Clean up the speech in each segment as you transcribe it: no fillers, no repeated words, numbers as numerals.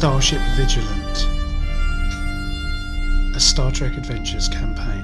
Starship Vigilant, a Star Trek Adventures campaign.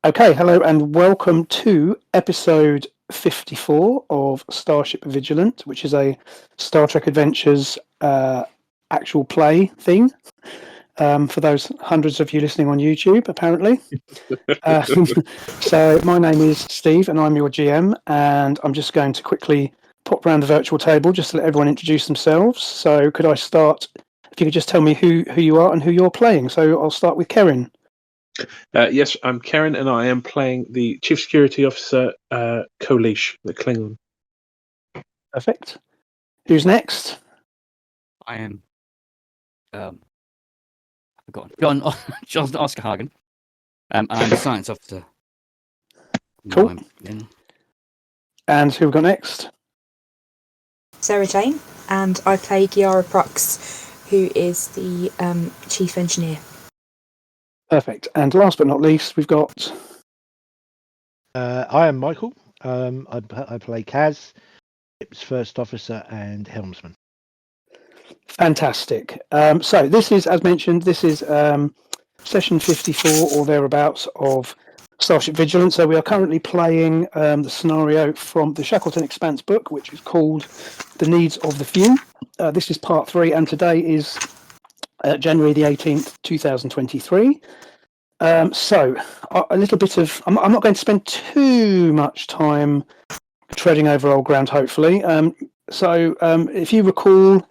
Okay, hello and welcome to episode 54 of Starship Vigilant, which is a Star Trek Adventures actual play thing. For those hundreds of you listening on YouTube, apparently. So my name is Steve and I'm your GM, and I'm just going to quickly pop around the virtual table just to let everyone introduce themselves. So could I start, if you could just tell me who you are and who you're playing. So I'll start with Karen. Yes, I'm Karen, and I am playing the Chief Security Officer, Kolish, the Klingon. Perfect. Who's next? I am. I've forgotten. John Oscar Hagen. I'm the science officer. Cool. And who we got next? Sarah Jane, and I play Giara Prux, who is the chief engineer. Perfect. And last but not least, we've got... I am Michael. I play Kaz, ship's first officer and helmsman. Fantastic. So this is, as mentioned, this is session 54 or thereabouts of Starship Vigilant. So we are currently playing the scenario from the Shackleton Expanse book, which is called The Needs of the Few. This is part 3, and today is January the 18th, 2023. So a little bit of... I'm not going to spend too much time treading over old ground, hopefully. So if you recall,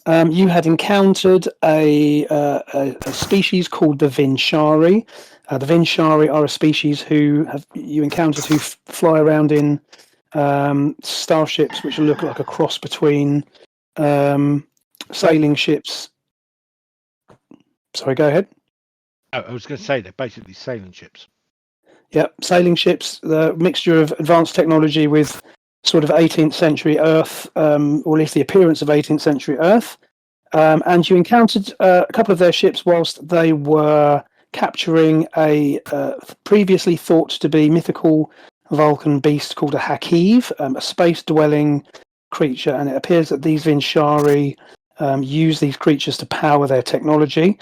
you had encountered a species called the Vinchari. The Vinchari are a species who you encountered who fly around in starships, which look like a cross between sailing ships. Sorry, go ahead. I was going to say they're basically sailing ships. Yep, sailing ships, the mixture of advanced technology with sort of 18th century Earth, or at least the appearance of 18th century Earth. And you encountered a couple of their ships whilst they were capturing a previously thought to be mythical Vulcan beast called a Hakiv, a space-dwelling creature. And it appears that these Vinchari use these creatures to power their technology.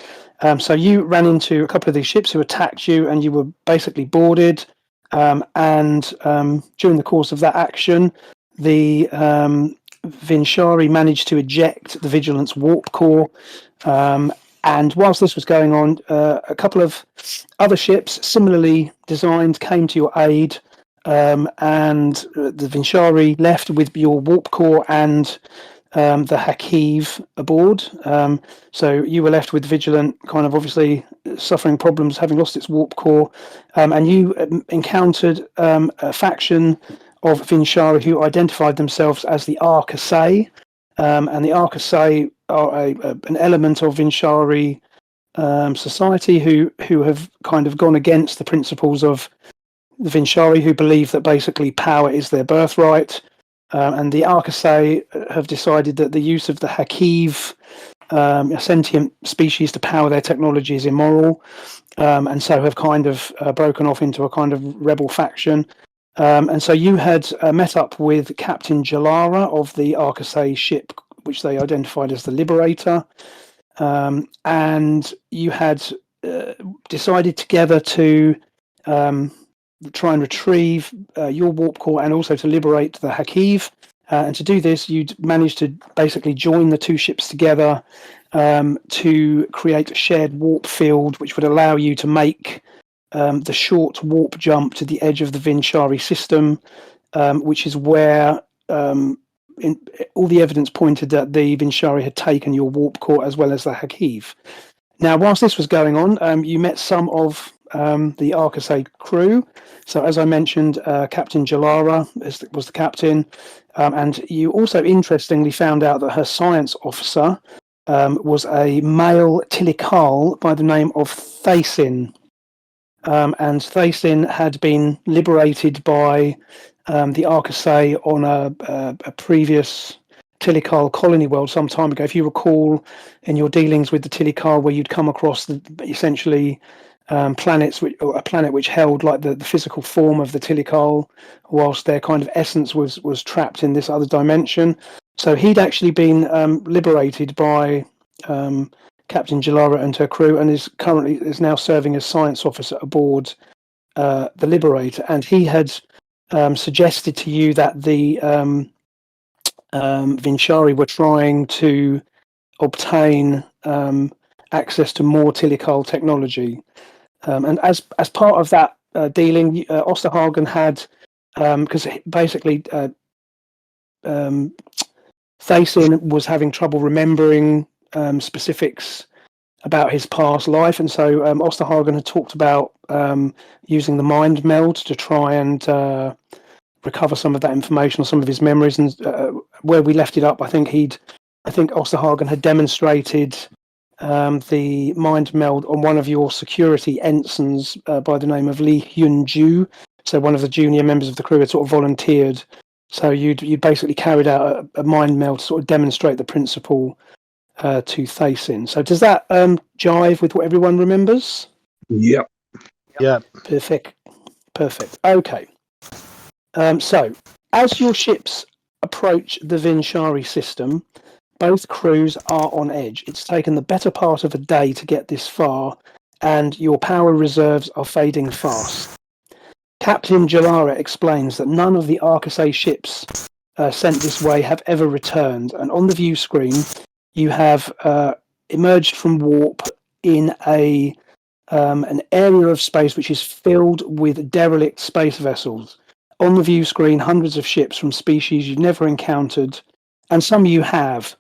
So you ran into a couple of these ships who attacked you, and you were basically boarded. And during the course of that action, the Vinchari managed to eject the Vigilant's warp core. And whilst this was going on, a couple of other ships similarly designed came to your aid, and the Vinchari left with your warp core and the Hakiv aboard. So you were left with Vigilant kind of obviously suffering problems, having lost its warp core. And you encountered a faction of Vinchari who identified themselves as the Arcasai. And the Arcasai are an element of Vinchari society who have kind of gone against the principles of the Vinchari, who believe that basically power is their birthright. And the Arcasai have decided that the use of the Hakiv, a sentient species, to power their technology is immoral, and so have kind of broken off into a kind of rebel faction. And so you had met up with Captain Jalara of the Arcasai ship, which they identified as the Liberator, and you had decided together to try and retrieve your warp core and also to liberate the Hakiv. And to do this, you'd managed to basically join the two ships together to create a shared warp field, which would allow you to make the short warp jump to the edge of the Vinchari system, which is where all the evidence pointed that the Vinchari had taken your warp core as well as the Hakiv. Now, whilst this was going on, you met some of the Arcasai crew. So as I mentioned, Captain Jalara was the captain, and you also interestingly found out that her science officer was a male Tilikal by the name of Thasin. and Thasin had been liberated by the Arcasay on a previous Tilical colony world some time ago. If you recall, in your dealings with the Tilical, where you'd come across essentially planets, a planet which held like the physical form of the Tilical, whilst their kind of essence was trapped in this other dimension. So he'd actually been liberated by Captain Jalara and her crew, and is now serving as science officer aboard the Liberator. And he had suggested to you that the Vinchari were trying to obtain access to more Tilical technology, and as part of that dealing, Osterhagen had, because basically Thasin was having trouble remembering specifics about his past life, and so Osterhagen had talked about using the mind meld to try and recover some of that information or some of his memories. And where we left it up, I think Osterhagen had demonstrated the mind meld on one of your security ensigns by the name of Lee Hyun-ju. So one of the junior members of the crew had sort of volunteered. So you'd basically carried out a mind meld to sort of demonstrate the principle to Thasin. So does that jive with what everyone remembers? Yep. Yeah. Perfect. Okay. So as your ships approach the Vinchari system, both crews are on edge. It's taken the better part of a day to get this far, and your power reserves are fading fast. Captain Jalara explains that none of the Arcasay ships sent this way have ever returned, and on the view screen you have emerged from warp in an area of space which is filled with derelict space vessels. On the view screen, hundreds of ships from species you've never encountered, and some you have,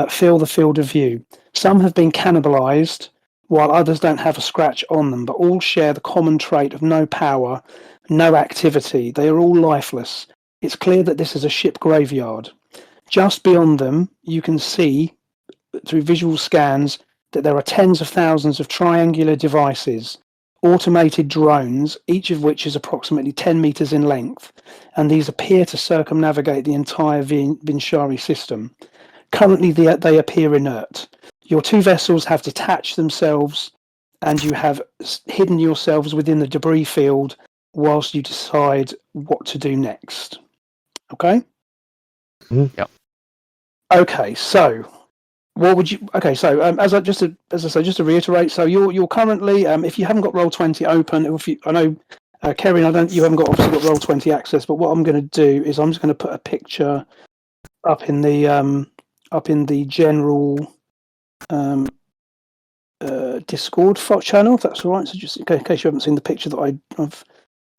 fill the field of view. Some have been cannibalized, while others don't have a scratch on them, but all share the common trait of no power, no activity. They are all lifeless. It's clear that this is a ship graveyard. Just beyond them, you can see, through visual scans, that there are tens of thousands of triangular devices, automated drones, each of which is approximately 10 meters in length, and these appear to circumnavigate the entire Vinchari system. Currently, they appear inert. Your two vessels have detached themselves, and you have hidden yourselves within the debris field whilst you decide what to do next. Okay? Yep. Okay, so what would you? Okay, so just to reiterate, so you're currently, if you haven't got Roll20 open, I know, Karen, you haven't obviously got Roll20 access, but what I'm going to do is I'm just going to put a picture up in the general Discord channel, if that's all right. So just in case you haven't seen the picture that I've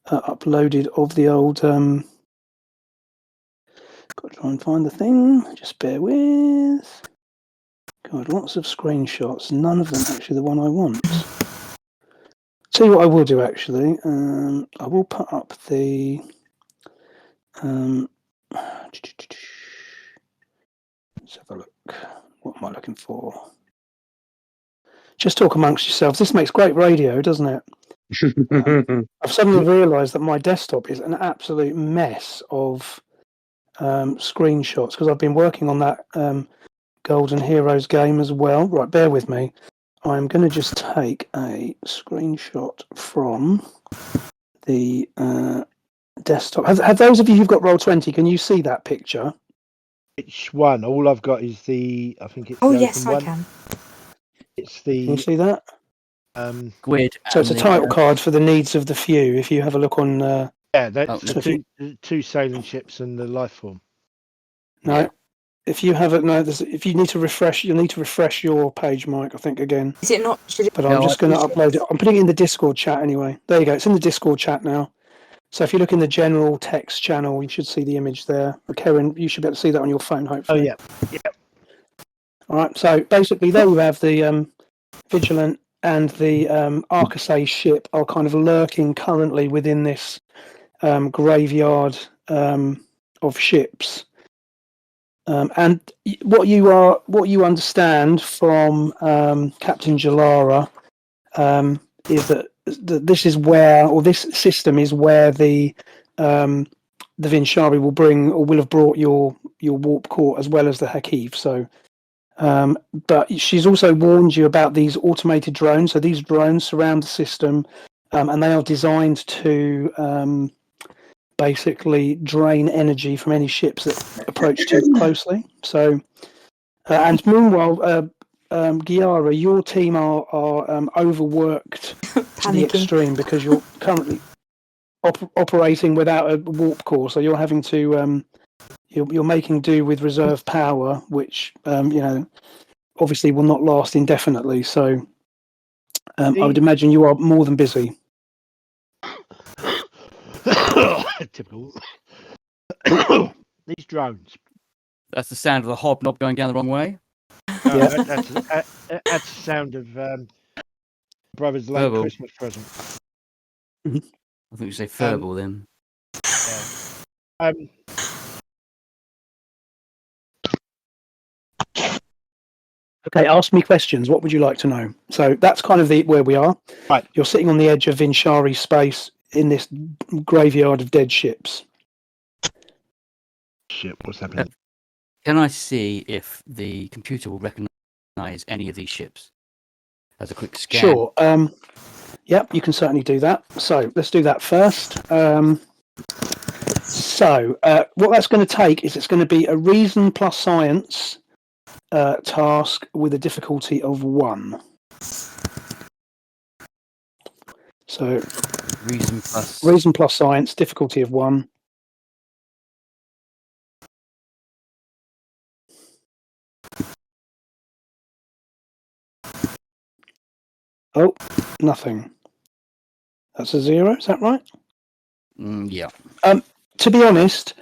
uploaded of the old. Got to try and find the thing. Just bear with. God, lots of screenshots. None of them actually the one I want. Tell you what I will do actually. I will put up the. Let's have a look. What am I looking for? Just talk amongst yourselves. This makes great radio, doesn't it? I've suddenly realised that my desktop is an absolute mess of screenshots because I've been working on that Golden Heroes game as well. Right, bear with me. I'm going to just take a screenshot from the desktop. Have those of you who've got Roll20, can you see that picture? Which one? All I've got is I think it's Oh the yes, open I one. can. It's Can you the see that? Squid. So it's a title card for the needs of the few. If you have a look on, yeah, that's so the two sailing ships and the life form. no, Yeah. if you have it, no. If you need to refresh, you'll need to refresh your page, Mike. I think again. Is it not? Should it? But I'm just going to upload it. I'm putting it in the Discord chat anyway. There you go. It's in the Discord chat now. So if you look in the general text channel, you should see the image there. Karen, you should be able to see that on your phone, Oh hopefully. yeah. All right. So basically, there we have the Vigilant and the Arcasay ship are kind of lurking currently within this graveyard of ships. And what you understand from Captain Jalara is that this is where, or this system is where the Vinchari will bring or will have brought your warp core as well as the Hakeev. So, but she's also warned you about these automated drones. So these drones surround the system, and they are designed to basically drain energy from any ships that approach too closely. So, and meanwhile, Giara, your team are overworked to the extreme because you're currently operating without a warp core, so you're having to you're making do with reserve power, which obviously will not last indefinitely. So I would imagine you are more than busy. Typical. These drones. That's the sound of the hobnob going down the wrong way. No, that's the sound of brother's late Verbal. Christmas present. I think you say verbal then. Yeah. Okay, ask me questions. What would you like to know? So that's kind of where we are. Right. You're sitting on the edge of Vinchari space in this graveyard of dead ships. Shit, what's happening? Can I see if the computer will recognise any of these ships? As a quick scan. Sure. Yep, you can certainly do that. So let's do that first. So what that's going to take is it's going to be a reason plus science task with a difficulty of 1. So reason plus science, difficulty of 1. Oh, nothing. That's a 0. Is that right? Yeah. To be honest,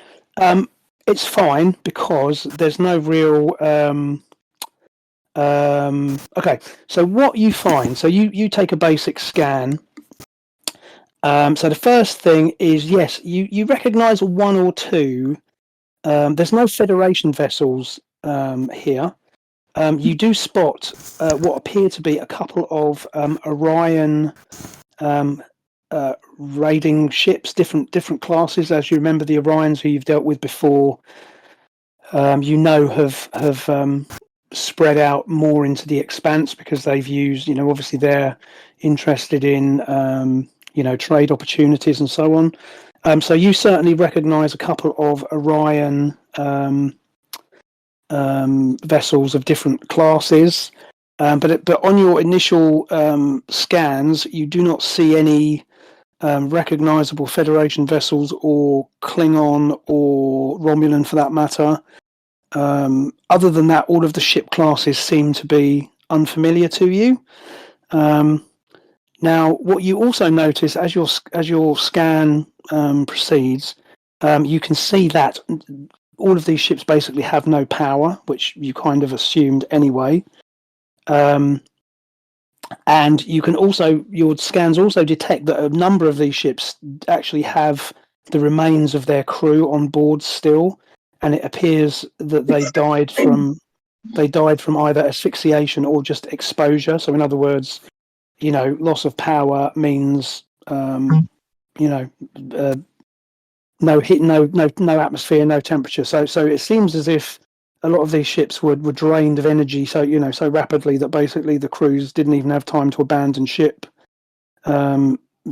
it's fine because there's no real. Okay, so what you find? So you take a basic scan. So the first thing is yes, you recognise 1 or 2. There's no Federation vessels here. You do spot what appear to be a couple of Orion raiding ships, different classes. As you remember, the Orions who you've dealt with before, have spread out more into the expanse because they've used, obviously they're interested in, trade opportunities and so on. So you certainly recognise a couple of Orion vessels of different classes, but on your initial scans, you do not see any recognisable Federation vessels or Klingon or Romulan for that matter. Other than that, all of the ship classes seem to be unfamiliar to you. Now, what you also notice as your scan proceeds, you can see that all of these ships basically have no power, which you kind of assumed anyway. And you can also, your scans also detect that a number of these ships actually have the remains of their crew on board still, and it appears that they died from either asphyxiation or just exposure. So in other words, loss of power means no heat, no atmosphere, no temperature. So it seems as if a lot of these ships were drained of energy so rapidly that basically the crews didn't even have time to abandon ship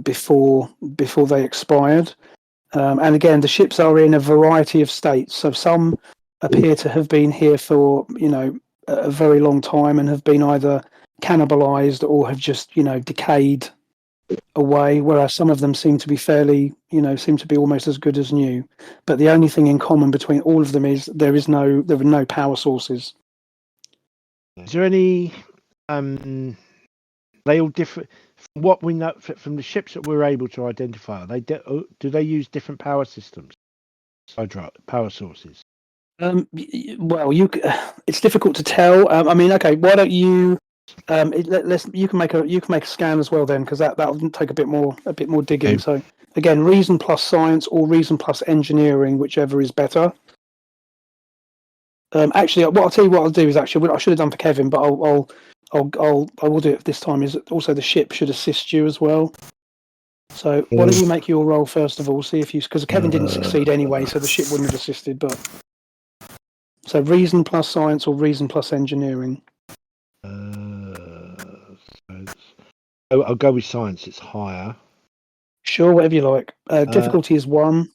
before they expired. And again, the ships are in a variety of states. So some appear to have been here for a very long time and have been either cannibalized or have just decayed away, whereas some of them seem to be seem to be almost as good as new. But the only thing in common between all of them is there are no power sources. Is there any they all differ from what we know from the ships that we're able to identify? Do they use different power systems, power sources? Well, it's difficult to tell. I mean, okay, why don't you you can make a scan as well then, because that'll take a bit more digging. Okay. So again, reason plus science or reason plus engineering, whichever is better. Actually, I'll tell you what I'll do is I should have done for Kevin, but I'll I will do it this time. Is also the ship should assist you as well. So why don't you make your roll first of all? See if you, because Kevin didn't succeed anyway, so the ship wouldn't have assisted. But so reason plus science or reason plus engineering. I'll go with science. It's higher. Sure, whatever you like. Difficulty is 1.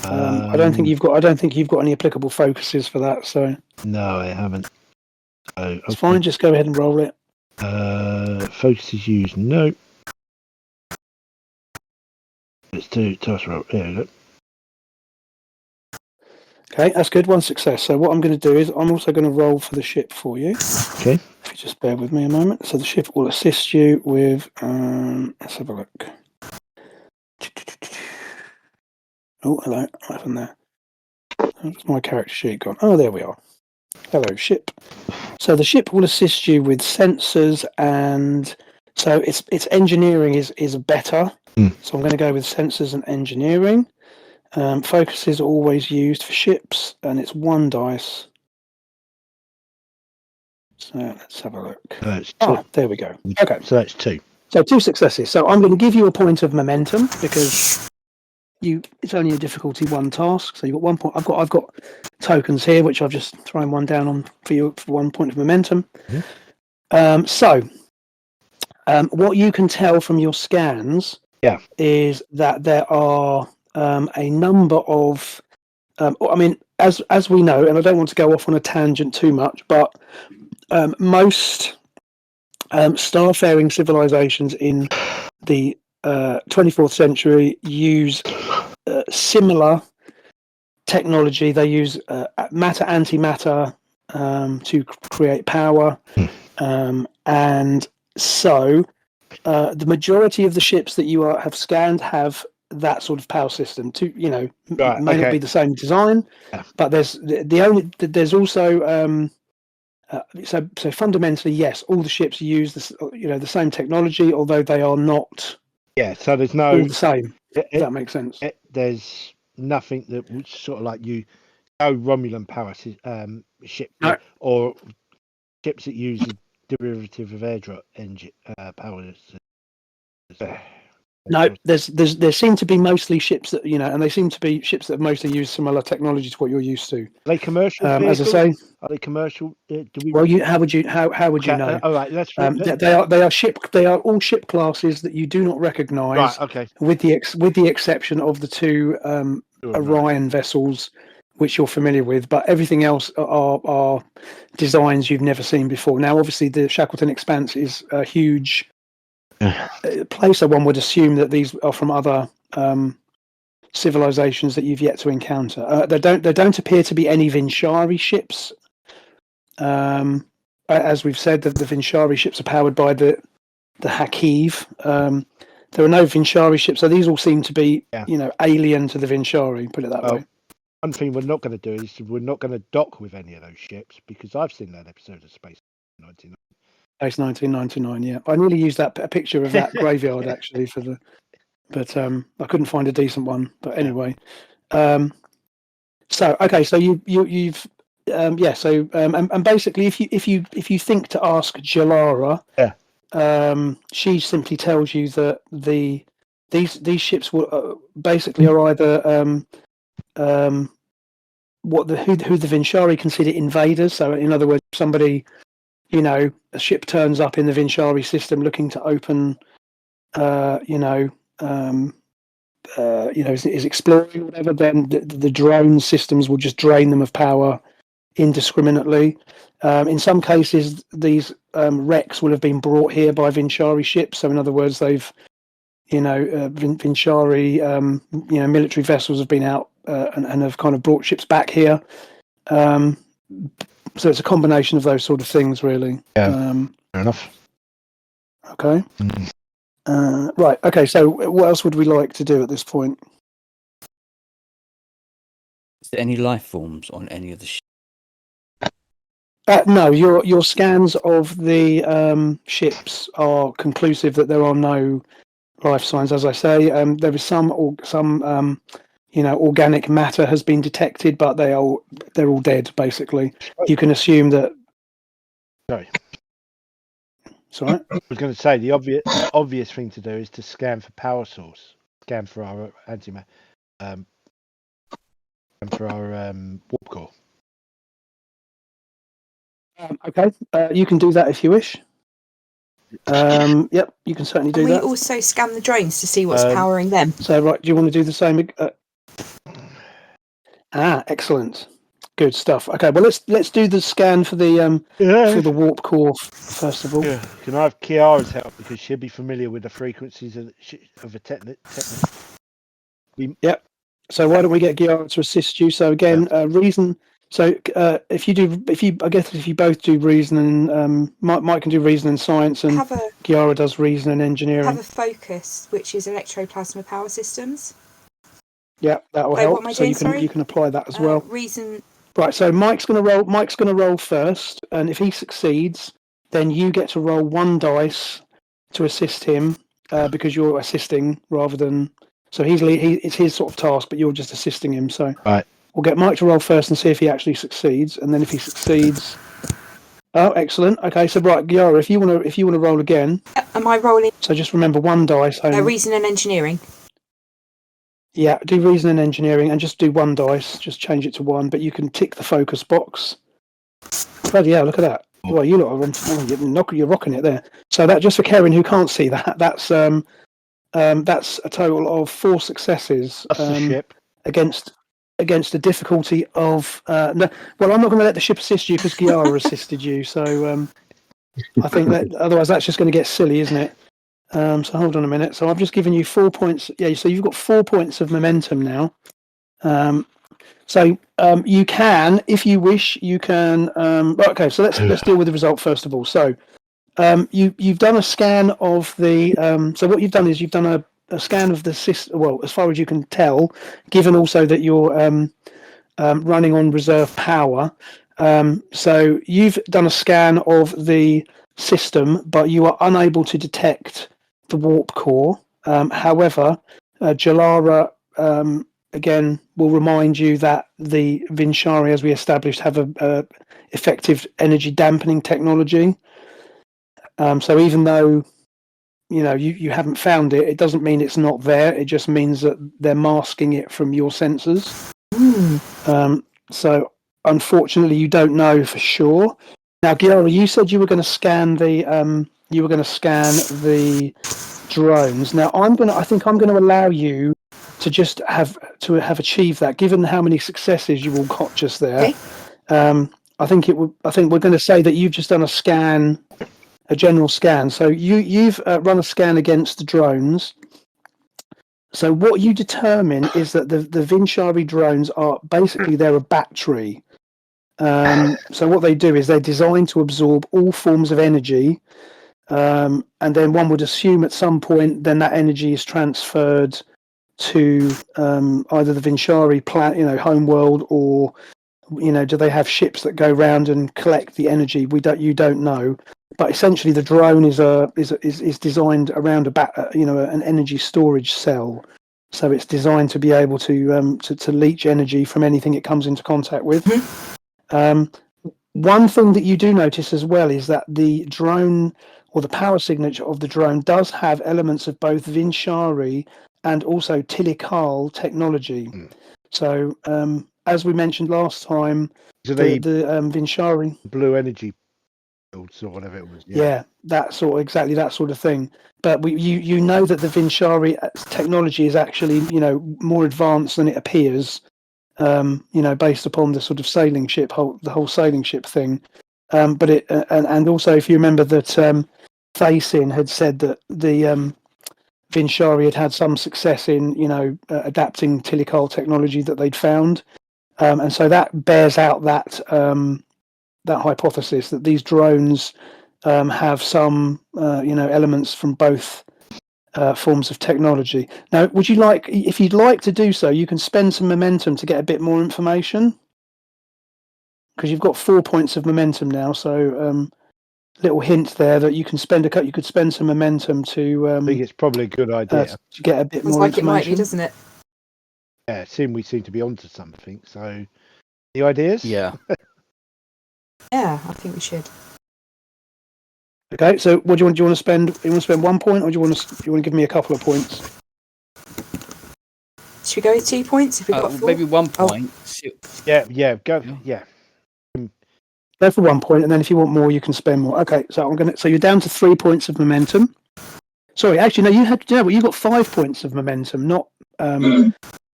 I don't think you've got any applicable focuses for that. So no, I haven't. So, it's fine. Just go ahead and roll it. Focus is used. No. Let's do task roll. There we go. Okay, that's good. 1 success. So what I'm going to do is I'm also going to roll for the ship for you. Okay. If you just bear with me a moment. So the ship will assist you with. Let's have a look. Oh, hello. What happened there? Where's my character sheet gone? Oh, there we are. Hello, ship. So the ship will assist you with sensors, and so its engineering is better. So I'm going to go with sensors and engineering. Focus is always used for ships, and it's 1 dice. So let's have a look. There we go. Okay. So that's 2. So 2 successes. So I'm going to give you a point of momentum because it's only a difficulty 1 task. So you've got 1 point. I've got tokens here, which I've just thrown 1 down on for you for 1 point of momentum. So what you can tell from your scans is that there are a number of I mean, as we know, and I don't want to go off on a tangent too much, but most starfaring civilizations in the 24th century use similar technology. They use matter antimatter to create power, and so the majority of the ships that you have scanned have that sort of power system. May not be the same design, but there's also so fundamentally, yes, all the ships use the same technology, although they are not. Yeah, so there's no all the same. If that makes sense. There's nothing that would sort of like no Romulan power ship or ships that use a derivative of airdrop engine power. No, there seem to be mostly ships that and they seem to be ships that mostly use similar technology to what you're used to. Are they commercial? As I say, are they commercial? How would you know? All right, that's they are all ship classes that you do not recognise. Right, okay. With the exception of the 2 Orion vessels, which you're familiar with, but everything else are designs you've never seen before. Now, obviously, the Shackleton Expanse is a huge place, so one would assume that these are from other civilizations that you've yet to encounter. There don't appear to be any Vinchari ships. As we've said, the Vinchari ships are powered by the Hakiv. There are no Vinchari ships, so these all seem to be alien to the Vinchari. Put it that way. One thing we're not going to do is we're not going to dock with any of those ships because I've seen that episode of Space 1999. Space 1999, yeah. I nearly used a picture of that graveyard actually but I couldn't find a decent one. But anyway, so you've and basically if you think to ask Jalara, she simply tells you that these ships will basically are either who the Vinchari consider invaders. So in other words, somebody. A ship turns up in the Vinchari system looking to open, is exploring or whatever. Then the drone systems will just drain them of power indiscriminately. In some cases, these wrecks will have been brought here by Vinchari ships. So in other words, they've, Vinchari, military vessels have been out and have kind of brought ships back here. So it's a combination of those sort of things, really. Yeah, fair enough. Okay. Right. Okay. So what else would we like to do at this point? Is there any life forms on any of the ships? No. Your scans of the ships are conclusive that there are no life signs. As I say, there is some organic matter has been detected, but they're all dead. Basically, you can assume that. Sorry. It's all right. I was going to say the obvious thing to do is to scan for power source, scan for our and for our warp core. Okay, you can do that if you wish. Yep, you can certainly do And we that. also scan the drones to see what's powering them. So, right, do you want to do the same? Excellent, good stuff. Okay, well let's do the scan for the warp core first of all. Yeah. Can I have Kiara's help because she'll be familiar with the frequencies of a technique? Yep. So why don't we get Giara to assist you? So again, reason. So if you both do reason and Mike can do reason and science, and Giara does reason and engineering. Have a focus, which is electroplasma power systems. Yeah, that will What help. am I So doing, you can apply that as well. Reason. Right. So Mike's going to roll first, and if he succeeds, then you get to roll 1 dice to assist him because you're assisting rather than. So it's his sort of task, but you're just assisting him. So right. We'll get Mike to roll first and see if he actually succeeds, and then if he succeeds, oh, excellent. Okay, so right, Giara, if you want to roll again. Am I rolling? So just remember 1 dice. Reason and engineering. Yeah, do reason and engineering, and just do 1 dice. Just change it to 1, but you can tick the focus box. Bloody hell, look at that. Well, you lot are you're rocking it there. So that, just for Karen who can't see that, that's a total of 4 successes. That's the ship. Against the difficulty of no. Well, I'm not going to let the ship assist you because Giara assisted you. So I think that otherwise that's just going to get silly, isn't it? So hold on a minute. So I've just given you 4 points. Yeah. So you've got 4 points of momentum now. So you can, if you wish, you can. Okay. So let's deal with the result first of all. So you've done a scan of the. So what you've done is you've done a scan of the system, well, as far as you can tell, given also that you're running on reserve power. So you've done a scan of the system, but you are unable to detect the warp core. However, Jalara, again, will remind you that the Vinchari, as we established, have a effective energy dampening technology. So even though you haven't found it, it doesn't mean it's not there. It just means that they're masking it from your sensors. So unfortunately, you don't know for sure. Now, Giara, you said you were going to scan the drones. Now, I think I'm going to allow you to just have achieved that, given how many successes you all got just there. Okay. I think we're going to say that you've just done a scan. A general scan. So you've run a scan against the drones. So what you determine is that the Vinchari drones are basically, they're a battery. So what they do is they're designed to absorb all forms of energy, and then one would assume at some point then that energy is transferred to either the Vinchari planet, home world, or do they have ships that go around and collect the energy? You don't know. But essentially, the drone is designed around an energy storage cell, so it's designed to be able to leach energy from anything it comes into contact with. One thing that you do notice as well is that the drone, or the power signature of the drone, does have elements of both Vinchari and also Tilikal technology. So, as we mentioned last time, the Vinchari blue energy fields or whatever it was. Yeah, exactly that sort of thing. But you know that the Vinchari technology is actually more advanced than it appears. Based upon the sort of sailing ship, the whole sailing ship thing. But it and also, if you remember that Thasin had said that the Vinchari had some success in adapting Tilikal technology that they'd found, and so that bears out that hypothesis that these drones have some elements from both forms of technology. Now, if you'd like to do so, you can spend some momentum to get a bit more information, because you've got 4 points of momentum now. So, little hint there that you could spend some momentum to. I think it's probably a good idea to get a bit more information. It might be, doesn't it? Yeah, we seem to be onto something. So, the ideas? Yeah. Yeah, I think we should. Okay, so what do you want? Do you want to spend? You want to spend 1 point, or do you want to give me a couple of points? Should we go with 2 points if we've got 4? Maybe 1 Oh. point. Yeah, go. Yeah. Yeah, Go for 1 point, and then if you want more, you can spend more. Okay, so So you're down to 3 points of momentum. Sorry, actually, no. You got 5 points of momentum, not.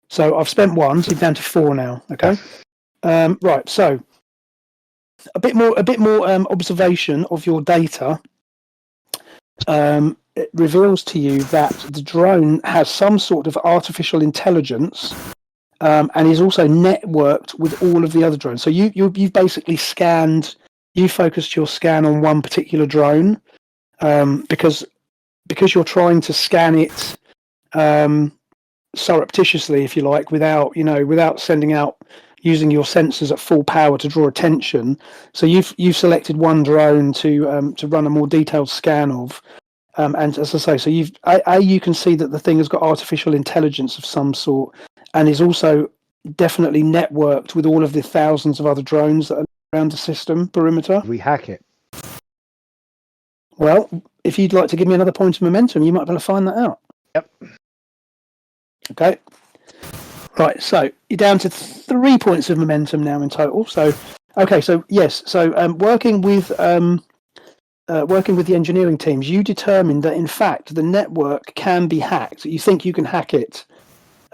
So I've spent 1, so you're down to 4 now. Okay. Right. So a bit more observation of your data. It reveals to you that the drone has some sort of artificial intelligence, and is also networked with all of the other drones. So you've basically you focused your scan on one particular drone, because you're trying to scan it surreptitiously, if you like, without sending out, using your sensors at full power to draw attention. So you've selected one drone to run a more detailed scan of. And as I say, so you can see that the thing has got artificial intelligence of some sort, and is also definitely networked with all of the thousands of other drones that are around the system perimeter. we hack it. Well, if you'd like to give me another point of momentum, you might be able to find that out. Yep. Okay. Right, so you're down to 3 points of momentum now in total. So, okay, so yes, so working with the engineering teams, you determined that in fact the network can be hacked. You think you can hack it,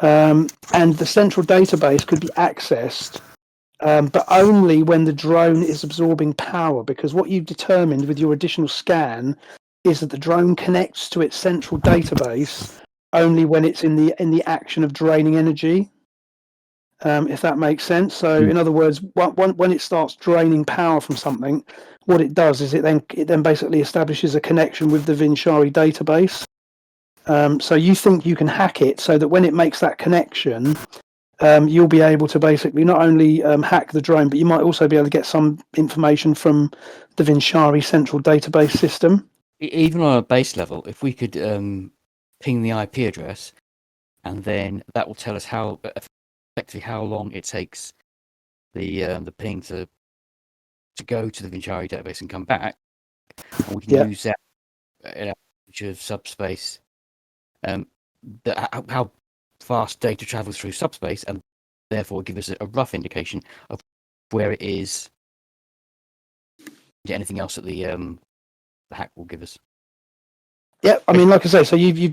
and the central database could be accessed, but only when the drone is absorbing power. Because what you've determined with your additional scan is that the drone connects to its central database only when it's in the action of draining energy. If that makes sense. So, in other words, when it starts draining power from something, what it does is it then basically establishes a connection with the Vinchari database. So you think you can hack it so that when it makes that connection, you'll be able to basically not only hack the drone, but you might also be able to get some information from the Vinchari central database system. Even on a base level, if we could ping the IP address, and then that will tell us effectively how long it takes the ping to go to the Vinchari database and come back, and we can use that in a picture of subspace, how fast data travels through subspace, and therefore give us a rough indication of where it is. Anything else that the hack will give us. Yeah, I mean, like I say, so you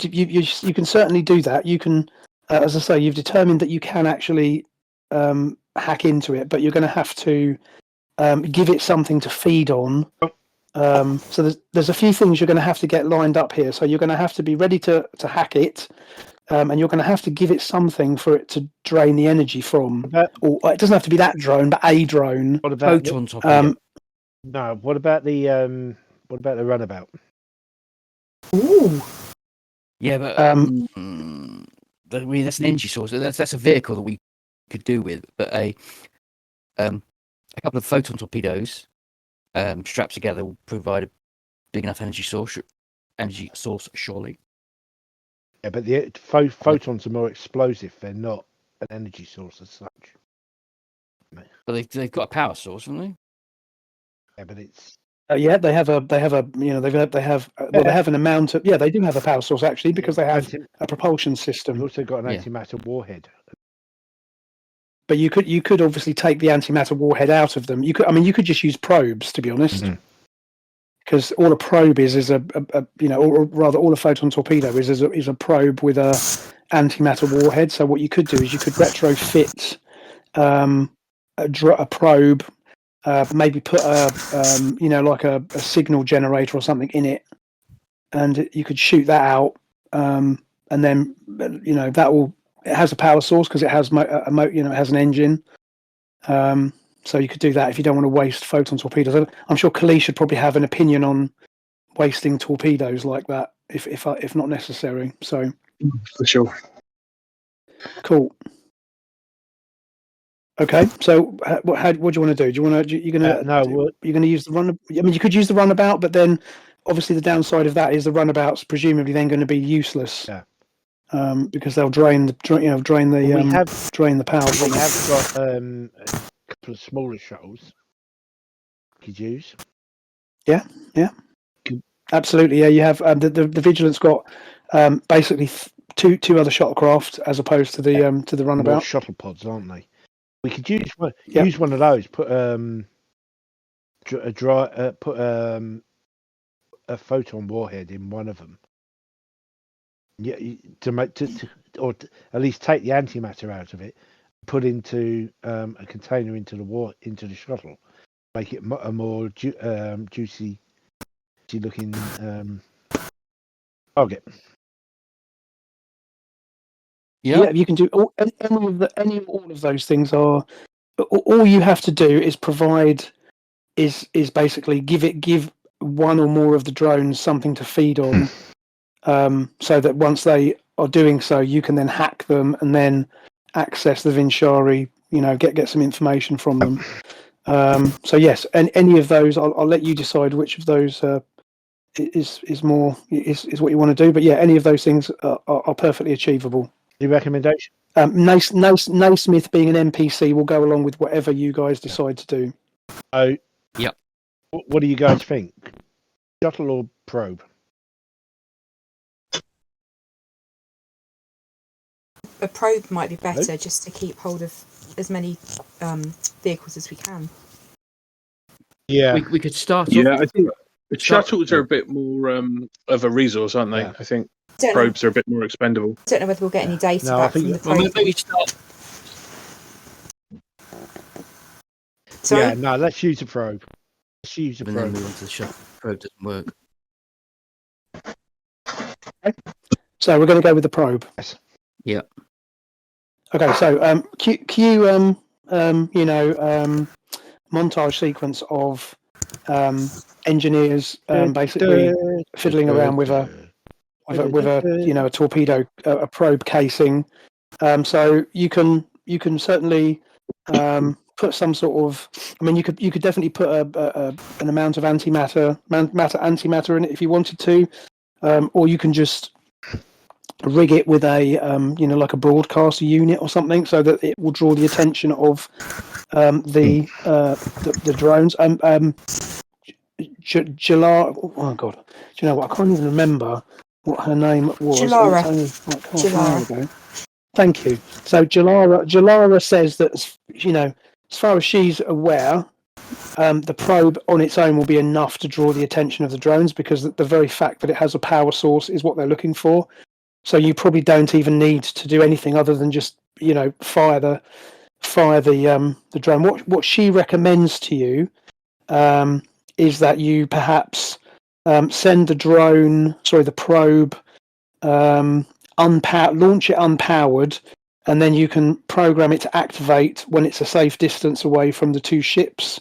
can certainly do that. You can, as I say, you've determined that you can actually hack into it, but you're going to have to give it something to feed on. So there's a few things you're going to have to get lined up here. So you're going to have to be ready to hack it, and you're going to have to give it something for it to drain the energy from. Or it doesn't have to be that drone, but a drone. What about Photon torpedo? No, what about the runabout? Ooh. Yeah, but I mean, that's an energy source. That's a vehicle that we could do with, but a couple of photon torpedoes strapped together will provide a big enough energy source. Surely. Yeah, but the photons are more explosive. They're not an energy source as such. But they've got a power source, haven't they? Yeah, but it's yeah, they have an amount of, they do have a power source actually, because they have a propulsion they've system. also got an antimatter warhead. But you could obviously take the antimatter warhead out of them. You could just use probes, to be honest, because all a probe is or rather all a photon torpedo is a probe with a antimatter warhead. So what you could do is you could retrofit a probe. Maybe put like a signal generator or something in it, and you could shoot that out, and then it has a power source because it has it has an engine. So you could do that if you don't want to waste photon torpedoes. I'm sure Kali should probably have an opinion on wasting torpedoes like that if not necessary. So For sure. cool. Okay, so what do you want to do? You're going to use the run? I mean, you could use the runabout, but then obviously the downside of that is the runabout's presumably then going to be useless. Yeah. Because they'll drain the power. We have got a couple of smaller shuttles you could use. Yeah. Absolutely, yeah. You have the Vigilant's got basically two other shuttlecraft as opposed to the More runabout. shuttle pods, aren't they? We could use one. Yep. Use one of those. Put a photon warhead in one of them. Yeah, to make at least take the antimatter out of it. Put into a container into the shuttle. Make it a more juicy looking target. Yeah, you can do any of all of those things. Are all you have to do is provide is basically give one or more of the drones something to feed on, so that once they are doing so, you can then hack them and then access the Vinchari. Get some information from them. So yes, and any of those, I'll let you decide which of those is what you want to do. But yeah, any of those things are perfectly achievable. Your recommendation? Naismith being an NPC will go along with whatever you guys decide to do. So, Yep. What do you guys think? Shuttle or probe? A probe might be better, just to keep hold of as many vehicles as we can. Yeah, We could start. Yeah, off I think with shuttles are a bit more of a resource, aren't they? Yeah. I think Don't probes are a bit more expendable. know whether we'll get any data No, I back think from the Well, probe. maybe start. Sorry? yeah. No, let's use a probe. Let's use a And then probe. move on to the shuttle. Probe doesn't work. So we're going to go with the probe. Yes. Yeah. Okay, so cue montage sequence of engineers basically fiddling around with a torpedo, a probe casing. So you can certainly put some sort of. I mean, you could definitely put an amount of antimatter in it if you wanted to, or you can just rig it with a like a broadcaster unit or something, so that it will draw the attention of the drones. Jalara. Oh God, do you know what? I can't even remember what her name was. Jalara. And it's only like half an Jalara. hour ago. Thank you. So Jalara says that as far as she's aware, the probe on its own will be enough to draw the attention of the drones, because the very fact that it has a power source is what they're looking for. So you probably don't even need to do anything other than just fire the drone. What she recommends to you is that you perhaps send the probe, launch it unpowered, and then you can program it to activate when it's a safe distance away from the two ships.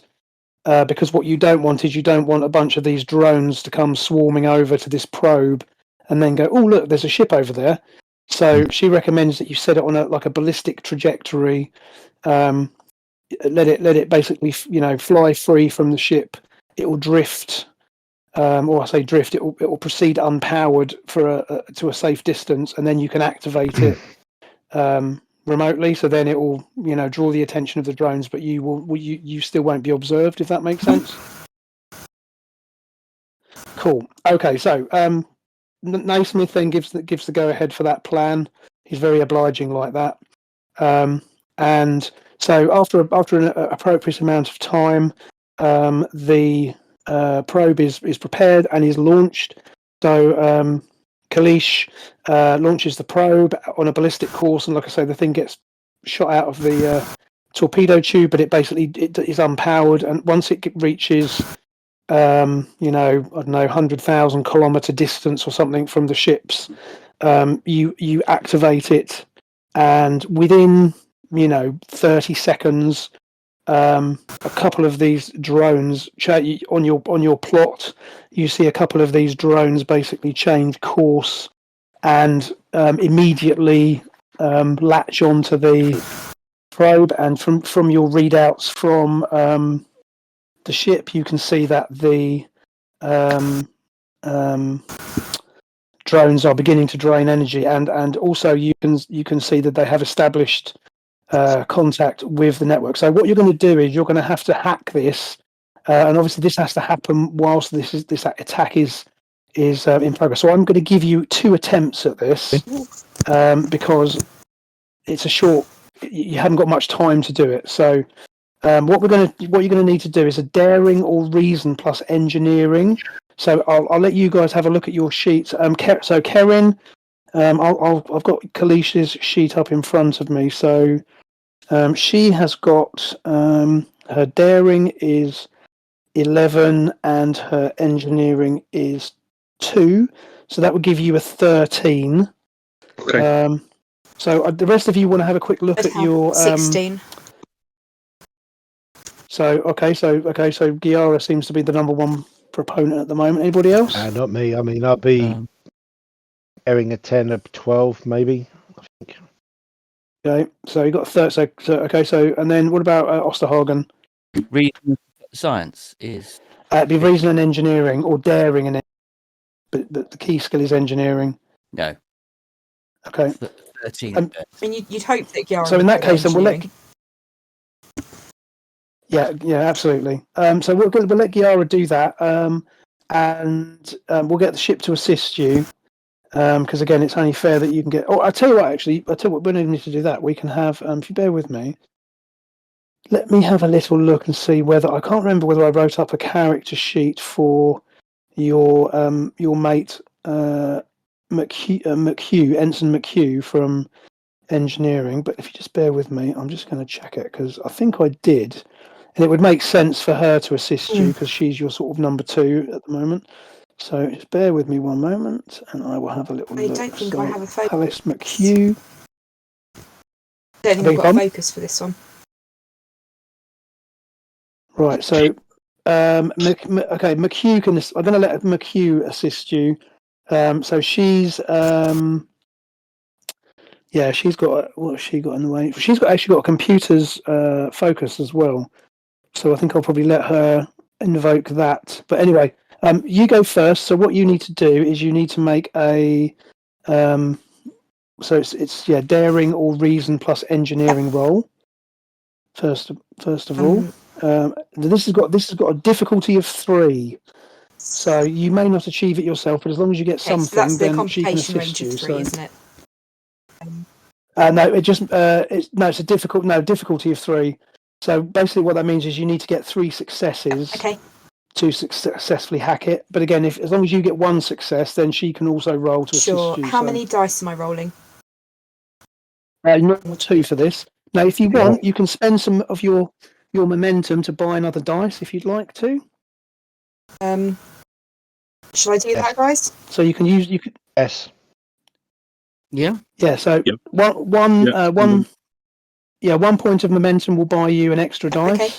Because what you don't want is a bunch of these drones to come swarming over to this probe and then go, oh look, there's a ship over there. So she recommends that you set it on a ballistic trajectory. Let it basically fly free from the ship. It will drift, or I say drift. It will proceed unpowered to a safe distance, and then you can activate it remotely. So then it will draw the attention of the drones, but you still won't be observed, if that makes sense. Cool. Okay, so Naismith then gives the go ahead for that plan. He's very obliging like that. And so after an appropriate amount of time, the probe is prepared and is launched. So Kalish launches the probe on a ballistic course, and like I say, the thing gets shot out of the torpedo tube, but it is unpowered, and once it reaches I don't know, 100,000 kilometer distance or something from the ships, you activate it, and within 30 seconds, a couple of these drones on your plot, you see a couple of these drones basically change course and immediately latch onto the probe, and from your readouts from the ship, you can see that the drones are beginning to drain energy, and also you can see that they have established contact with the network. So what you're going to do is you're going to have to hack this, and obviously this has to happen whilst this attack is is in progress. So I'm going to give you 2 attempts at this because it's a short. You haven't got much time to do it. So what you're going to need to do is a daring or reason plus engineering. So I'll let you guys have a look at your sheets. So Karen, I've got Kalish's sheet up in front of me. So she has got her daring is 11 and her engineering is 2. So that would give you a 13. Okay. So the rest of you want to have a quick look at your 16. So Giara seems to be the number 1 proponent at the moment. Anybody else? Not me. I mean, I'll be airing a 10 of 12, maybe. I think. Okay, so you got 30. So and then what about Osterhagen? Reason science is It'd be reason and engineering or daring, and but the key skill is engineering. no. Okay. 13. And- I mean, you'd hope that Giara. So in that would go case, then we'll let. engineering. Yeah, absolutely. So we'll let Giara do that, and we'll get the ship to assist you. Because again, it's only fair that you can get. Oh, I tell you what. Actually, we don't need to do that. We can have. If you bear with me, let me have a little look and see whether I can't remember whether I wrote up a character sheet for your mate McHugh, Ensign McHugh from engineering. But if you just bear with me, I'm just going to check it because I think I did, and it would make sense for her to assist you because she's your sort of number 2 at the moment. So just bear with me one moment, and I will have a little look. I don't think so, I have a focus. Alice McHugh. I don't think I've got a focus for this one. Right. So, okay, McHugh can. I'm going to let McHugh assist you. So she's, she's got. What has she got in the way? She's actually got a computer's focus as well. So I think I'll probably let her invoke that. But anyway. You go first. So what you need to do is you need to make a so it's daring or reason plus engineering roll. First of all, this has got a difficulty of 3. So you may not achieve it yourself, but as long as you get something, so that's the then she can complication assist range you. of 3, So isn't it? no, it's a difficulty of 3. So basically, what that means is you need to get 3 successes. Okay. To successfully hack it, but again, as long as you get 1 success, then she can also roll to assist you. How many dice am I rolling? Normal 2 for this. Now, if you want, you can spend some of your momentum to buy another dice if you'd like to. Shall I do that, guys? So you can use Yes. Yeah. So Yep. one point of momentum will buy you an extra dice. Okay.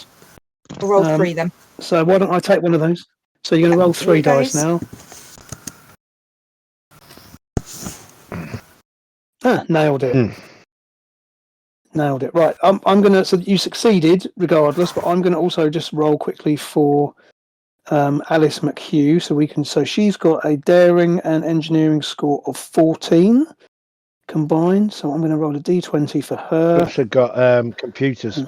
I'll roll 3 then. So why don't I take one of those? So you're going to roll 3 dice now. Nailed it. Nailed it. Right. I'm going to. So you succeeded regardless, but I'm going to also just roll quickly for Alice McHugh. So she's got a daring and engineering score of 14 combined. So I'm going to roll a d20 for her. Also got computers.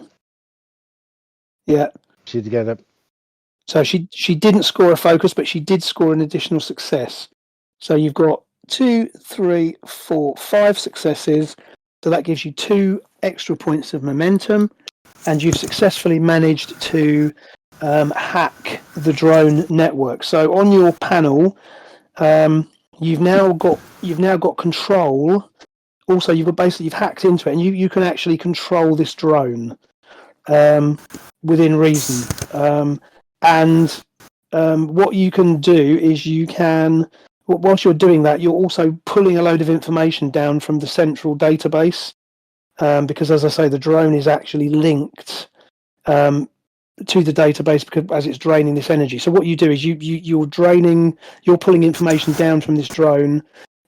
Yeah. She together. So she didn't score a focus, but she did score an additional success. So you've got 2, 3, 4, 5 successes. So that gives you 2 extra points of momentum, and you've successfully managed to hack the drone network. So on your panel, you've now got control. Also, you've hacked into it, and you can actually control this drone within reason. And what you can do is whilst you're doing that, you're also pulling a load of information down from the central database, because, as I say, the drone is actually linked to the database because as it's draining this energy. So what you do is you're pulling information down from this drone,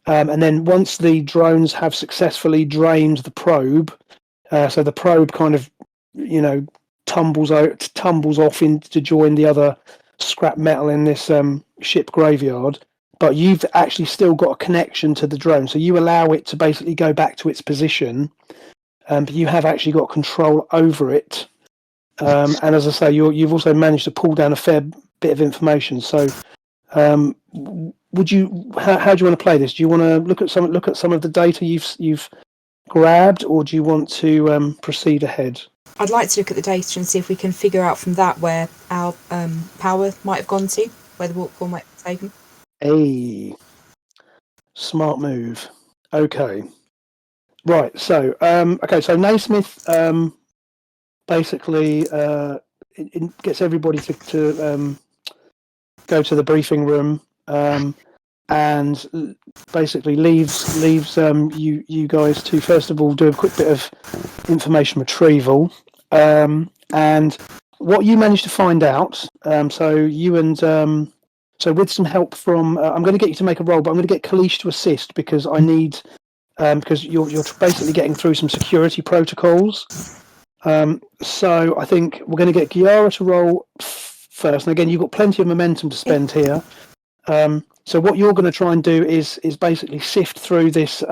and then once the drones have successfully drained the probe, so the probe kind of, tumbles off to join the other scrap metal in this ship graveyard, but you've actually still got a connection to the drone, so you allow it to basically go back to its position, but you have actually got control over it, and as I say, you've also managed to pull down a fair bit of information. So would you? How do you want to play this? Do you want to look at some of the data you've grabbed, or do you want to proceed ahead? I'd like to look at the data and see if we can figure out from that where our power might have gone to, where the warp core might have taken. Hey, smart move. Okay, right. So, So Naismith basically gets everybody to go to the briefing room, and basically leaves you guys to first of all do a quick bit of information retrieval, and what you managed to find out. So you and so with some help from, I'm going to get you to make a roll, but I'm going to get Kalish to assist because I need because you're basically getting through some security protocols. So I think we're going to get Giara to roll first, and again, you've got plenty of momentum to spend here. So what you're going to try and do is basically sift through this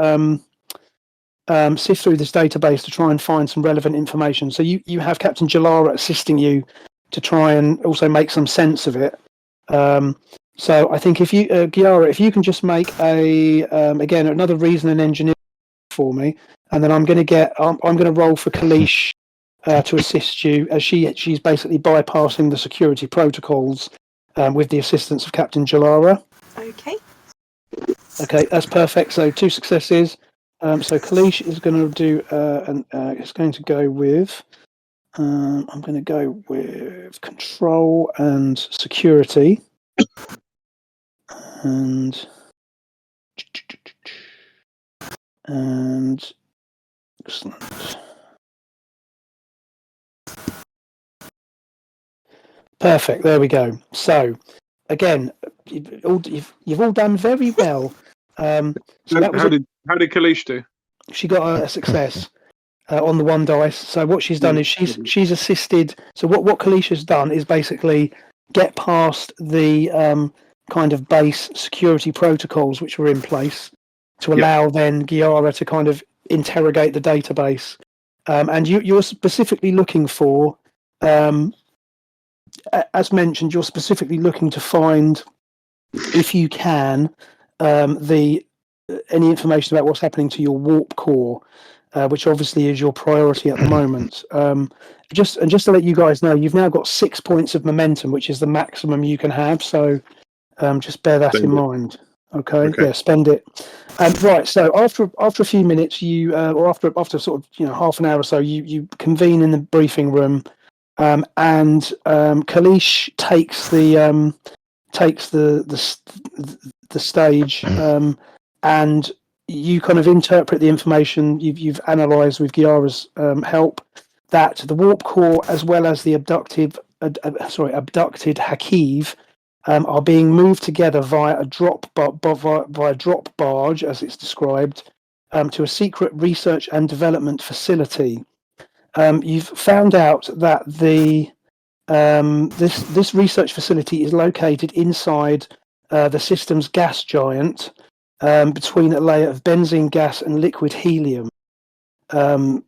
database to try and find some relevant information. So you have Captain Jalara assisting you to try and also make some sense of it. So I think if you, Giara, if you can just make again another reason and engineer for me, and then I'm going to roll for Kalish to assist you as she's basically bypassing the security protocols with the assistance of Captain Jalara. Okay. Okay, that's perfect. So 2 successes. So Kalish is going to do, it's going to go with, I'm going to go with control and security. And excellent. Perfect. There we go. So again, you've all done very well. So that was how did Kalish do? she got a success on the 1 dice. So what she's done is she's assisted. So what Kalish has done is basically get past the kind of base security protocols which were in place to allow then Giara to kind of interrogate the database. And you're specifically looking for, as mentioned, you're specifically looking to find, if you can, any information about what's happening to your warp core, which obviously is your priority at the moment. Just to let you guys know, you've now got 6 points of momentum, which is the maximum you can have. So just bear that in mind. Okay. Yeah, spend it. Right. So after a few minutes, you or after sort of half an hour or so, you convene in the briefing room, and Kalish takes the stage, and you kind of interpret the information you've analysed with Giara's help, that the warp core as well as the abducted Hakiv are being moved together via a drop barge, as it's described, to a secret research and development facility. You've found out that this research facility is located inside the system's gas giant, between a layer of benzene gas and liquid helium. And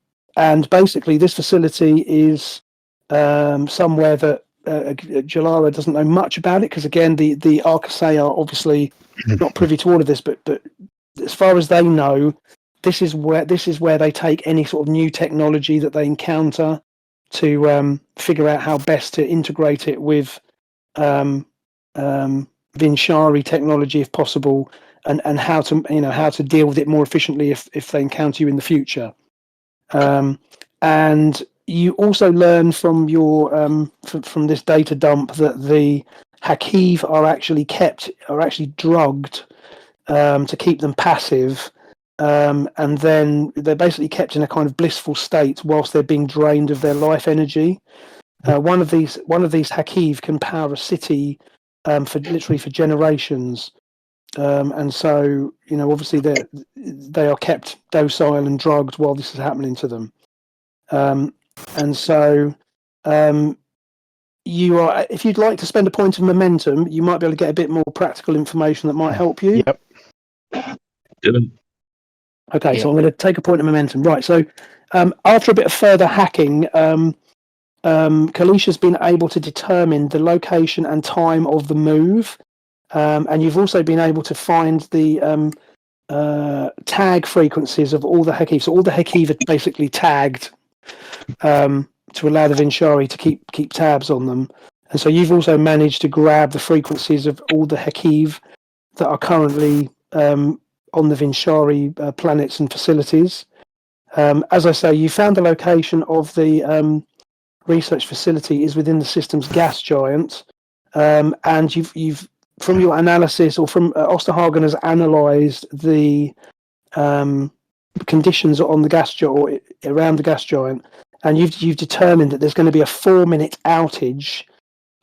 basically, this facility is somewhere that Jalara doesn't know much about it, because again, the Arcasei are obviously not privy to all of this. But as far as they know, this is where they take any sort of new technology that they encounter to figure out how best to integrate it with Vinchari technology, if possible, and how to deal with it more efficiently if they encounter you in the future. And you also learn from your from this data dump that the Hakiv are actually drugged to keep them passive, and then they're basically kept in a kind of blissful state whilst they're being drained of their life energy. One of these Hakiv can power a city for generations, and so obviously they are kept docile and drugged while this is happening to them. And so you are, if you'd like to spend a point of momentum, you might be able to get a bit more practical information that might help you. Yep. Okay, so I'm going to take a point of momentum. Right, so after a bit of further hacking, Kalish has been able to determine the location and time of the move. and you've also been able to find the tag frequencies of all the Hakiv. So all the Hakiv are basically tagged to allow the Vinchari to keep tabs on them. And so you've also managed to grab the frequencies of all the Hakiv that are currently on the Vinchari planets and facilities. As I say, you found the location of the research facility is within the system's gas giant, and you've from your analysis, or from Osterhagen has analysed the conditions on the gas giant or around the gas giant, and you've determined that there's going to be a 4-minute outage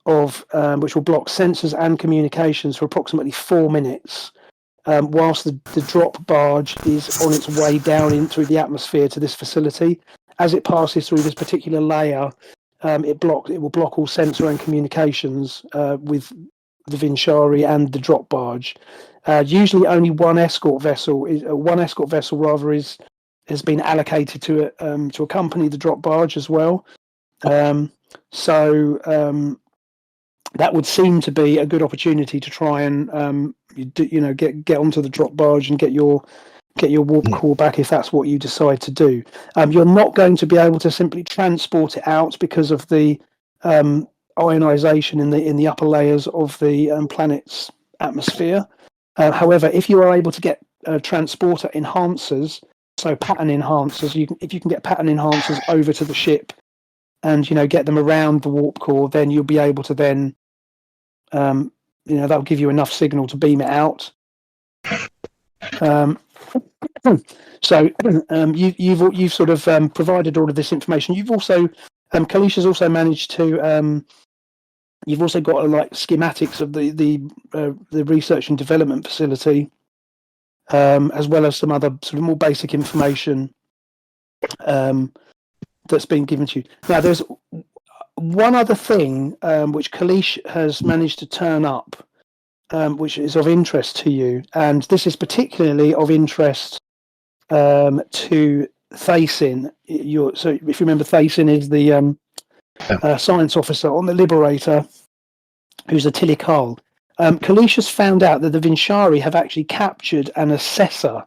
of which will block sensors and communications for approximately 4 minutes, whilst the drop barge is on its way down in through the atmosphere to this facility. As it passes through this particular layer, it will block all sensor and communications with the Vinchari and the drop barge. Usually, only one escort vessel has been allocated to accompany the drop barge as well. So that would seem to be a good opportunity to try and get onto the drop barge and get your warp core back if that's what you decide to do. You're not going to be able to simply transport it out because of the ionization in the upper layers of the planet's atmosphere. However, if you are able to get transporter enhancers, so pattern enhancers, if you can get pattern enhancers over to the ship and get them around the warp core, then you'll be able to then that'll give you enough signal to beam it out. So you've sort of provided all of this information. You've also Kalish has also managed to you've also got schematics of the research and development facility, as well as some other sort of more basic information that's been given to you. Now, there's one other thing which Kalish has managed to turn up, which is of interest to you, and this is particularly of interest to Thasin. So, if you remember, Thasin is the science officer on the Liberator, who's a Tilikal. Kalish has found out that the Vinchari have actually captured an assessor.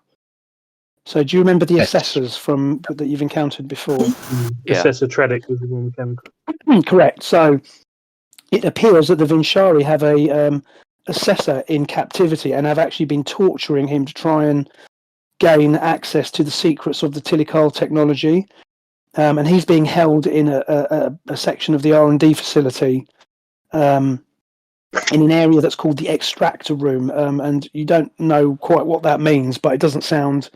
So, do you remember the assessors that you've encountered before? Yeah. Assessor Tredic was the one we came. Correct. So, it appears that the Vinchari have a assessor in captivity and have actually been torturing him to try and gain access to the secrets of the Tilikal technology. And he's being held in a section of the R&D facility in an area that's called the extractor room. And you don't know quite what that means, but it doesn't sound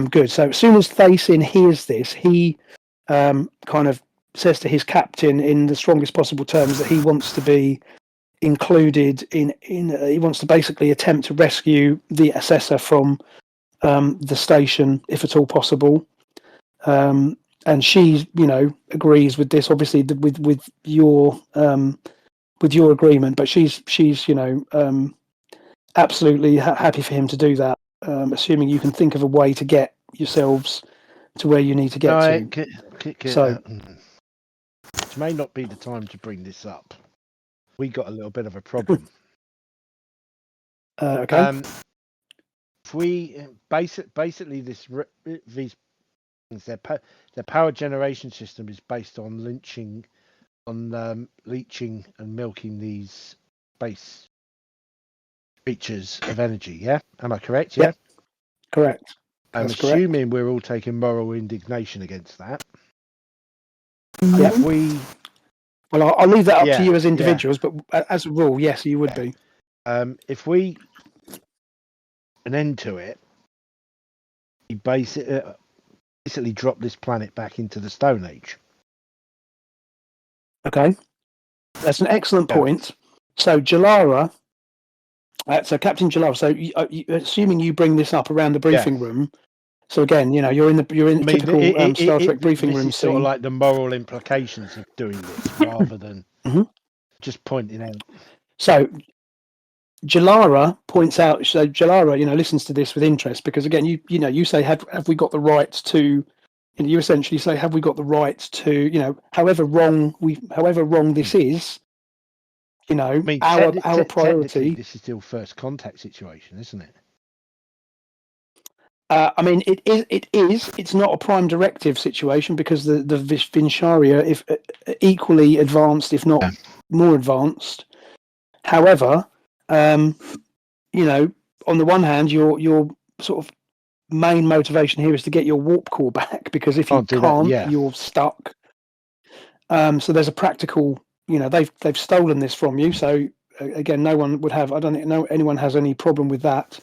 good. So as soon as Thasin hears this, he kind of says to his captain in the strongest possible terms that he wants to be included in he wants to basically attempt to rescue the assessor from the station if at all possible. And she, agrees with this, obviously with your agreement, but she's absolutely happy for him to do that, assuming you can think of a way to get yourselves to where you need to get to. So, it may not be the time to bring this up. We got a little bit of a problem. Okay. If we basically these things, their power generation system is based on leeching and milking these space creatures of energy. Yeah, am I correct? Yeah, correct. I'm That's assuming we're all taking moral indignation against that. Yeah. Well, I'll leave that up to you as individuals, but as a rule, yes, you would be. If we an end to it, we basically drop this planet back into the Stone Age. Okay, that's an excellent point. So Jalara, so Captain Jalara. So assuming you bring this up around the briefing room. So again, you're in the typical Star Trek briefing room This is scene. sort of like the moral implications of doing this, rather than just pointing out. So Jalara points out. So Jalara, listens to this with interest because again, you say, have we got the right to? You essentially say, have we got the right to? However wrong this is, you know, I mean, our technically, priority. this is still first contact situation, isn't it? I mean, it is. It's not a prime directive situation because the Vinsharia, if equally advanced, if not more advanced. However, you know, on the one hand, your sort of main motivation here is to get your warp core back, because if you can't, you're stuck. So there's a practical, you know, they've stolen this from you. So again, no one would have. I don't know anyone has any problem with that.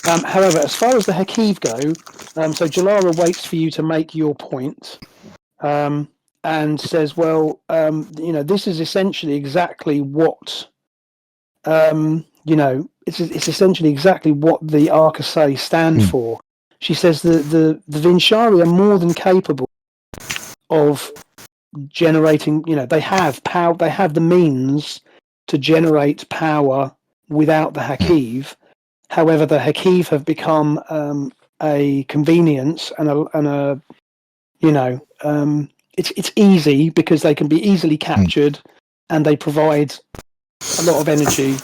However, as far as the Hakiv go, so Jalara waits for you to make your point, and says, "Well, you know, this is essentially exactly what, you know, it's essentially exactly what the Arcasay stand for." She says the Vinshari are more than capable of generating. You know, they have power. They have the means to generate power without the Hakiv. However, the Hakiv have become a convenience and a you know, it's easy because they can be easily captured and they provide a lot of energy,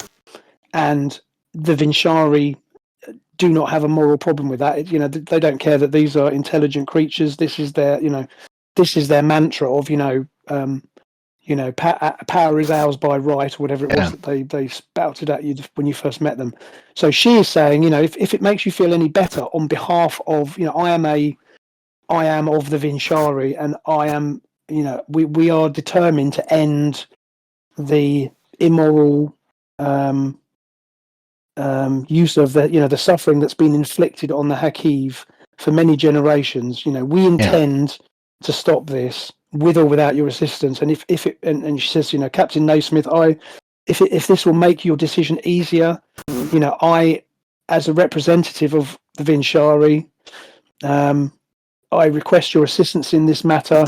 and the Vinshari do not have a moral problem with that. You know, they don't care that these are intelligent creatures. This is their, you know, this is their mantra of, power is ours by right, or whatever it was that they spouted at you when you first met them. So she is saying, you know, if it makes you feel any better, on behalf of, you know, I am of the Vinshari, and I am, you know, we are determined to end the immoral use of the, you know, the suffering that's been inflicted on the Hakiv for many generations. You know, we intend to stop this with or without your assistance. And if it, and she says, you know, Captain Naismith, if this will make your decision easier, you know, I, as a representative of the Vinshari, I request your assistance in this matter.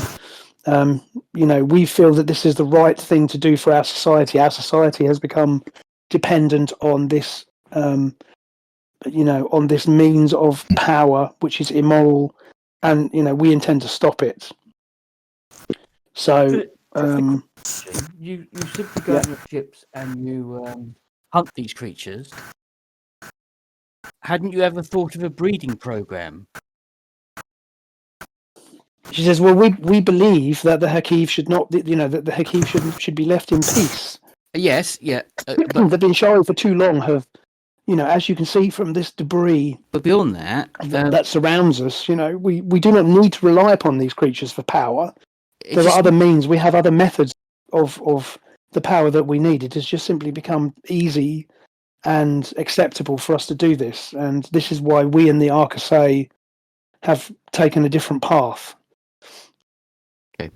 You know, we feel that this is the right thing to do for our society. Our society has become dependent on this, you know, on this means of power, which is immoral, and, you know, we intend to stop it. So, you simply go on your ships and you hunt these creatures. Hadn't you ever thought of a breeding program? She says, well, we believe that the Hakiv should not, you know, that the Hakiv should be left in peace. Yes, yeah. But the Vinshari for too long have, you know, as you can see from this debris, but beyond that, that surrounds us, you know, we do not need to rely upon these creatures for power. There are other means. We have other methods of the power that we need. It has just simply become easy and acceptable for us to do this, and this is why we in the Arcasay have taken a different path. Okay.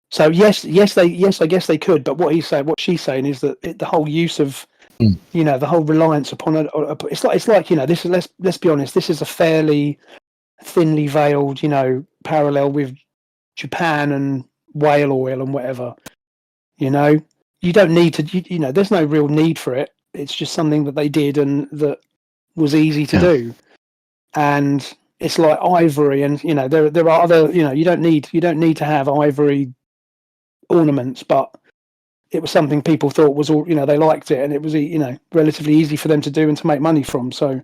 So yes, I guess they could, but what she's saying is that the whole use of, you know, the whole reliance upon it, it's like, you know, this is, let's be honest, this is a fairly thinly veiled, you know, parallel with Japan and whale oil and whatever. You know, you don't need to, you know, there's no real need for it. It's just something that they did and that was easy to do. And it's like ivory, and, you know, there are other, you know, you don't need to have ivory ornaments, but it was something people thought was all, you know, they liked it, and it was, you know, relatively easy for them to do and to make money from. So,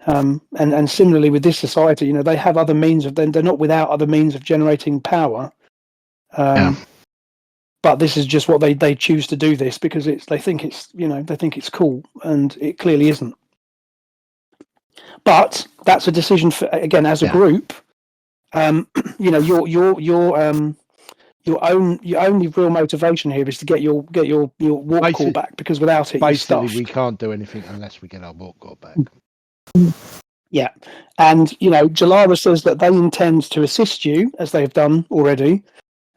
and similarly with this society, you know, they have other means of, they're not without other means of generating power. But this is just what they choose to do this because they think it's cool, and it clearly isn't. But that's a decision for, again, as a group. You know, your only real motivation here is to get your warp core back, because without it, basically we can't do anything unless we get our warp core back. Yeah, and, you know, Jalara says that they intend to assist you, as they have done already.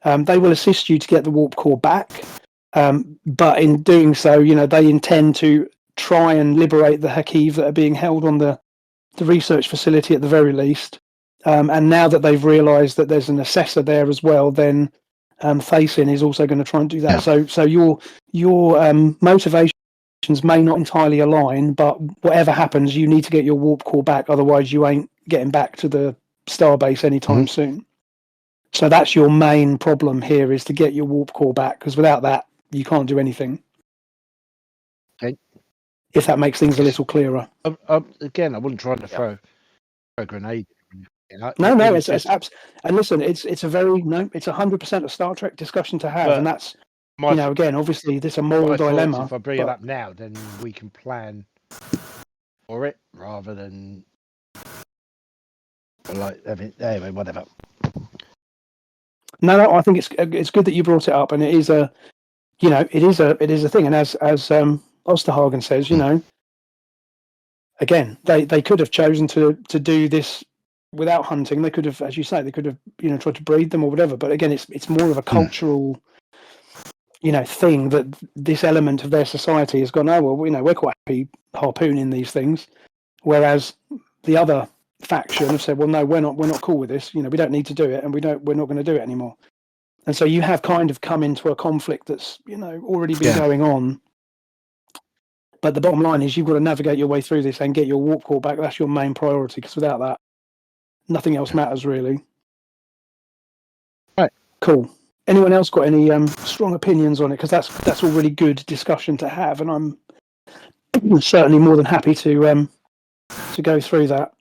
They will assist you to get the warp core back, but in doing so, you know, they intend to try and liberate the Hakiv that are being held on the research facility at the very least. And now that they've realised that there's an assessor there as well, then Thasin is also going to try and do that. So your motivations may not entirely align, but whatever happens, you need to get your warp core back. Otherwise, you ain't getting back to the starbase anytime soon. So that's your main problem here, is to get your warp core back, because without that, you can't do anything. Okay. If that makes things a little clearer. Again, I wasn't trying to throw a grenade. No, was it's and listen, it's a 100% a Star Trek discussion to have, But and that's my again, obviously, this is a moral my thoughts, dilemma. if I bring it but- up now, then we can plan for it rather than like anyway, whatever. No, I think it's good that you brought it up, and it is a, it is a thing, and as Osterhagen says, again, they could have chosen to do this without hunting. They could have, as you say, they could have tried to breed them or whatever. But again, it's more of a cultural thing that this element of their society has gone, oh well, we're quite happy harpooning these things, whereas the other faction have said, well, no, we're not cool with this. We don't need to do it, and we're not going to do it anymore. And so you have kind of come into a conflict that's already been going on. But the bottom line is you've got to navigate your way through this and get your warp core back. That's your main priority, because without that, nothing else matters really. Right. Cool. Anyone else got any strong opinions on it? Because that's all really good discussion to have, and I'm certainly more than happy to go through that.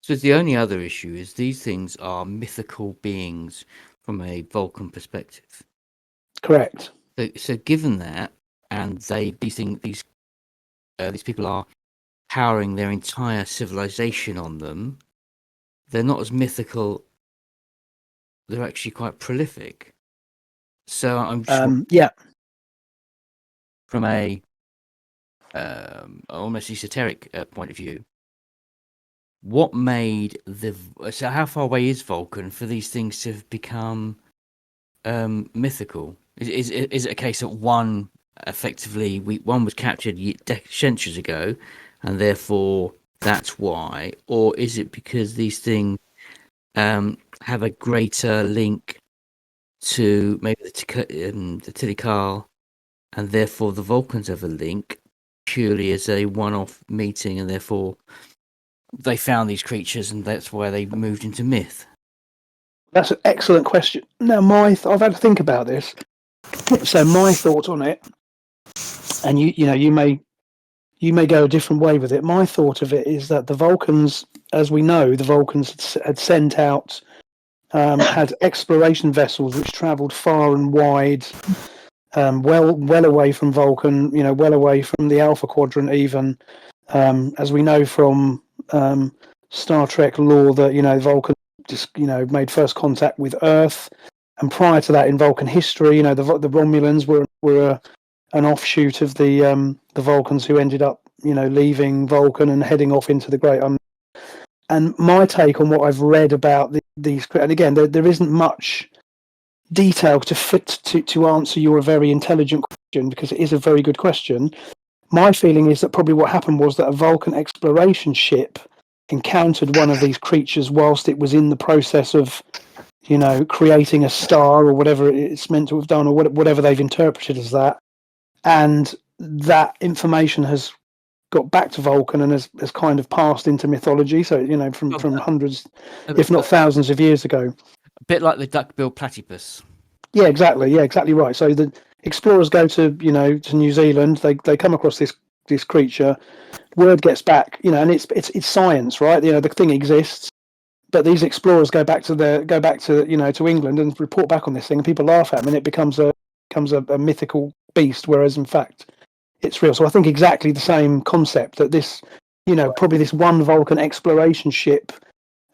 So the only other issue is these things are mythical beings from a Vulcan perspective. Correct. So given that, and these people are powering their entire civilization on them, they're not as mythical. They're actually quite prolific. So I'm from a almost esoteric point of view. What made so how far away is Vulcan for these things to have become mythical? Is it a case that one effectively one was captured centuries ago, and therefore that's why, or is it because these things have a greater link to maybe the Tilikal, and therefore the Vulcans have a link purely as a one-off meeting, and therefore they found these creatures, and that's why they moved into myth? That's an excellent question. Now, I've had to think about this. So my thought on it, and you may go a different way with it. My thought of it is that the Vulcans, as we know, the Vulcans had sent out, had exploration vessels which travelled far and wide, well away from Vulcan, well away from the Alpha Quadrant even, as we know from Star Trek lore that Vulcan just made first contact with Earth, and prior to that in Vulcan history, the Romulans were an offshoot of the Vulcans who ended up leaving Vulcan and heading off into the great unknown. And my take on what I've read about these, and again, there isn't much detail to answer your very intelligent question, because it is a very good question. My feeling is that probably what happened was that a Vulcan exploration ship encountered one of these creatures whilst it was in the process of creating a star or whatever it's meant to have done, or whatever they've interpreted as that, and that information has got back to Vulcan and has kind of passed into mythology. So from hundreds, if not thousands of years ago. A bit like the duck-billed platypus. Yeah, exactly. Yeah, exactly right. So the explorers go to New Zealand. They come across this creature. Word gets back, and it's science, right? The thing exists, but these explorers go back to to England and report back on this thing, and people laugh at them, and it becomes a mythical beast, whereas in fact it's real. So I think exactly the same concept, that this, probably this one Vulcan exploration ship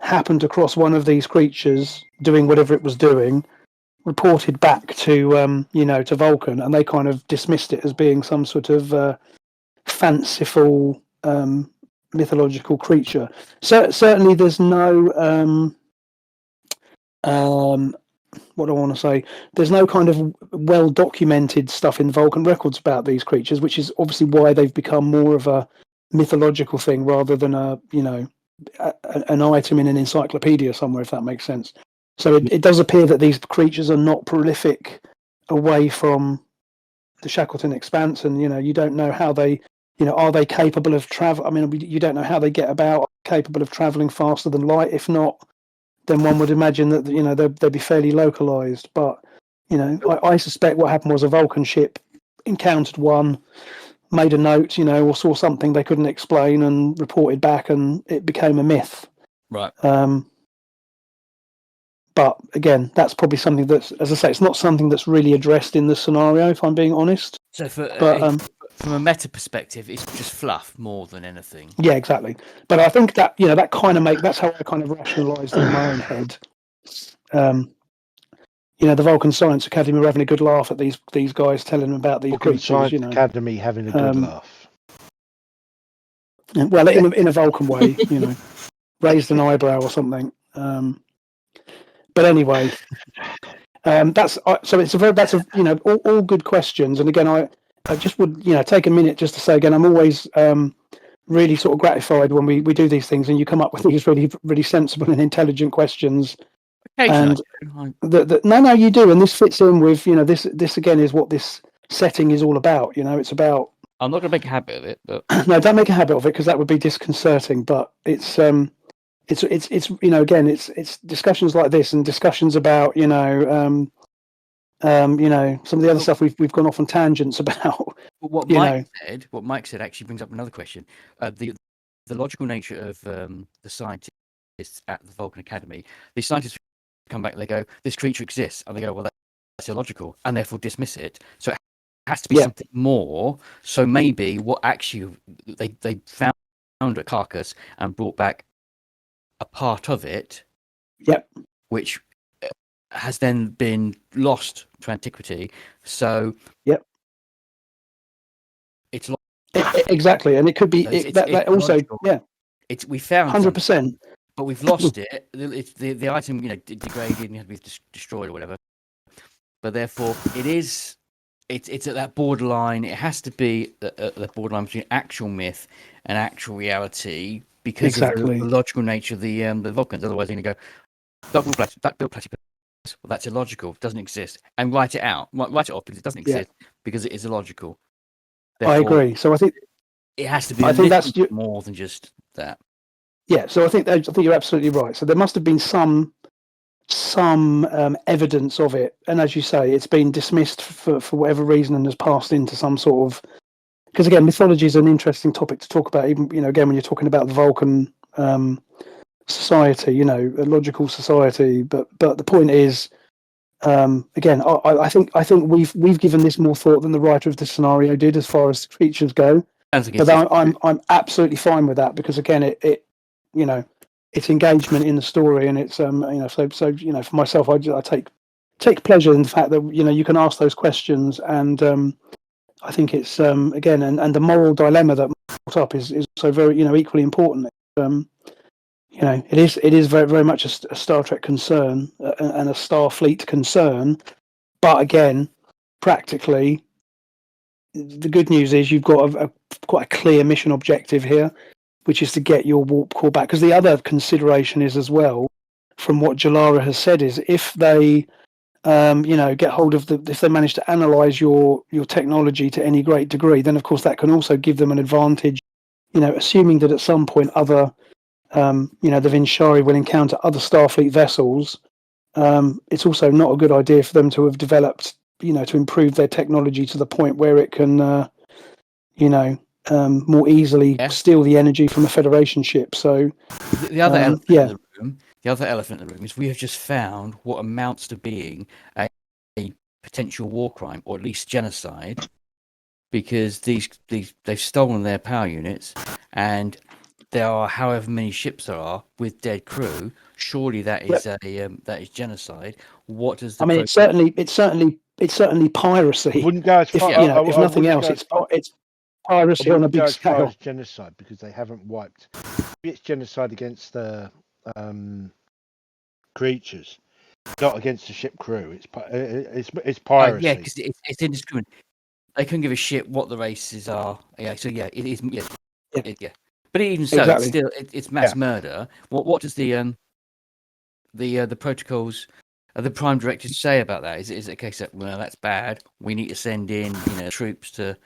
happened across one of these creatures doing whatever it was doing, reported back to to Vulcan, and they kind of dismissed it as being some sort of fanciful mythological creature. So certainly there's no what do I want to say? There's no kind of well documented stuff in Vulcan records about these creatures, which is obviously why they've become more of a mythological thing rather than an item in an encyclopedia somewhere, if that makes sense. So it does appear that these creatures are not prolific away from the Shackleton Expanse, and you don't know how they, are they capable of travel? I mean, you don't know how they get about, capable of traveling faster than light. If not, then one would imagine that they'd be fairly localized. But I suspect what happened was a Vulcan ship encountered one, made a note, or saw something they couldn't explain and reported back, and it became a myth. Right. But again, that's probably something that's, as I say, it's not something that's really addressed in the scenario, if I'm being honest. So But from a meta perspective, it's just fluff more than anything. yeah, exactly. But I think that that kind of that's how I kind of rationalised it in my own head. The Vulcan Science Academy were having a good laugh at these guys telling them about these Vulcan creatures. Science Academy having a good laugh. Well, in a Vulcan way, raised an eyebrow or something. But anyway, that's so it's all good questions. And again, I just would take a minute just to say again, I'm always really sort of gratified when we do these things and you come up with these really really sensible and intelligent questions. And no, you do, and this fits in with this again is what this setting is all about. It's about. I'm not going to make a habit of it, but no, don't make a habit of it because that would be disconcerting. But it's again, it's discussions like this and discussions about some of the other stuff we've gone off on tangents about. But what Mike said actually brings up another question. The logical nature of the scientists at the Vulcan Academy. The scientists come back and they go, this creature exists, and they go, well, that's illogical, and therefore dismiss it. So it has to be something more. So maybe what actually they found a carcass and brought back a part of it, which has then been lost to antiquity. So it's exactly, and it could be that also logical. We found 100%. But we've lost it. The item, degraded and had to be destroyed or whatever. But therefore, it's at that borderline. It has to be at the borderline between actual myth and actual reality because of the logical nature of the Vulcans. Otherwise, they're going to go, duckbill platypus. Well, that's illogical. It doesn't exist. And write it out. Write it off because it doesn't exist because it is illogical. Therefore, I agree. So I think it has to be more than just that. Yeah, so I think you're absolutely right. So there must have been some evidence of it, and as you say, it's been dismissed for whatever reason and has passed into some sort of. Because again, mythology is an interesting topic to talk about. Even again, when you're talking about the Vulcan society, a logical society. But the point is, again, I think we've given this more thought than the writer of the scenario did as far as the creatures go. But I'm absolutely fine with that because again, it it's engagement in the story, and it's so for myself, I take pleasure in the fact that you can ask those questions, and I think it's again, and the moral dilemma that brought up is also very equally important. It is very very much a Star Trek concern and a Starfleet concern, but again, practically, the good news is you've got quite a clear mission objective here, which is to get your warp core back. Because the other consideration is as well, from what Jalara has said, is if they, get hold of if they manage to analyze your technology to any great degree, then of course that can also give them an advantage. Assuming that at some point other, the Vinshari will encounter other Starfleet vessels, it's also not a good idea for them to have developed, to improve their technology to the point where it can, more easily steal the energy from a Federation ship. So the other elephant in the room, is we have just found what amounts to being a potential war crime, or at least genocide, because they've stolen their power units, and there are however many ships there are with dead crew. Surely that is that is genocide. What does the it's certainly piracy. Wouldn't go as far. If nothing else, it's piracy on a big scale. As genocide because they haven't wiped. It's genocide against the creatures, not against the ship crew. It's piracy. Yeah, because it's indiscriminate. They couldn't give a shit what the races are. Yeah, so it is. Yeah. But even so, exactly. It's mass murder. What does the protocols, the prime directives say about that? Is it a case that that's bad? We need to send in troops to.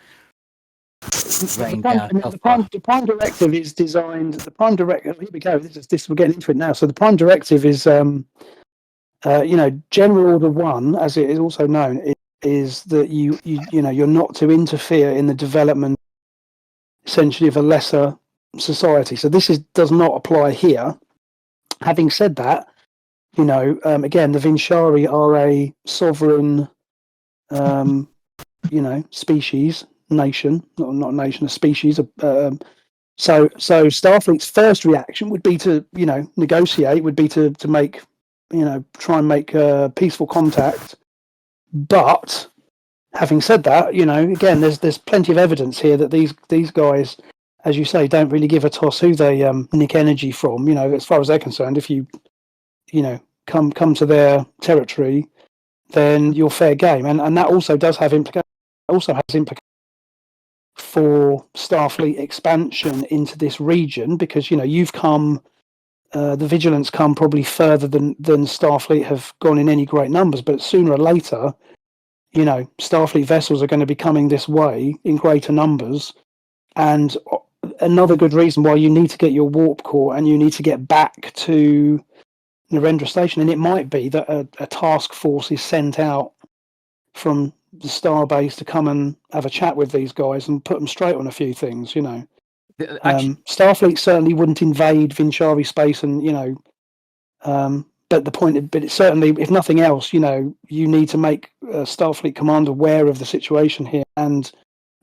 rain down hellfire. The prime directive is designed. The prime directive. Here we go. This. We're getting into it now. So the prime directive is, General Order 1, as it is also known, is that you're not to interfere in the development, essentially, of a lesser society. So this does not apply here. Having said that, again, the Vinchari are a sovereign, species, nation, not a nation, a species. So Starfleet's first reaction would be to, negotiate, would be to make, try and make peaceful contact. But having said that, again, there's plenty of evidence here that these guys, as you say, don't really give a toss who they nick energy from. As far as they're concerned, if you come to their territory, then you're fair game, and that also does have implications. Also has implications for Starfleet expansion into this region, because you've come, the Vigilants come probably further than Starfleet have gone in any great numbers, but sooner or later, Starfleet vessels are going to be coming this way in greater numbers, and another good reason why you need to get your warp core and you need to get back to Narendra Station. And it might be that a task force is sent out from the starbase to come and have a chat with these guys and put them straight on a few things. Starfleet certainly wouldn't invade Vinchari space, and but it's certainly, if nothing else, you need to make Starfleet Command aware of the situation here and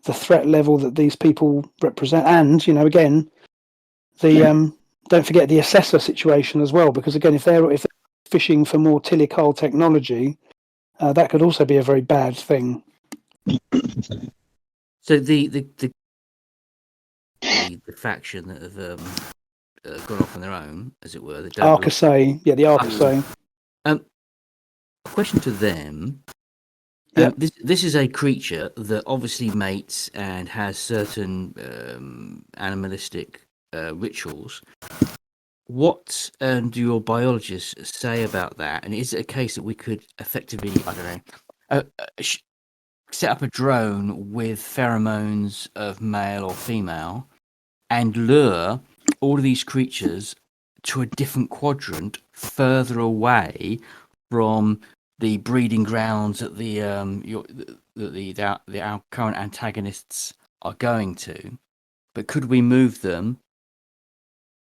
the threat level that these people represent. And again, the don't forget the assessor situation as well, because again, if they're fishing for more Tilical technology, that could also be a very bad thing. So the faction that have gone off on their own, as it were, the Arcasay, the Arcasay. A question to them. This is a creature that obviously mates and has certain animalistic rituals. What do your biologists say about that? And is it a case that we could effectively, set up a drone with pheromones of male or female and lure all of these creatures to a different quadrant further away from the breeding grounds that our current antagonists are going to? But could we move them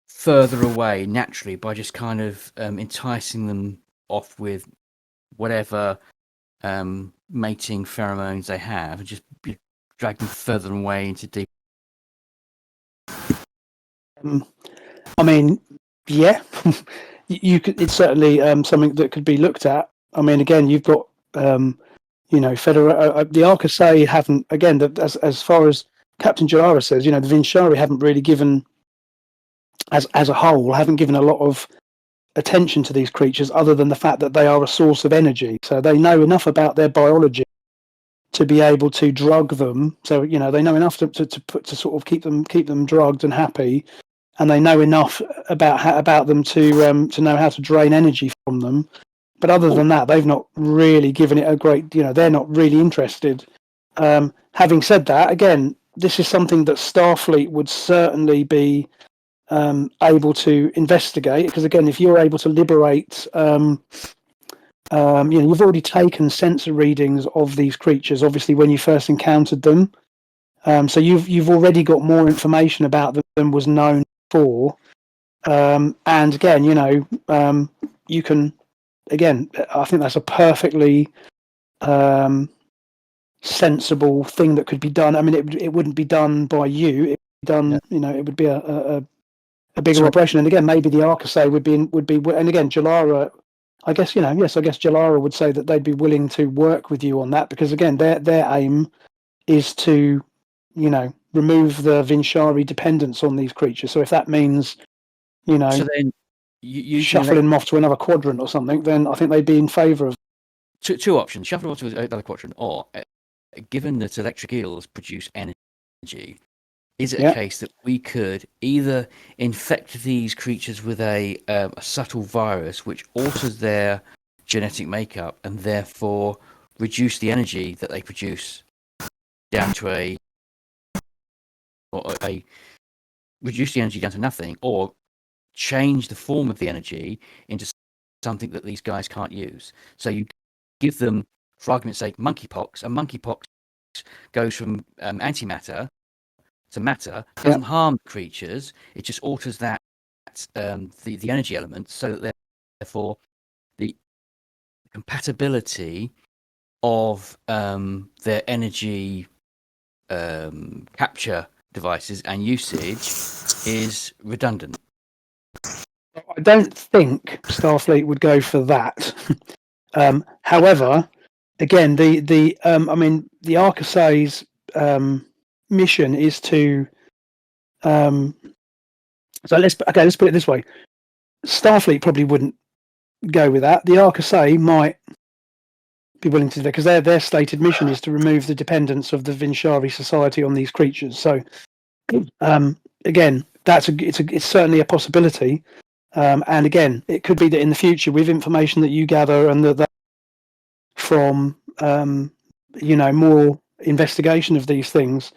further away naturally by just kind of enticing them off with whatever mating pheromones they have, and just drag them further away into deep? I mean, yeah, you could. It's certainly something that could be looked at. I mean, again, you've got the Arcasay haven't, again, as far as Captain Jalara says, the Vinchari haven't really given, as a whole, haven't given a lot of attention to these creatures, other than the fact that they are a source of energy. So they know enough about their biology to be able to drug them. So they know enough to sort of keep them drugged and happy, and they know enough about them to know how to drain energy from them. But other than that, they've not really given it a great. They're not really interested. Having said that, again, this is something that Starfleet would certainly be able to investigate, because again, if you're able to liberate, you've already taken sensor readings of these creatures, obviously, when you first encountered them. So you've already got more information about them than was known before. And again, you can, again, I think that's a perfectly sensible thing that could be done. I mean, it wouldn't be done by you. It would be done, it would be a bigger operation. And again, maybe the Arcasay would be, and again, Jalara, I guess, Jalara would say that they'd be willing to work with you on that, because again, their aim is to, remove the Vinchari dependence on these creatures. So if that means, so then you shuffling them off to another quadrant or something, then I think they'd be in favour of two options: shuffle off to another quadrant, or given that electric eels produce energy, is it a case that we could either infect these creatures with a subtle virus which alters their genetic makeup and therefore reduce the energy that they produce down to a reduce the energy down to nothing, or change the form of the energy into something that these guys can't use. So you give them, for argument's sake, monkeypox, and monkeypox goes from antimatter to matter, doesn't harm creatures, it just alters that the energy element, so that therefore the compatibility of their energy capture devices and usage is redundant. I don't think Starfleet would go for that. However, again, the Arcasay's mission is to. Let's put it this way: Starfleet probably wouldn't go with that. The Arcasay might be willing to do that, because their stated mission is to remove the dependence of the Vinchari society on these creatures. So, again, it's certainly a possibility. And again, it could be that in the future, with information that you gather and that from more investigation of these things,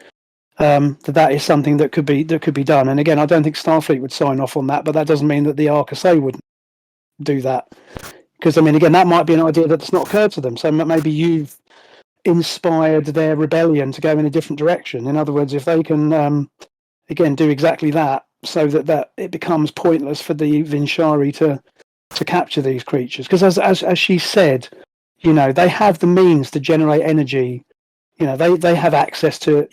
that is something that could be done. And again, I don't think Starfleet would sign off on that, but that doesn't mean that the Arcasay wouldn't do that. Because again, that might be an idea that's not occurred to them. So maybe you've inspired their rebellion to go in a different direction. In other words, if they can again do exactly that, so that it becomes pointless for the Vinchari to capture these creatures. Because as she said, they have the means to generate energy. They have access to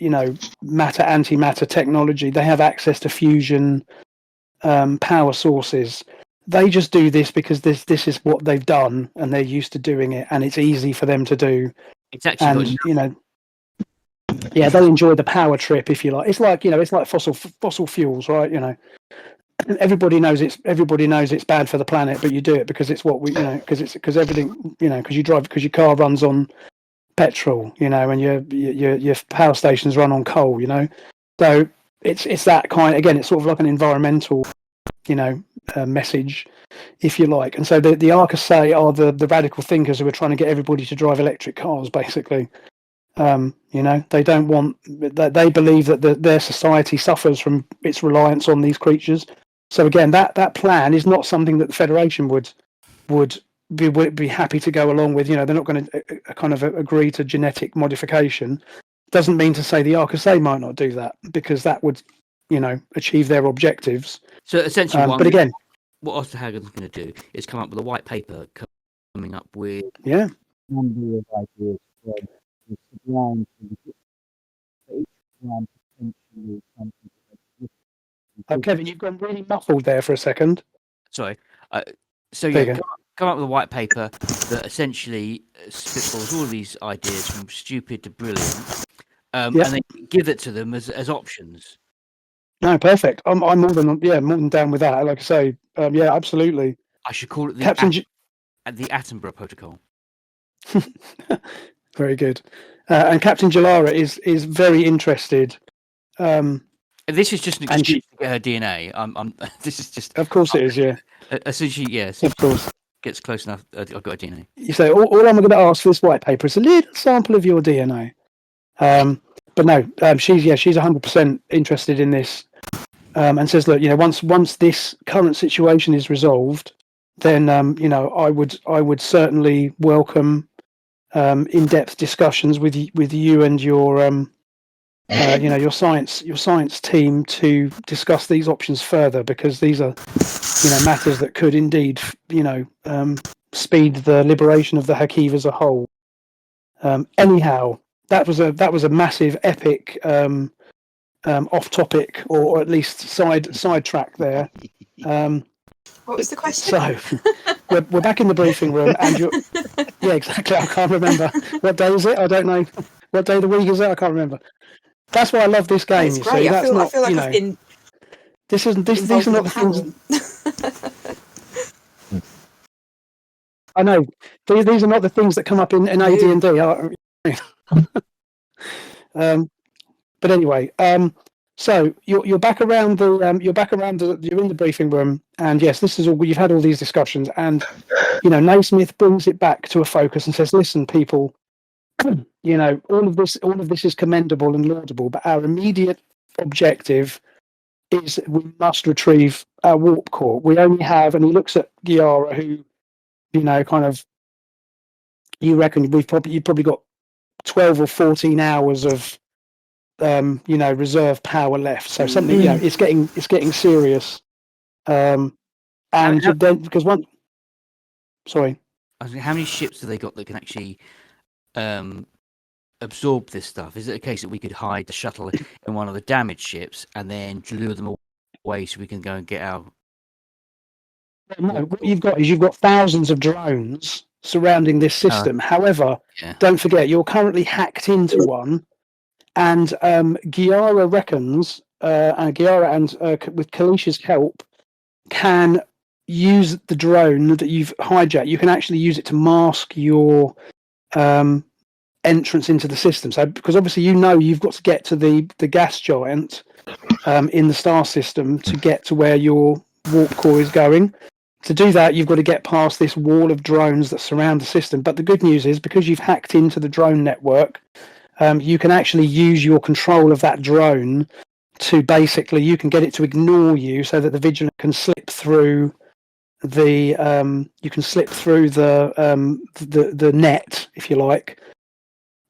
matter antimatter technology. They have access to fusion power sources. They just do this because this is what they've done and they're used to doing it, and it's easy for them to do. It's actually they enjoy the power trip, if you like. It's like fossil fuels, right? Everybody knows it's bad for the planet, but you do it because it's what we because everything because you drive, because your car runs on petrol, and your power stations run on coal, So it's that kind. Again, it's sort of like an environmental message, if you like. And so the Arcasay are the radical thinkers who are trying to get everybody to drive electric cars, basically. They don't want that. They believe that their society suffers from its reliance on these creatures. So again, that plan is not something that the Federation would be happy to go along with. They're not going to kind of agree to genetic modification. Doesn't mean to say the Arcasay might not do that, because that would achieve their objectives. So essentially, but again, what Osterhagen's going to do is come up with a white paper coming up with number of ideas from the sublime to each one potentially something. Kevin, you've gone really muffled there for a second. Sorry. Come up with a white paper that essentially spitballs all of these ideas from stupid to brilliant, and then give it to them as options. No, perfect. I'm more than down with that. Like I say, absolutely. I should call it the Attenborough Protocol. Very good. And Captain Jalara is very interested. This is just an excuse to get her DNA. This is just. Of course it is. Yeah. As soon as she, of course, gets close enough, I've got her DNA. You say all I'm going to ask for this white paper is a little sample of your DNA. But no, she's 100% interested in this, and says, look, once this current situation is resolved, then I would certainly welcome in-depth discussions with you and your your science team to discuss these options further, because these are matters that could indeed speed the liberation of the Hakiv as a whole. Anyhow, that was a massive epic off topic, or at least side track there. What was the question? So we're back in the briefing room, and yeah, exactly. I can't remember what day is it. I don't know what day of the week is it. I can't remember. That's why I love this game. It's great. See, I feel like I've been. These are not the things. I know these are not the things that come up in AD&D. But anyway, so you're back around you're in the briefing room, and yes, this is all. You've had all these discussions, and Naismith brings it back to a focus and says, "Listen, people, all of this is commendable and laudable, but our immediate objective is we must retrieve our warp core. We only have, and he looks at Giara, who, kind of, you reckon you've probably got 12 or 14 hours of, reserve power left. So something, it's getting serious. And then because sorry. I was thinking, how many ships have they got that can actually absorb this stuff? Is it a case that we could hide the shuttle in one of the damaged ships and then lure them away so we can go and get our... No, what you've got thousands of drones surrounding this system. However, don't forget, you're currently hacked into one, and Giara reckons, and Giara and with Kalish's help, can use the drone that you've hijacked. You can actually use it to mask your entrance into the system. So, because obviously you've got to get to the gas giant in the star system to get to where your warp core is going. To do that, you've got to get past this wall of drones that surround the system. But the good news is, because you've hacked into the drone network, you can actually use your control of that drone to basically, you can get it to ignore you so that the Vigilant can slip through the the net, if you like,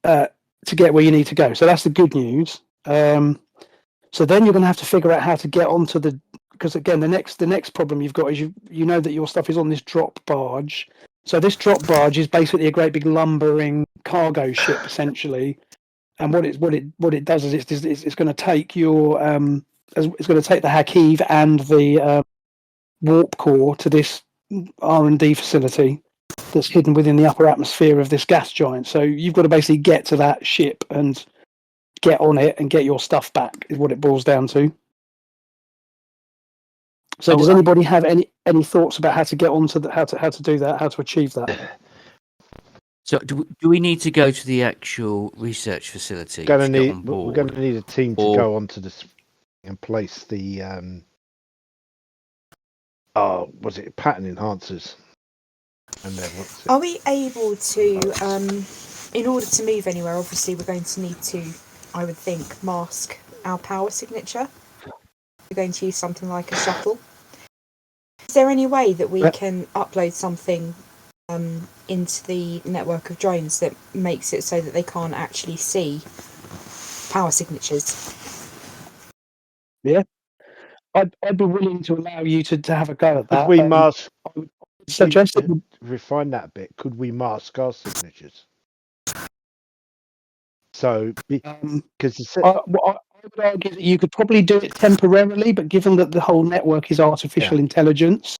to get where you need to go. So that's the good news. So then you're going to have to figure out how to get onto the, because again, the next problem you've got is you know that your stuff is on this drop barge. So this drop barge is basically a great big lumbering cargo ship, essentially. And what it does is it's going to take your it's going to take the Hakiv and the warp core to this R&D facility that's hidden within the upper atmosphere of this gas giant. So you've got to basically get to that ship and get on it and get your stuff back, is what it boils down to. So does anybody have any thoughts about how to get onto how to do that, how to achieve that? So do we need to go to the actual research facility? We're going to need a team to go onto this and place the was it pattern enhancers? And then are we able to, in order to move anywhere? Obviously, we're going to need to, I would think, mask our power signature. We're going to use something like a shuttle. Is there any way that we can upload something into the network of drones that makes it so that they can't actually see power signatures? Yeah, I'd be willing to allow you to have a go at that. Could we mask? Suggest refine that a bit. Could we mask our signatures? So, because I would argue that you could probably do it temporarily, but given that the whole network is artificial intelligence,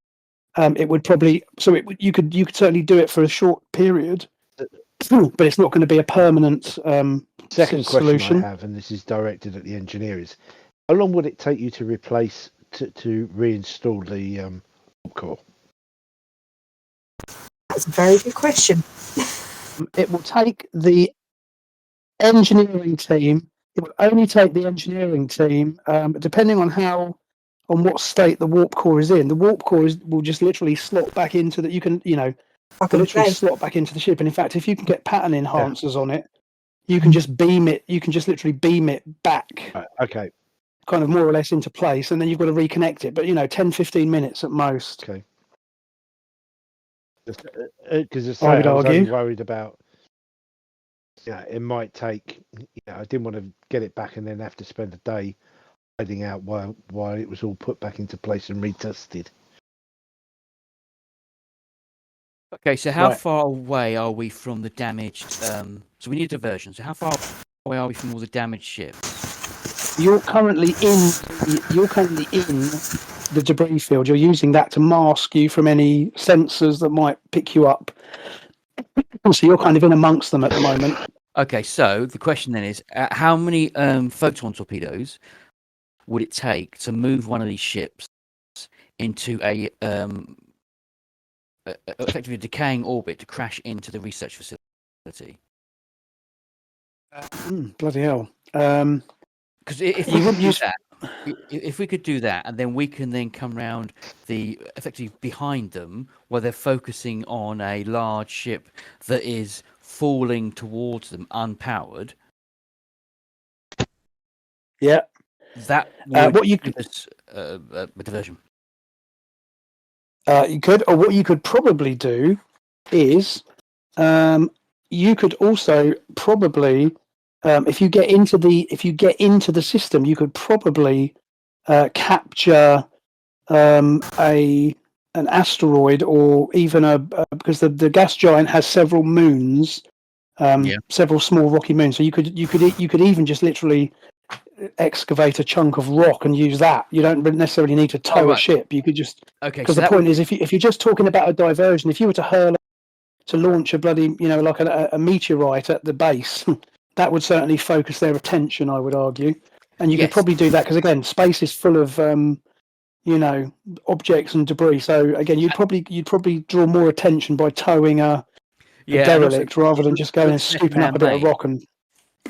it would probably you could certainly do it for a short period, but it's not going to be a permanent second solution. question I have, and this is directed at the engineer, is how long would it take you to replace to reinstall the core? That's a very good question. It will take the engineering team. It will only take the engineering team, depending on what state the warp core is in. The warp core will just literally slot back into that. You can, literally slot back into the ship. And in fact, if you can get pattern enhancers on it, you can just beam it. You can just literally beam it back. Okay. Kind of more or less into place, and then you've got to reconnect it. But 10-15 minutes at most. Okay. Because I would was argue. only worried about. It might take. I didn't want to get it back and then have to spend a day hiding out while it was all put back into place and retested. Okay, so how far away are we from the damaged? So we need a diversion. So how far away are we from all the damaged ships? You're currently in the debris field. You're using that to mask you from any sensors that might pick you up. So you're kind of in amongst them at the moment. Okay, so the question then is, how many photon torpedoes would it take to move one of these ships into a effectively a decaying orbit to crash into the research facility? Bloody hell! Because if you wouldn't use that, if we could do that, and then we can then come round effectively behind them, where they're focusing on a large ship that is falling towards them unpowered. Yeah. That would what you give us a diversion. you could, or what you could probably do is you could also probably if you get into the system, you could probably capture an asteroid, or even because the gas giant has several moons, several small rocky moons. So you could even just literally excavate a chunk of rock and use that. You don't necessarily need to tow a ship. You could just, because the point is, if you're just talking about a diversion, if you were to launch a bloody, like a meteorite at the base, that would certainly focus their attention, I would argue. And you could probably do that because, again, space is full of objects and debris. So again, you'd probably draw more attention by towing a derelict rather than just going and scooping up a bit of rock and.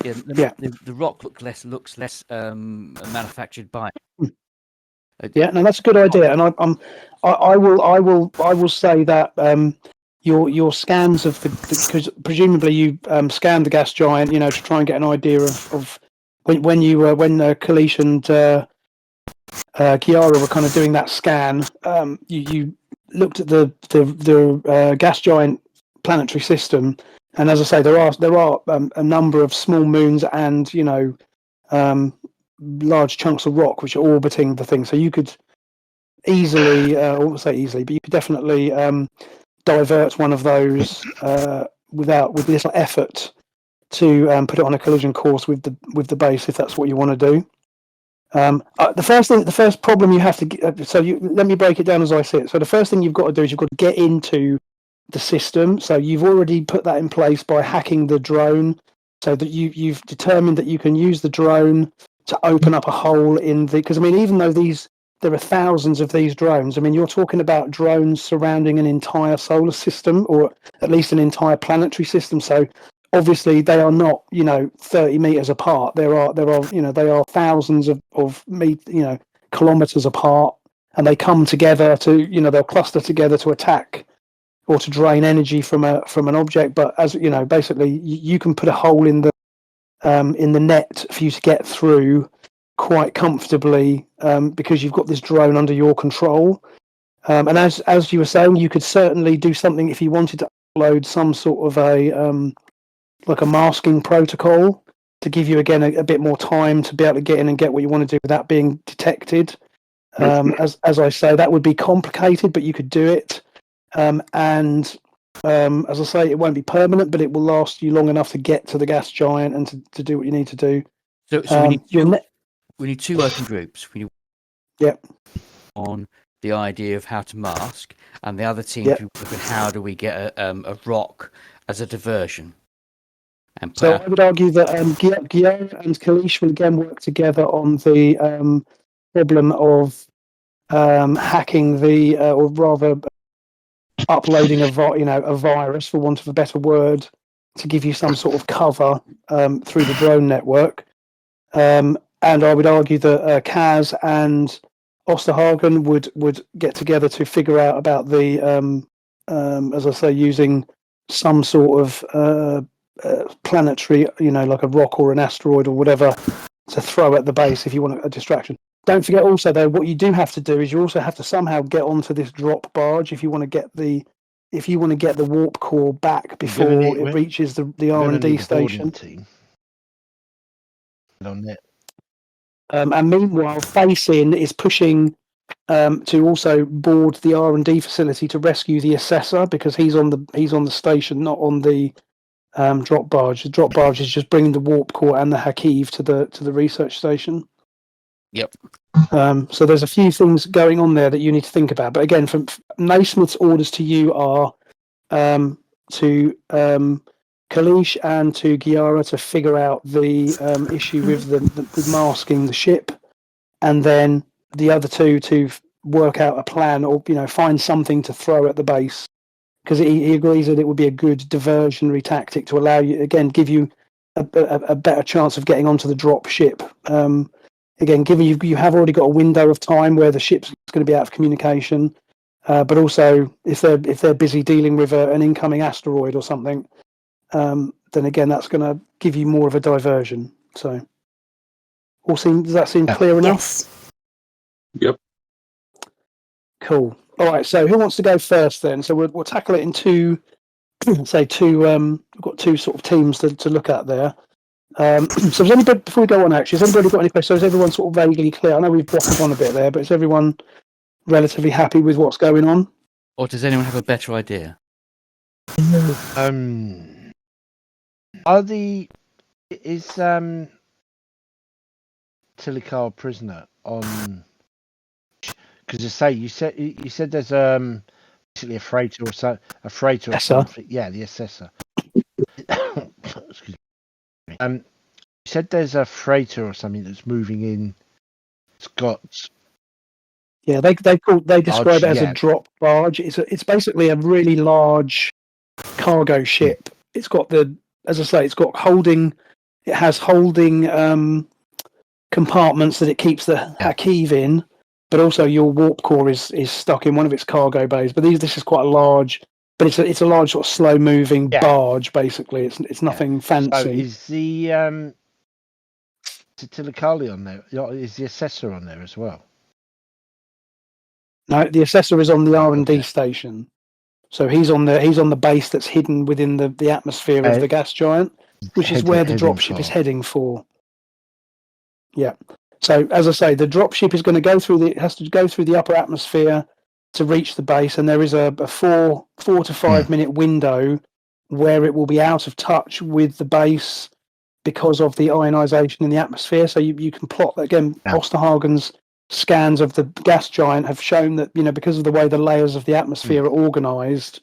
The rock looks less manufactured by. Yeah, no, that's a good idea, and I will say that your scans of because presumably you scanned the gas giant, to try and get an idea of when Kalish and Kiara were kind of doing that scan. You looked at the gas giant planetary system, and as I say, there are a number of small moons and large chunks of rock which are orbiting the thing. So you could easily, I won't say easily, but you could definitely divert one of those with little effort to put it on a collision course with the base, if that's what you want to do. The first problem you have to let me break it down as I see it. So the first thing you've got to do is you've got to get into the system. So you've already put that in place by hacking the drone, so that you've determined that you can use the drone to open up a hole in because even though there are thousands of these drones, you're talking about drones surrounding an entire solar system, or at least an entire planetary system. So obviously they are not 30 meters apart. They are thousands of kilometers apart, and they come together to they'll cluster together to attack or to drain energy from an object. But as basically you can put a hole in the net for you to get through quite comfortably, because you've got this drone under your control. And as you were saying, you could certainly do something if you wanted to upload some sort of a like a masking protocol to give you again a bit more time to be able to get in and get what you want to do without being detected. As I say, that would be complicated, but you could do it. And as I say, it won't be permanent, but it will last you long enough to get to the gas giant and to do what you need to do. So we need two working groups. We need on the idea of how to mask, and the other team to look at how do we get a rock as a diversion. And so I would argue that Guillaume and Kalish will again work together on the problem of hacking or rather uploading a virus, for want of a better word, to give you some sort of cover through the drone network. And I would argue that Kaz and Osterhagen would get together to figure out about the, as I say, using some sort of planetary, like a rock or an asteroid or whatever, to throw at the base if you want a distraction. Don't forget also, though, what you do have to do is you also have to somehow get onto this drop barge if you want to get the warp core back before it reaches the R&D station. On that. And meanwhile, Facin is pushing to also board the R&D facility to rescue the assessor, because he's on the station, not on the drop barge. The drop barge is just bringing the warp core and the Hakiv to the research station. Yep. So there's a few things going on there that you need to think about. But again, from Naismith's orders to you are to Kalish and to Giara to figure out the issue with the masking the ship, and then the other two to work out a plan, or find something to throw at the base, because he agrees that it would be a good diversionary tactic to allow you, again, give you a better chance of getting onto the drop ship. Again, given you have already got a window of time where the ship's going to be out of communication, but also if they're busy dealing with an incoming asteroid or something, then again that's going to give you more of a diversion. So Does that seem Yeah. clear enough? Yes. Yep. Cool. All right. So who wants to go first then? So we'll tackle it in two. We've got two sort of teams to look at there. So has anybody, before we go on, actually, has anybody got any questions? Is everyone sort of vaguely clear? I know we've waffled on a bit there, but is everyone relatively happy with what's going on? Or does anyone have a better idea? Is Tilikar prisoner on? Because you said there's basically a freighter or Assessor. something. Yeah, the assessor. Excuse me. You said there's a freighter or something that's moving in. It's got. Yeah, they describe it as a yeah. drop barge. It's basically a really large cargo ship. It's got as I say, it has holding compartments that it keeps the Hakiv in, but also your warp core is stuck in one of its cargo bays. But this is quite a large, but it's a large sort of slow moving barge. Basically, it's nothing fancy. So is the Tilikali on there? Is the assessor on there as well? No, the assessor is on the R&D Okay. station. So he's on the base that's hidden within the atmosphere of the gas giant, which is where the dropship is heading for. Yeah. So as I say, the dropship is going to go through it has to go through the upper atmosphere to reach the base, and there is a 4 to 5 minute window where it will be out of touch with the base because of the ionization in the atmosphere. So you can plot that again. Osterhagen's scans of the gas giant have shown that, because of the way the layers of the atmosphere are organized,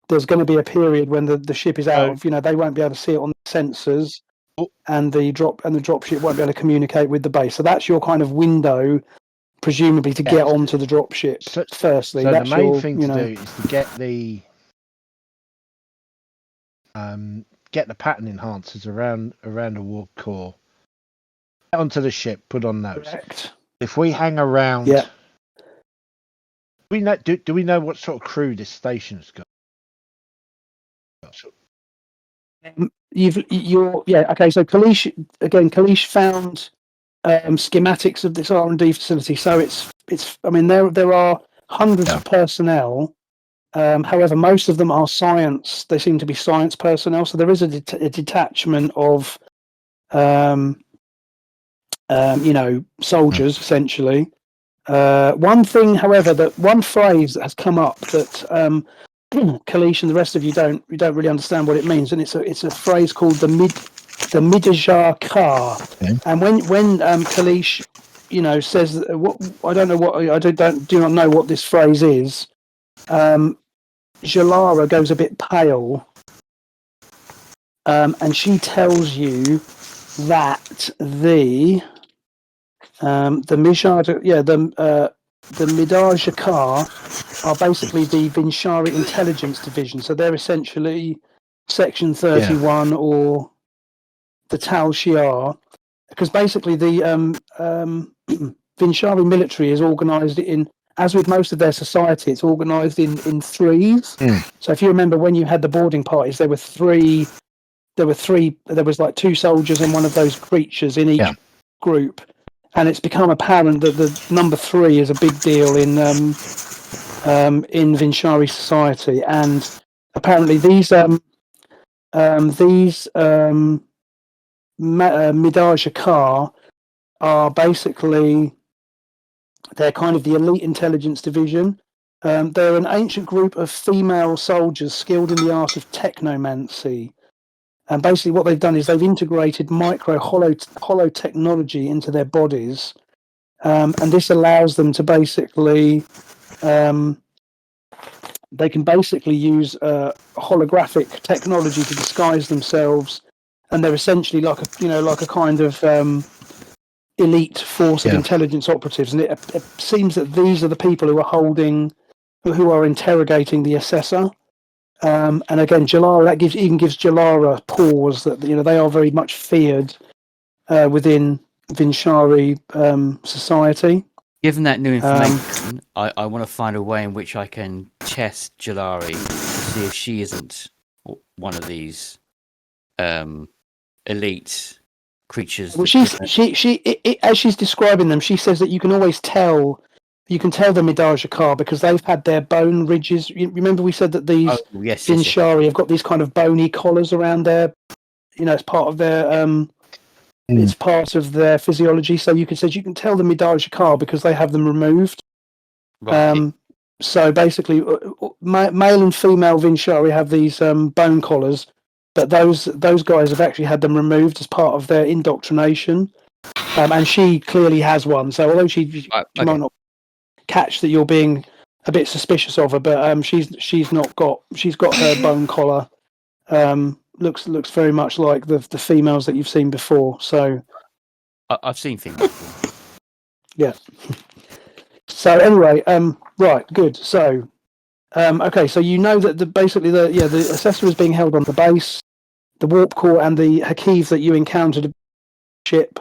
there's going to be a period when the ship is out of, they won't be able to see it on the sensors, and the dropship won't be able to communicate with the base. So that's your kind of window, presumably, to get onto the dropship. Firstly, so that's the main your, thing to do is to get the pattern enhancers around the warp core, get onto the ship, put on those. Correct. If we hang around, do we know what sort of crew this station's got? So Kalish found schematics of this R&D facility. So it's there are hundreds of personnel. However, most of them are science. They seem to be science personnel. So there is a detachment of soldiers essentially. One thing, however, one phrase that has come up that Kalish and the rest of you don't really understand what it means, and it's a phrase called the Midajar Kar. And when Kalish, says I don't know what I do not know what this phrase is. Jalara goes a bit pale, and she tells you that the Midar Jakar are basically the Vinshari intelligence division. So they're essentially Section 31 or the Tal Shiar, because basically the Vinshari military is organised in, as with most of their society, it's organised in threes. So if you remember when you had the boarding parties, there was like 2 soldiers and one of those creatures in each group. And it's become apparent that the number 3 is a big deal in Vinshari society, and apparently these Midar Jakar are basically, they're kind of the elite intelligence division. They're an ancient group of female soldiers skilled in the art of technomancy. And basically what they've done is they've integrated hollow technology into their bodies. And this allows them to basically, they can basically use holographic technology to disguise themselves, and they're essentially like a kind of elite force of intelligence operatives. And it seems that these are the people who are interrogating the assessor. And again, Jalara, gives Jalara pause that they are very much feared within Vinshari society. Given that new information, I want to find a way in which I can test Jalari to see if she isn't one of these elite creatures. Well, that- as she's describing them, she says that you can always tell. You can tell the Midajakar because they've had their bone ridges. You remember we said that these Oh, yes. Dinshari have got these kind of bony collars around their. It's part of their. It's part of their physiology. So you can tell the Midajakar because they have them removed. Right. So basically, male and female Vinshari have these bone collars, but those guys have actually had them removed as part of their indoctrination. And she clearly has one. So although she might not catch that you're being a bit suspicious of her, but she's got her bone collar. Looks very much like the females that you've seen before. So I've seen females before. yeah. So anyway, right, good. So, okay, so you know that basically the assessor is being held on the base, the warp core, and the Hakiv that you encountered ship.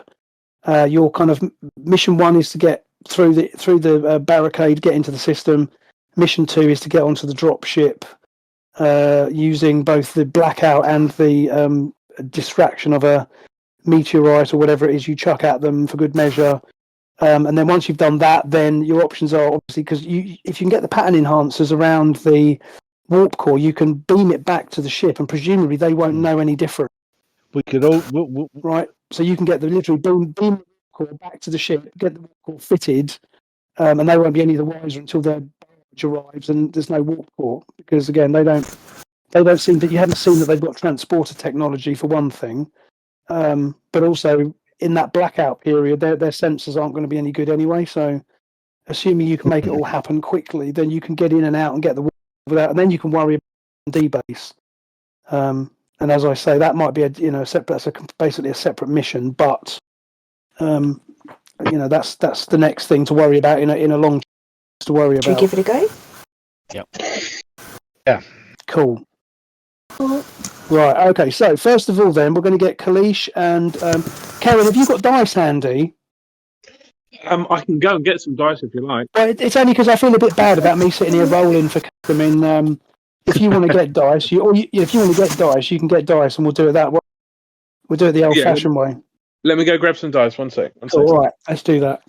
Your kind of mission 1 is to get through the barricade, get into the system. Mission 2 is to get onto the drop ship, using both the blackout and the distraction of a meteorite or whatever it is you chuck at them for good measure. And then once you've done that, then your options are obviously, because if you can get the pattern enhancers around the warp core, you can beam it back to the ship, and presumably they won't know any different. We could all. Right, so you can get the literally beam the warp core back to the ship, get the warp core fitted, and they won't be any the wiser until their barrage arrives and there's no warp core, because again they don't seem that you haven't seen that they've got transporter technology for one thing, but also in that blackout period, their sensors aren't going to be any good anyway. So, assuming you can make it all happen quickly, then you can get in and out and get the without, and then you can worry about D-base. And as I say, that might be basically a separate mission, but that's the next thing to worry about in a long to worry about. Should we give it a go? Yep. Yeah. Cool. Right. Okay. So first of all, then we're going to get Kalish and Karen. Have you got dice handy? I can go and get some dice if you like. Well, it's only because I feel a bit bad about me sitting here rolling for. I mean, if you want to get dice, if you want to get dice, you can get dice, and we'll do it that way. We'll do it the old-fashioned way. Let me go grab some dice. One sec. All right. Let's do that.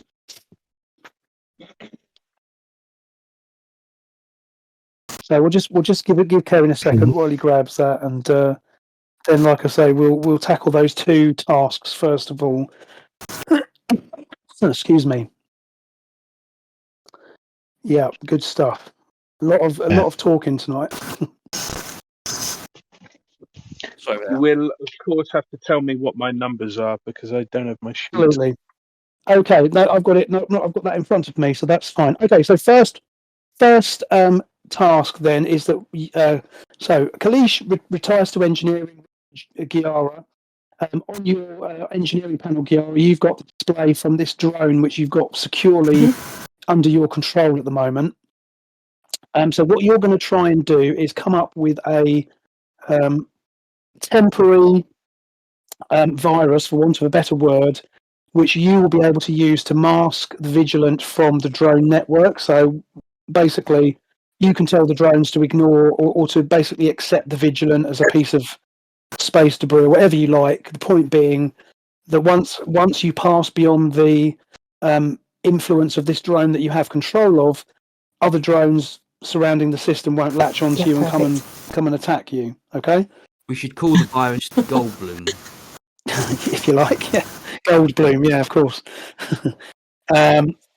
So we'll just give Kevin a second while he grabs that, and then, like I say, we'll tackle those 2 tasks first of all. Excuse me. Yeah, good stuff. A lot of talking tonight. Sorry about You will, of course, have to tell me what my numbers are because I don't have my sheet. Absolutely. Okay, no, I've got it. No, I've got that in front of me, so that's fine. Okay, so first task then is that so Kalish retires to engineering. Giara, on your engineering panel, Giara, you've got the display from this drone which you've got securely under your control at the moment. So what you're going to try and do is come up with a temporary virus, for want of a better word, which you will be able to use to mask the Vigilant from the drone network. So basically, you can tell the drones to ignore or to basically accept the Vigilant as a piece of space debris or whatever you like. The point being that once you pass beyond the influence of this drone that you have control of, other drones surrounding the system won't latch onto you and come and attack you. Okay? We should call the virus Goldblum. If you like, yeah. Goldblum, yeah, of course.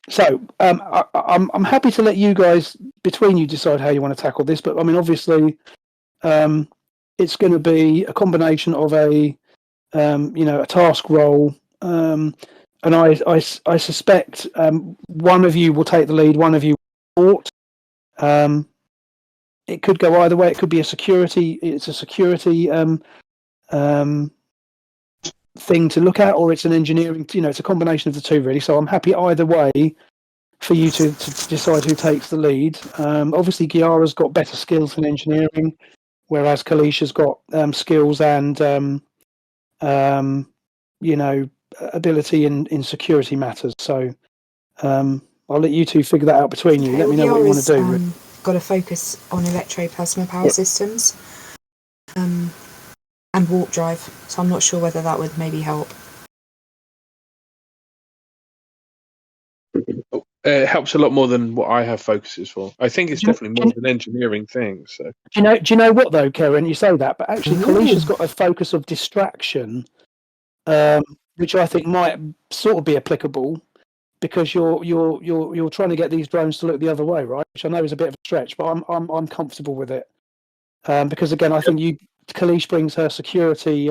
So I'm happy to let you guys between you decide how you want to tackle this, but I mean obviously it's going to be a combination of a task role, and I suspect one of you will take the lead, one of you will support. It could go either way. It could be a security thing to look at, or it's an engineering. It's a combination of the two, really. So I'm happy either way for you to decide who takes the lead. Obviously, Giara's got better skills in engineering, whereas Kalisha's got skills and ability in security matters. So I'll let you two figure that out between you. Let me know what you want to do. Got to focus on electroplasma power systems and warp drive. So I'm not sure whether that would maybe help. It helps a lot more than what I have focuses for. I think it's definitely more of an engineering thing. So Do you know what though, Karen? You say that, but actually, Kalisha's got a focus of distraction, which I think might sort of be applicable because you're trying to get these drones to look the other way, right? Which I know is a bit of a stretch, but I'm comfortable with it because again, I think Kalish brings her security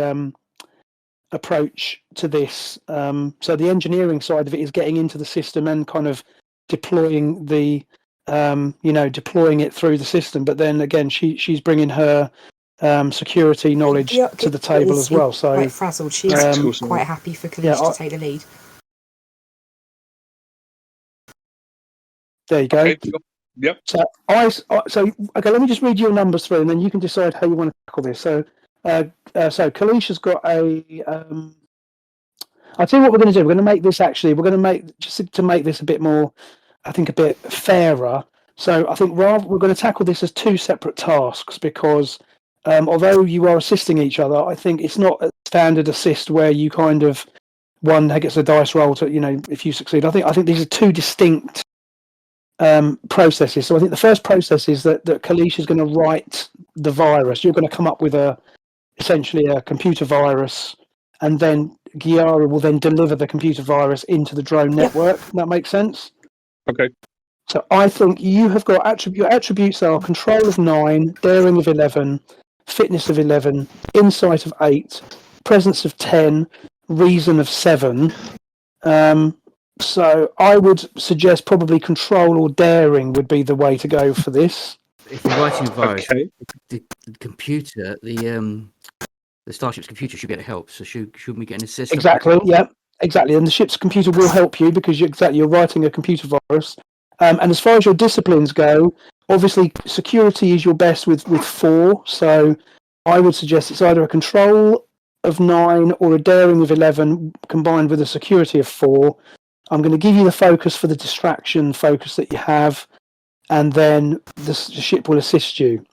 approach to this. So the engineering side of it is getting into the system and kind of deploying deploying it through the system. But then again, she's bringing her security knowledge to the table as well. So quite frazzled. She's quite happy for Kalish to take the lead. There you go. okay, yep. So okay, let me just read your numbers through, and then you can decide how you want to tackle this. So Kalish has got a. I'll tell you what we're going to do. We're going to make this actually. We're going to make just to make this a bit more, I think, a bit fairer. So I think we're going to tackle this as two separate tasks because although you are assisting each other, I think it's not a standard assist where you kind of one gets a dice roll to if you succeed. I think these are two distinct processes. So I think the first process is that Kalish is going to write the virus. You're going to come up with essentially a computer virus, and then Giara will then deliver the computer virus into the drone network. That makes sense? Okay. So I think you have got your attributes are control of 9, daring of 11, fitness of 11, insight of 8, presence of 10, reason of 7. So I would suggest probably control or daring would be the way to go for this. If you're writing a virus, Okay. the computer, the Starship's computer should be able to help. So should we get an assist? Exactly. Yeah. Exactly. And the ship's computer will help you because you're writing a computer virus. And as far as your disciplines go, obviously security is your best with 4. So I would suggest it's either a control of 9 or a daring of 11 combined with a security of 4. I'm going to give you the focus for the distraction focus that you have, and then the ship will assist you.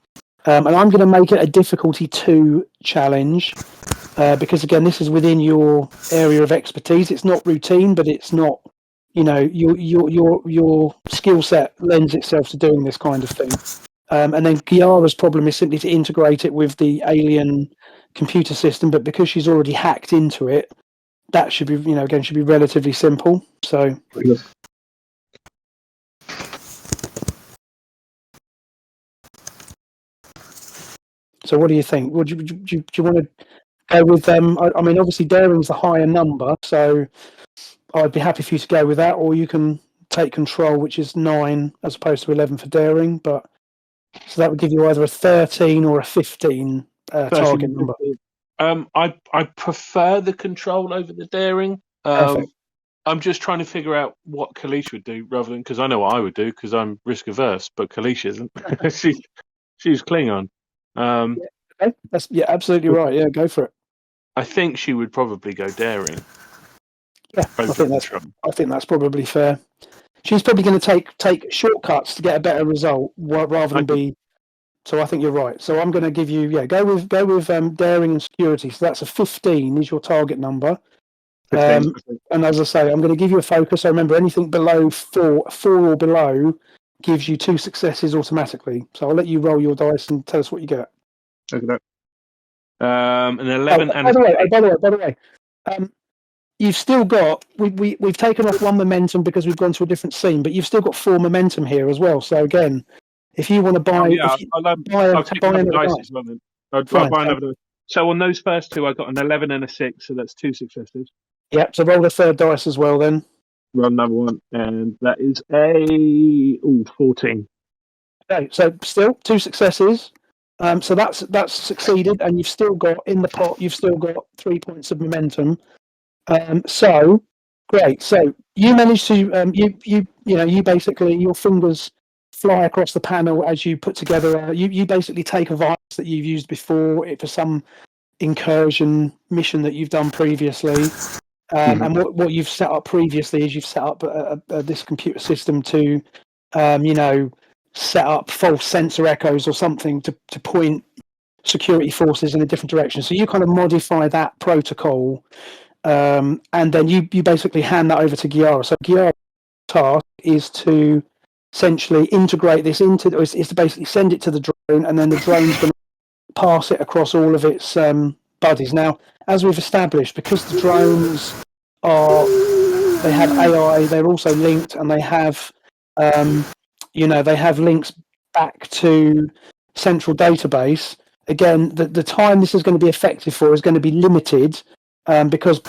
And I'm going to make it a difficulty 2 challenge because, again, this is within your area of expertise. It's not routine, but it's not, your skill set lends itself to doing this kind of thing. And then Giara's problem is simply to integrate it with the alien computer system, but because she's already hacked into it, that should be, again, should be relatively simple. So. So what do you think? Do you want to go with them? I mean, obviously, daring's the higher number, so I'd be happy for you to go with that, or you can take control, which is 9 as opposed to 11 for daring. But so that would give you either a 13 or a 15 target number. I prefer the control over the daring. I'm just trying to figure out what Kalish would do rather than because I know what I would do because I'm risk averse, but Kalish isn't. she's Klingon. Okay. That's absolutely right. Yeah, go for it. I think she would probably go daring. Yeah, I think that's probably fair. She's probably going to take shortcuts to get a better result rather than be. So I think you're right. So I'm going to give you go with daring and security. So that's a 15 is your target number. And as I say, I'm going to give you a focus. So remember, anything below 4 or below gives you 2 successes automatically. So I'll let you roll your dice and tell us what you get. Okay. An 11 and by the way, you've still got we've taken off 1 momentum because we've gone to a different scene, but you've still got 4 momentum here as well. So again, if you want to buy, I'll take another dice as well. Then I'll buy another. So on those first 2, I got an 11 and a 6, so that's 2 successes. Yep. So roll the third dice as well. Then roll another one, and that is a 14. Okay. So still 2 successes. So that's succeeded, and you've still got in the pot. You've still got 3 points of momentum. So great. So you managed to you basically your fingers fly across the panel as you put together. You basically take a virus that you've used before for some incursion mission that you've done previously. And what you've set up previously is you've set up this computer system to, set up false sensor echoes or something to point security forces in a different direction. So you kind of modify that protocol, and then you basically hand that over to Giara. So Giara task is to essentially integrate this into, is to basically send it to the drone, and then the drone's going to pass it across all of its buddies. Now, as we've established, because the drones they have AI, they're also linked, and they have, they have links back to central database. Again, the time this is going to be effective for is going to be limited, because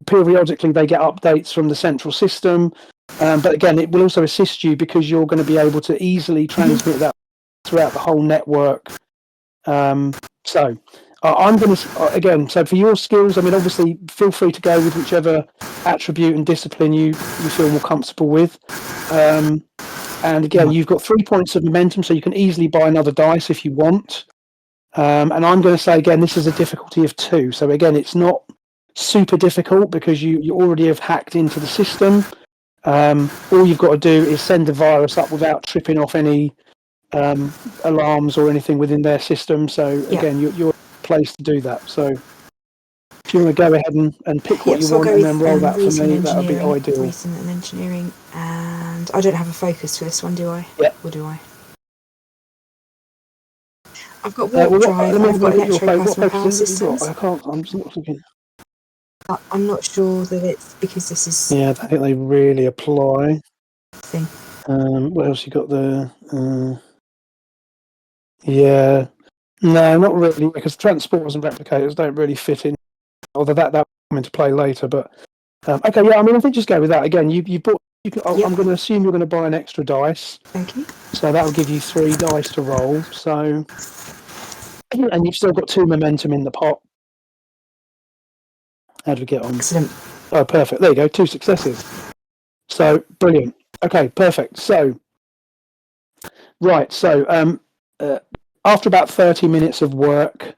periodically they get updates from the central system. But again, it will also assist you because you're going to be able to easily transmit that throughout the whole network. So I'm going to, again, so for your skills, I mean, obviously feel free to go with whichever attribute and discipline you feel more comfortable with. And again, you've got 3 points of momentum, so you can easily buy another dice if you want. And I'm going to say, again, this is a difficulty of 2. So again, it's not super difficult because you already have hacked into the system. All you've got to do is send the virus up without tripping off any alarms or anything within their system. So again, you're placed to do that. So if you want to go ahead and pick what you want and then roll that for me, that would be ideal. Reason and engineering, and I don't have a focus for this one, do I? Yeah. Or do I? I've got warp drive, I've got electroplasma power systems. I can't, I'm just not looking. I'm not sure that it's because this is... Yeah, I don't think they really apply. Thing. What else you got there? Yeah. No, not really, because transporters and replicators don't really fit in. Although that will come into play later. But okay, yeah. I mean, I think just go with that. Again, you bought. I'm going to assume you're going to buy an extra dice. Thank you. So that will give you 3 dice to roll. So, and you've still got 2 momentum in the pot. How do we get on? Excellent. Oh, perfect. There you go. 2 successes. So brilliant. Okay, perfect. So, right. So, after about 30 minutes of work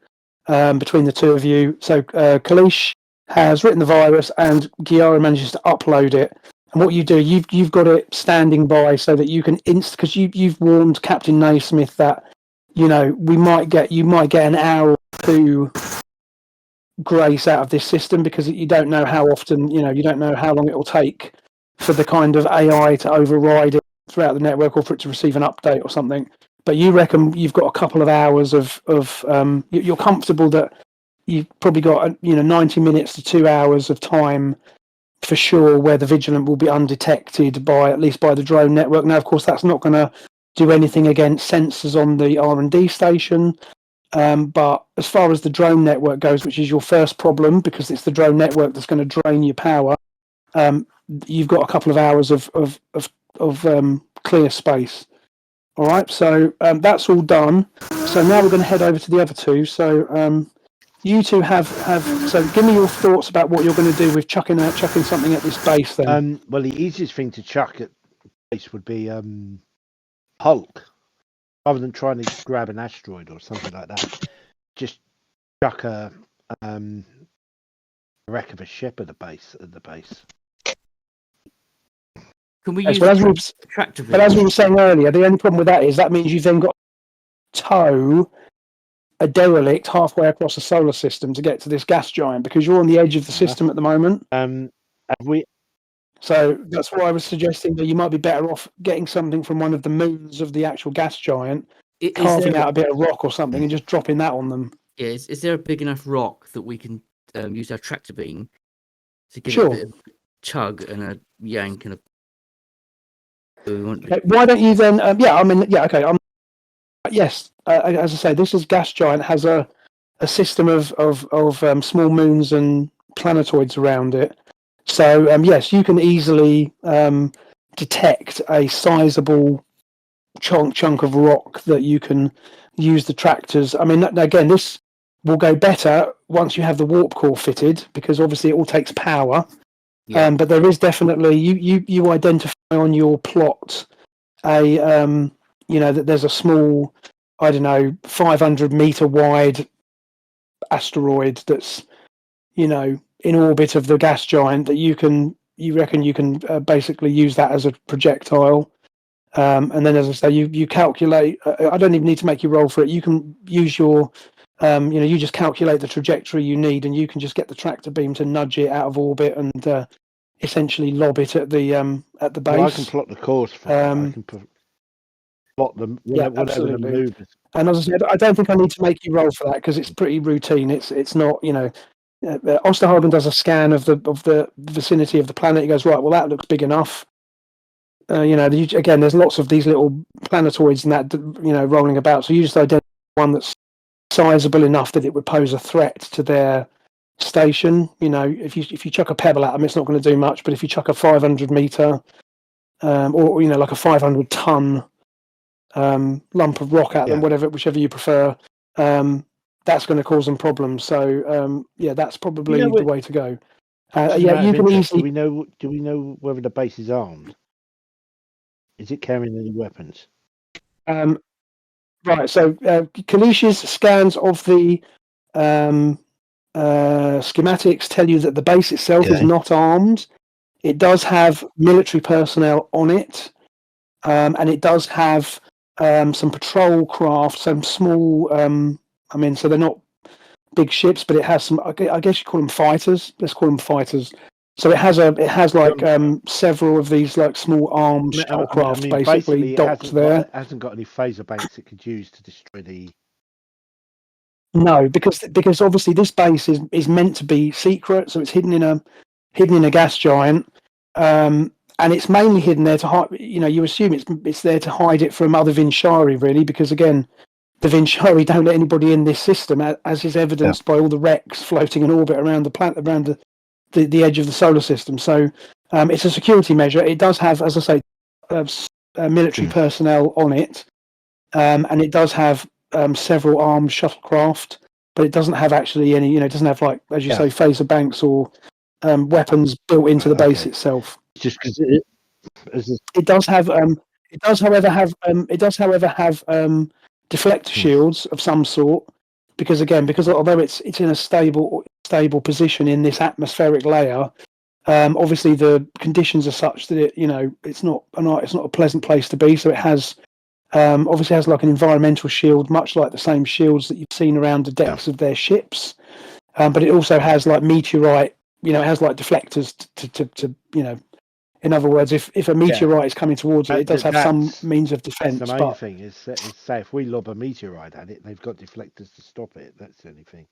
between the 2 of you, so Kalish has written the virus and Giara manages to upload it. And what you do, you've got it standing by so that you can because you've warned Captain Naismith that you might get an hour or 2 grace out of this system because you don't know how often, you don't know how long it will take for the kind of AI to override it throughout the network or for it to receive an update or something. But you reckon you've got a couple of hours of you're comfortable that you've probably got 90 minutes to 2 hours of time for sure where the Vigilant will be undetected at least by the drone network. Now, of course, that's not going to do anything against sensors on the R&D station. But as far as the drone network goes, which is your first problem because it's the drone network that's going to drain your power, you've got a couple of hours of clear space. All right, so that's all done. So now we're going to head over to the other 2. So you 2 have. So give me your thoughts about what you're going to do with chucking something at this base. Then, well, the easiest thing to chuck at base would be Hulk, rather than trying to grab an asteroid or something like that. Just chuck a wreck of a ship at the base. Can we use tractor? But as we were saying earlier, the only problem with that is that means you've then got to tow a derelict halfway across the solar system to get to this gas giant because you're on the edge of the system at the moment. So that's why I was suggesting that you might be better off getting something from one of the moons of the actual gas giant, carving out a bit of rock or something, and just dropping that on them. Yeah, is there a big enough rock that we can use our tractor beam to give it a bit of chug and a yank and a... Okay, why don't you then? Okay. Yes, as I say, this is gas giant has a system of small moons and planetoids around it. So yes, you can easily detect a sizable chunk of rock that you can use the tractors. I mean, again, this will go better once you have the warp core fitted because obviously it all takes power. Yeah. But there is definitely you identify on your plot that there's a small, 500 meter wide asteroid that's in orbit of the gas giant that you reckon you can basically use that as a projectile. And then, as I say, you calculate. I don't even need to make you roll for it. You can use your, you just calculate the trajectory you need, and you can just get the tractor beam to nudge it out of orbit and essentially lob it at the base. Well, I can plot the course for it. I can plot them whatever the absolutely. maneuvers. And as I said, I don't think I need to make you roll for that because it's pretty routine. It's not, you know. Osterhagen does a scan of the vicinity of the planet. He goes, right, well, that looks big enough. You know, again, there's lots of these little planetoids and that, you know, rolling about. So you just identify one that's sizable enough that it would pose a threat to their station. You know, if you chuck a pebble at them, it's not going to do much. But if you chuck a 500 meter, or you know, like a 500 ton lump of rock at them, whichever you prefer, that's going to cause them problems. So yeah, that's probably the way to go. You can easily. Do we know whether the base is armed? Is it carrying any weapons? Right. So Kalish's scans of the schematics tell you that the base itself is not armed. It does have military personnel on it, and it does have some patrol craft, some small. So they're not big ships, but it has some. I guess you call them fighters. Let's call them fighters. So it has several of these like small armed shuttlecraft basically docked there. It hasn't got any phaser banks it could use to destroy the. No, because obviously this base is meant to be secret, so it's hidden in a gas giant, and it's mainly hidden there to hide. You know, you assume it's there to hide it from other Vinchari, really, because again, the Vinchari don't let anybody in this system, as is evidenced by all the wrecks floating in orbit around the planet, around the edge of the solar system. So it's a security measure. It does have, as I say, military personnel on it, and it does have several armed shuttlecraft, but it doesn't have actually any. You know, it doesn't have, like, as you say, phaser banks or weapons built into the base itself. Just because it does have. It does, however, have deflector shields of some sort, because although it's in a stable position in this atmospheric layer, obviously the conditions are such that it's not a pleasant place to be. So it has obviously has like an environmental shield, much like the same shields that you've seen around the decks of their ships, but it also has like meteorite. You know, it has like deflectors to in other words, if a meteorite is coming towards it, it does have some means of defense. The main thing is say if we lob a meteorite at it, they've got deflectors to stop it. That's the only thing.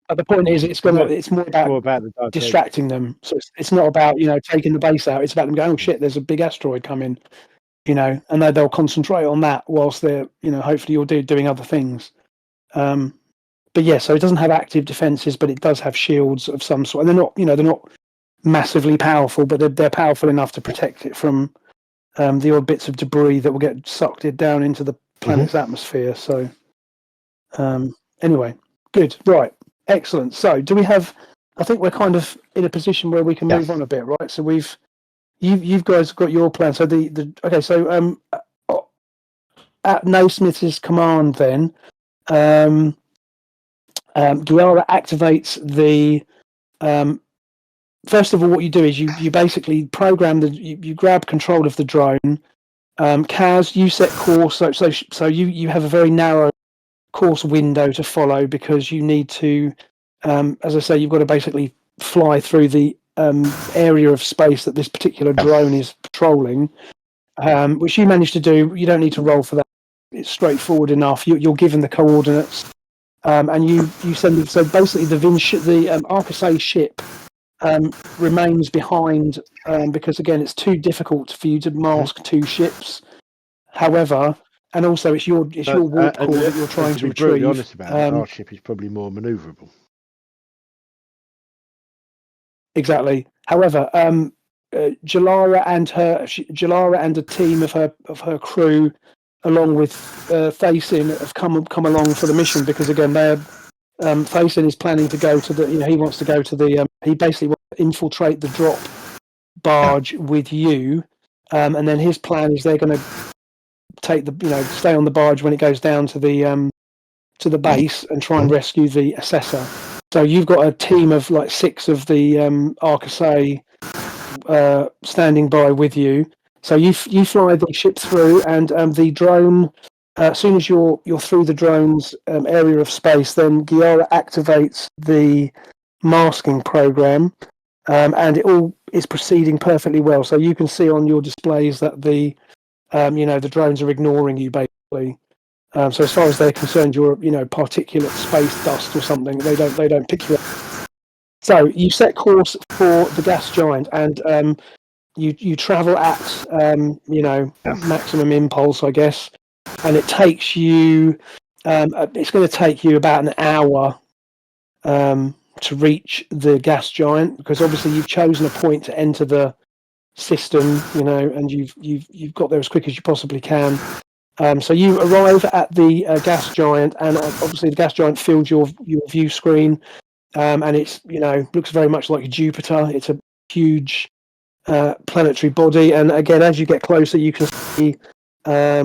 But the point is, it's more about distracting them. So it's not about taking the base out. It's about them going, oh shit, there's a big asteroid coming, and they'll concentrate on that whilst they're hopefully you're doing other things. But yeah, so it doesn't have active defenses, but it does have shields of some sort, and they're not massively powerful, but they're powerful enough to protect it from the odd bits of debris that will get sucked down into the planet's atmosphere. So anyway, good, right, excellent. So do we have? I think we're kind of in a position where we can move on a bit, right? So you guys got your plan. So okay. So at Naismith's command, then Guara activates the. First of all, what you do is you basically program you grab control of the drone. Kaz, you set course, so you have a very narrow course window to follow, because you need to, as I say, you've got to basically fly through the area of space that this particular drone is patrolling, which you managed to do. You don't need to roll for that. It's straightforward enough. You're given the coordinates, and you send it. So basically, the Arcasay ship remains behind, because again it's too difficult for you to mask two ships. However, and also it's your warp core that you're trying to retrieve. To be honest about it, our ship is probably more manoeuvrable. Exactly. However, Jalara and a team of her crew, along with Thasin, have come along for the mission, because again they're. Thasin is planning to go to the. He wants to go to the. He basically wants to infiltrate the drop barge with you, and then his plan is they're going to take stay on the barge when it goes down to the base and try and rescue the assessor. So you've got a team of like 6 of the Arcasay standing by with you. So you fly the ship through, and the drone. As soon as you're through the drone's area of space, then Giara activates the masking program, and it all is proceeding perfectly well. So you can see on your displays that the drones are ignoring you basically. So as far as they're concerned, you're particulate space dust or something. They don't pick you up. So you set course for the gas giant, and you travel at maximum impulse, I guess, and it takes you. It's going to take you about an hour to reach the gas giant, because obviously you've chosen a point to enter the system, and you've got there as quick as you possibly can. So you arrive at the gas giant, and obviously the gas giant fills your view screen, and it's looks very much like Jupiter. It's a huge planetary body, and again, as you get closer, you can see there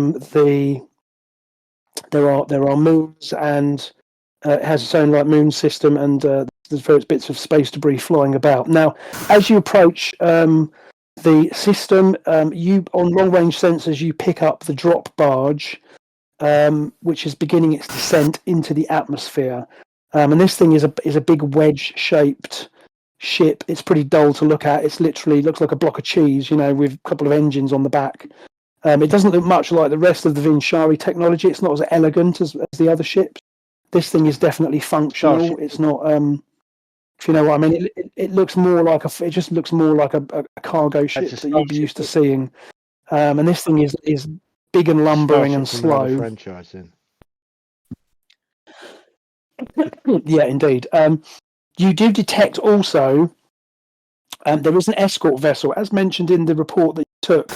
are moons, and it has its own moon system, and there's various bits of space debris flying about. Now, as you approach the system, you on long range sensors, you pick up the drop barge, which is beginning its descent into the atmosphere. And this thing is a big wedge shaped ship. It's pretty dull to look at. It's literally looks like a block of cheese, with a couple of engines on the back. It doesn't look much like the rest of the Vinchari technology. It's not as elegant as the other ships. This thing is definitely functional. Starship. It's not, if you know what I mean. It looks more like it just looks more like a cargo ship That's a that you'd be Starship. used to seeing. And this thing is big and lumbering and Starship from another slow. franchise, then. Yeah, indeed. You do detect also there is an escort vessel, as mentioned in the report that you took.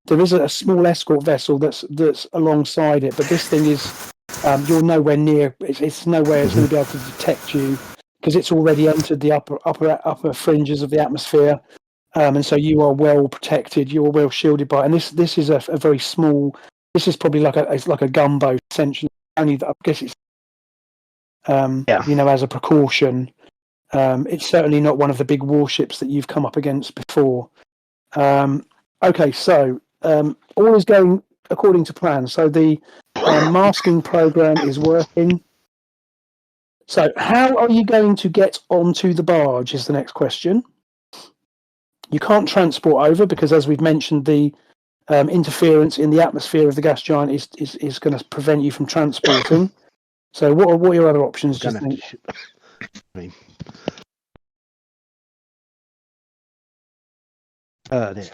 There is a small escort vessel that's alongside it, but this thing is you're nowhere near. It's nowhere it's going to be able to detect you, because it's already entered the upper fringes of the atmosphere, and so you are well protected. You are well shielded by. And this is a very small. This is probably like a gunboat essentially. Only I guess it's as a precaution. It's certainly not one of the big warships that you've come up against before. Okay, so all is going according to plan. So the masking program is working. So how are you going to get onto the barge is the next question. You can't transport over because, as we've mentioned, the interference in the atmosphere of the gas giant is going to prevent you from transporting. So what are your other options, do you think?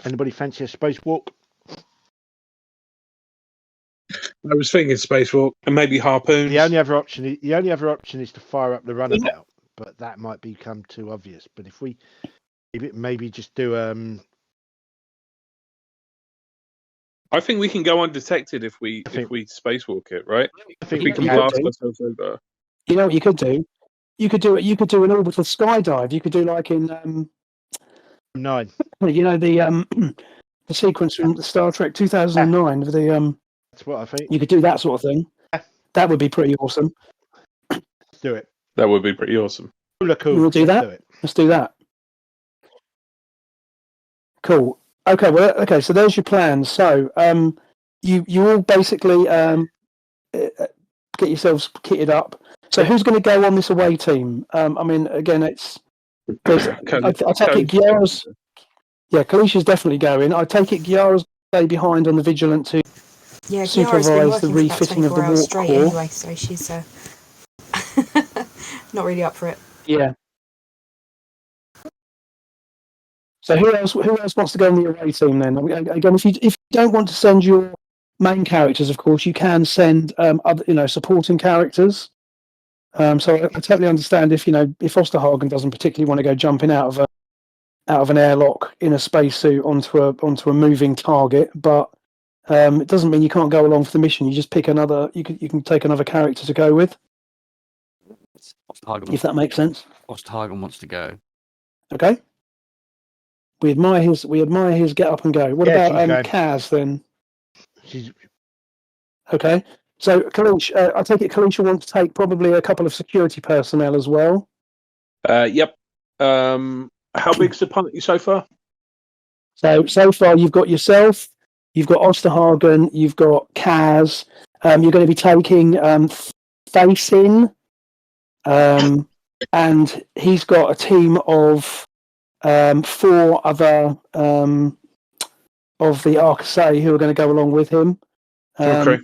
Anybody fancy a spacewalk? I was thinking spacewalk and maybe harpoons. The only other option is to fire up the runabout, but that might become too obvious. But if we maybe just do I think we can go undetected if we spacewalk it, right? I think we can blast ourselves over. You know what you could do? You could do an orbital skydive. You could do like in 9. The sequence from the Star Trek 2009 with the That's what I think. You could do that sort of thing. That would be pretty awesome. Let's do it. That would be pretty awesome. Cool. We'll do that. Let's do that. Cool. Okay. Well. Okay. So there's your plan. So you all basically get yourselves kitted up. So who's going to go on this away team? I mean, again, I take it Giara's. Yeah, Kalisha's definitely going. I take it Giara's stay behind on the Vigilant to supervise the refitting of the warp core. Anyway, so she's not really up for it. Yeah. So who else wants to go on the away team then? Again, if you don't want to send your main characters, of course, you can send other supporting characters. So I totally understand if Osterhagen doesn't particularly want to go jumping out of an airlock in a spacesuit onto a moving target, but it doesn't mean you can't go along for the mission. You just pick another. You can take another character to go with. If that makes sense. Osterhagen wants to go. Okay. We admire his get up and go. What about Kaz then? Okay. So Kalish, I take it Kalisha wants to take probably a couple of security personnel as well. Yep. How big's the party so far? So far you've got yourself, you've got Osterhagen, you've got Kaz. You're going to be taking Facin, and he's got a team of 4 other of the Arcasay who are going to go along with him. Okay.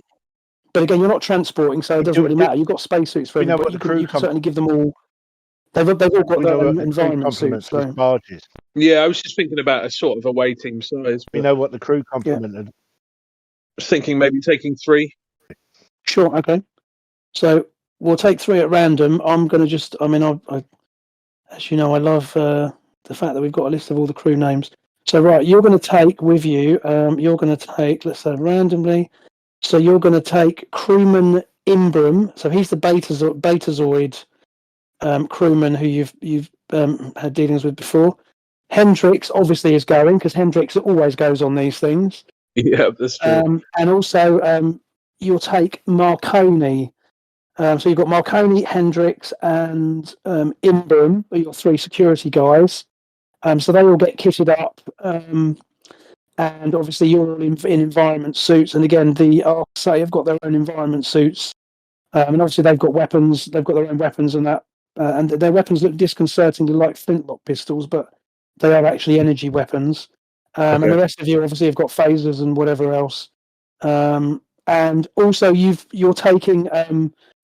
But again, you're not transporting, so it doesn't really matter. You've got spacesuits for We know everybody. what the crew You can certainly give them all. They've all got We their know what own the crew environment complement suits. for So this barge is. Yeah, I was just thinking about a sort of away team size. We But know what the crew complement. I was thinking maybe taking 3. sure, okay. So we'll take 3 at random. I'm going to just. I mean, I as you know, I love the fact that we've got a list of all the crew names. So right, you're going to take with you. You're going to take. Let's say randomly. So you're going to take crewman Imbram. So he's the Betazoid crewman who you've had dealings with before. Hendrix obviously is going because Hendrix always goes on these things. Yeah, that's true. And also you'll take Marconi. So you've got Marconi, Hendrix, and Imbram, are your 3 security guys. So they all get kitted up. And obviously you're all in environment suits. And again, the RSA have got their own environment suits. And obviously they've got weapons. They've got their own weapons and that. And their weapons look disconcertingly like flintlock pistols, but they are actually energy weapons. And the rest of you obviously have got phasers and whatever else. And also you're taking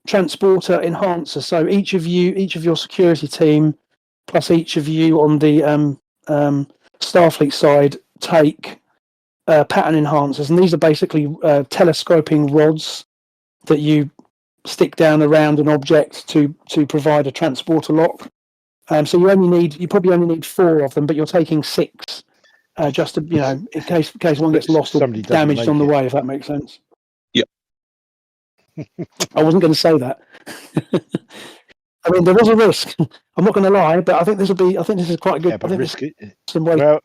transporter enhancer. So each of your security team, plus each of you on the Starfleet side, take pattern enhancers, and these are basically telescoping rods that you stick down around an object to provide a transporter lock. So you probably only need 4 of them, but you're taking 6 just to in case one gets lost or damaged on the way, if that makes sense. Yeah. I wasn't going to say that. I mean, there was a risk. I'm not going to lie, but I think this is quite good. Yeah, but risk it. Some way. Well,